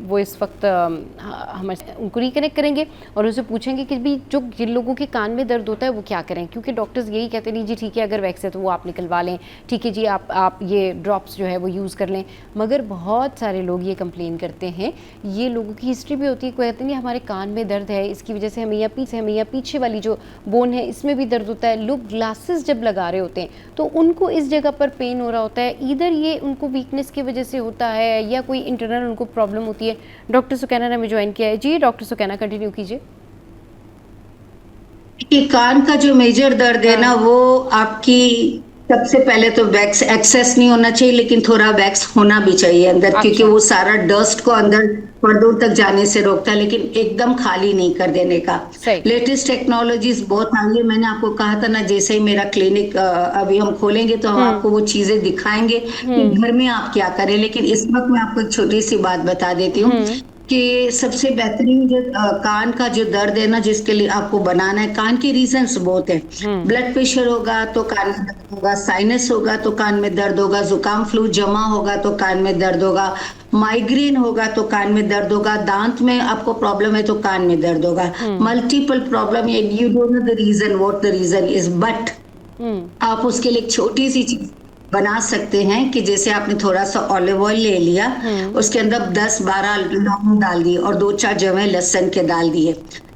वो इस वक्त हम उनको रिकनेक्ट करेंगे और उनसे पूछेंगे कि भी जो जिन लोगों के कान में दर्द होता है वो क्या करें, क्योंकि डॉक्टर्स यही कहते नहीं जी ठीक है अगर वैक्स है तो वो आप निकलवा लें, ठीक है जी आप ये ड्रॉप्स जो है वो यूज़ कर लें, मगर बहुत सारे लोग ये कंप्लेन करते हैं, ये लोगों की हिस्ट्री भी होती है, कहते नहीं हमारे कान में दर्द है, इसकी वजह से हमें यहाँ पीछे वाली जो बोन है इसमें भी दर्द होता है। लोग ग्लासेस जब लगा रहे होते हैं तो उनको इस जगह पर पेन हो रहा होता है, इधर ये उनको वीकनेस की वजह से होता है या कोई इंटरनल उनको प्रॉब्लम होती है। डॉक्टर सुकैना ने हमें ज्वाइन किया है। जी डॉक्टर सुकैना, कंटिन्यू कीजिए। कान का जो मेजर दर्द है ना, वो आपकी सबसे पहले तो वैक्स एक्सेस नहीं होना चाहिए, लेकिन थोड़ा वैक्स होना भी चाहिए अंदर, क्योंकि वो सारा डस्ट को अंदर पर्दों तक जाने से रोकता है, लेकिन एकदम खाली नहीं कर देने का। लेटेस्ट टेक्नोलॉजीज बहुत आई है। मैंने आपको कहा था ना, जैसे ही मेरा क्लिनिक अभी हम खोलेंगे तो हम आपको वो चीजें दिखाएंगे कि घर में आप क्या करें। लेकिन इस वक्त मैं आपको एक छोटी सी बात बता देती हूँ कि सबसे बेहतरीन जो कान का जो दर्द है ना, जिसके लिए आपको बनाना है, कान के रीजंस बहुत है। ब्लड प्रेशर होगा तो कान में दर्द होगा, साइनस होगा तो कान में दर्द होगा, जुकाम फ्लू जमा होगा तो कान में दर्द होगा, माइग्रेन होगा तो कान में दर्द होगा, दांत में आपको प्रॉब्लम है तो कान में दर्द होगा, multiple problem, you don't know the reason what the reason is, but आप उसके लिए एक छोटी सी चीज बना सकते हैं कि जैसे आपने थोड़ा सा ऑलिव ऑयल ले लिया, उसके अंदर 10-12 लौंग डाल दिए और 2-4 जवे लहसुन के डाल दिए,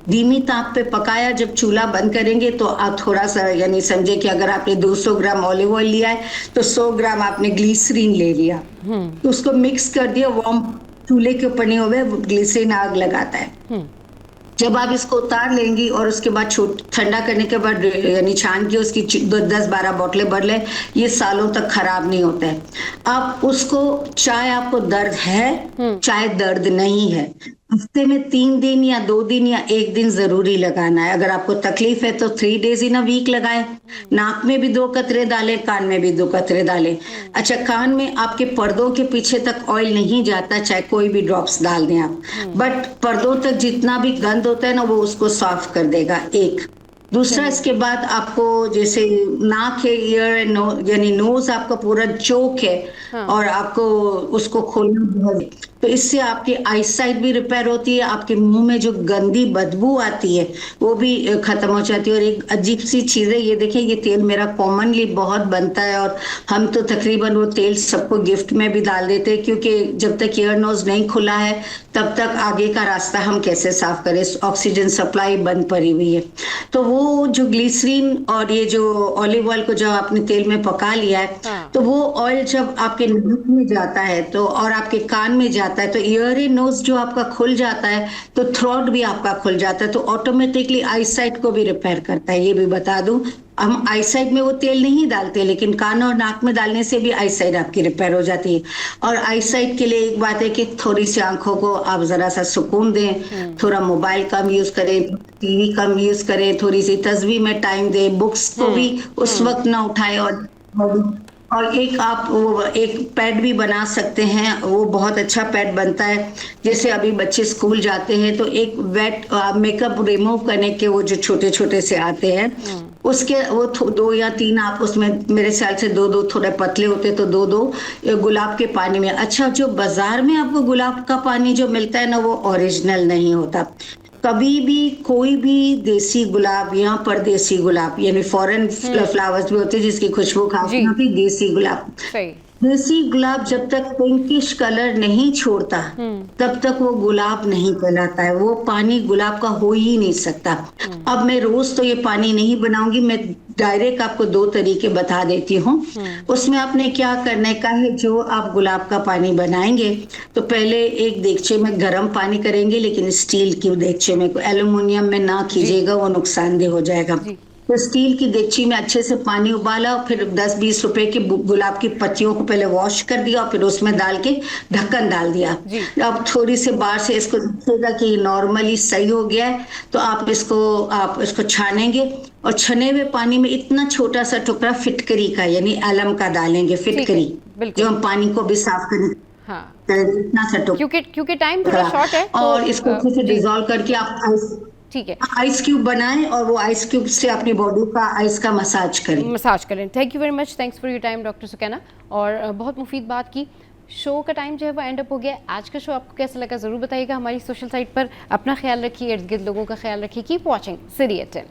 धीमी ताप पे पकाया। जब चूल्हा बंद करेंगे तो आप थोड़ा सा, यानी समझे कि अगर आपने 200 ग्राम ऑलिव ऑयल लिया है तो 100 ग्राम आपने ग्लिसरीन ले लिया, तो उसको मिक्स कर दिया। वार्म चूल्हे के ऊपर नहीं हुए, ग्लिसरीन आग लगाता है। जब आप इसको उतार लेंगी और उसके बाद ठंडा करने के बाद यानी छान के उसकी 10-12 बोतलें भर लें, ये सालों तक खराब नहीं होता है। आप उसको, चाहे आपको दर्द है चाहे दर्द नहीं है, हफ्ते में 3 दिन या 2 दिन या 1 दिन जरूरी लगाना है। अगर आपको तकलीफ है तो 3 days इन अ वीक लगाएं। नाक में भी 2 कतरे डालें, कान में भी 2 कतरे डालें। अच्छा, कान में आपके पर्दों के पीछे तक ऑयल नहीं जाता, चाहे कोई भी ड्रॉप्स डाल दें आप, बट पर्दों तक जितना भी गंद होता है ना, वो उसको साफ कर देगा। एक दूसरा, इसके बाद आपको जैसे नाक है, ईयर एंड यानी नोज आपका पूरा चोक है और आपको उसको खोलना बहुत, तो इससे आपकी आईसाइट भी रिपेयर होती है, आपके मुंह में जो गंदी बदबू आती है वो भी खत्म हो जाती है। और एक अजीब सी चीज है, ये देखिए, ये तेल मेरा कॉमनली बहुत बनता है और हम तो तकरीबन वो तेल सबको गिफ्ट में भी डाल देते हैं, क्योंकि जब तक ईयर नोज नहीं खुला है तब तक आगे का रास्ता हम कैसे साफ करें, ऑक्सीजन सप्लाई बंद पड़ी हुई है। तो वो जो ग्लिसरीन और ये जो ऑलिव ऑयल को जब आपने तेल में पका लिया है, तो वो ऑयल जब आपके नाक में जाता है तो और आपके कान में जाता है, तो ईयर एंड नोज जो आपका खुल जाता है, तो थ्रोट भी आपका खुल जाता है, तो ऑटोमेटिकली आईसाइट को भी रिपेयर करता है। ये भी बता दूं, हम आईसाइट में वो तेल नहीं डालते, लेकिन कान और नाक में डालने से भी आईसाइट आपकी रिपेयर हो जाती है। और आईसाइट के लिए एक बात है कि थोड़ी सी आंखों को आप जरा सा सुकून दें, थोड़ा मोबाइल कम यूज करें, टीवी कम यूज करें, थोड़ी सी तस्वीर में टाइम दें, बुक्स को भी उस वक्त ना उठाएं। और एक आप वो एक पैड भी बना सकते हैं, वो बहुत अच्छा पैड बनता है। जैसे अभी बच्चे स्कूल जाते हैं तो एक वेट मेकअप रिमूव करने के वो जो छोटे छोटे से आते हैं, उसके वो 2 या 3 आप उसमें, मेरे ख्याल से 2 थोड़े पतले होते तो 2 गुलाब के पानी में। अच्छा, जो बाजार में आपको गुलाब का पानी जो मिलता है ना, वो ओरिजिनल नहीं होता। कभी भी कोई भी देसी गुलाब या परदेसी गुलाब, यानी फॉरेन फ्लावर्स भी होते हैं जिसकी खुशबू खास नहीं होती, देसी गुलाब, देसी गुलाब जब तक पिंकिश कलर नहीं छोड़ता तब तक वो गुलाब नहीं कहलाता है, वो पानी गुलाब का हो ही नहीं सकता। अब मैं रोज तो ये पानी नहीं बनाऊंगी, मैं डायरेक्ट आपको 2 तरीके बता देती हूँ। उसमें आपने क्या करने का है, जो आप गुलाब का पानी बनाएंगे तो पहले एक देगचे में गर्म पानी करेंगे, लेकिन स्टील की देगचे में, एल्युमिनियम में ना कीजिएगा, वो नुकसानदेह हो जाएगा। तो स्टील की देगची में अच्छे से पानी उबाला, फिर 10-20 रुपए की गुलाब की पत्तियों को पहले वॉश कर दिया और फिर उसमें डाल के ढक्कन डाल दिया। अब थोड़ी से बाहर से इसको दिखेगा कि नॉर्मली सही हो गया है, तो आप इसको छानेंगे और छने हुए पानी में इतना छोटा सा टुकड़ा फिटकरी का यानी एलम का डालेंगे, फिटकरी जो हम पानी को भी साफ करें। हाँ, इतना सा टुकड़ा, क्योंकि टाइम थोड़ा शॉर्ट है, और इसको अच्छे से डिजोल्व करके आप ठीक है आइस क्यूब बनाएं और वो आइस क्यूब से अपनी बॉडी का आइस का मसाज करें। Thank you very much, thanks for your time doctor Sukaina, और बहुत मुफीद बात की। शो का टाइम जो है वो एंड अप हो गया। आज का शो आपको कैसा लगा ज़रूर बताइएगा। हमारी सोशल साइट पर अपना ख्याल रखिए, इर्द गिर्द लोगों का ख्याल रखिए। Keep watching serial 10।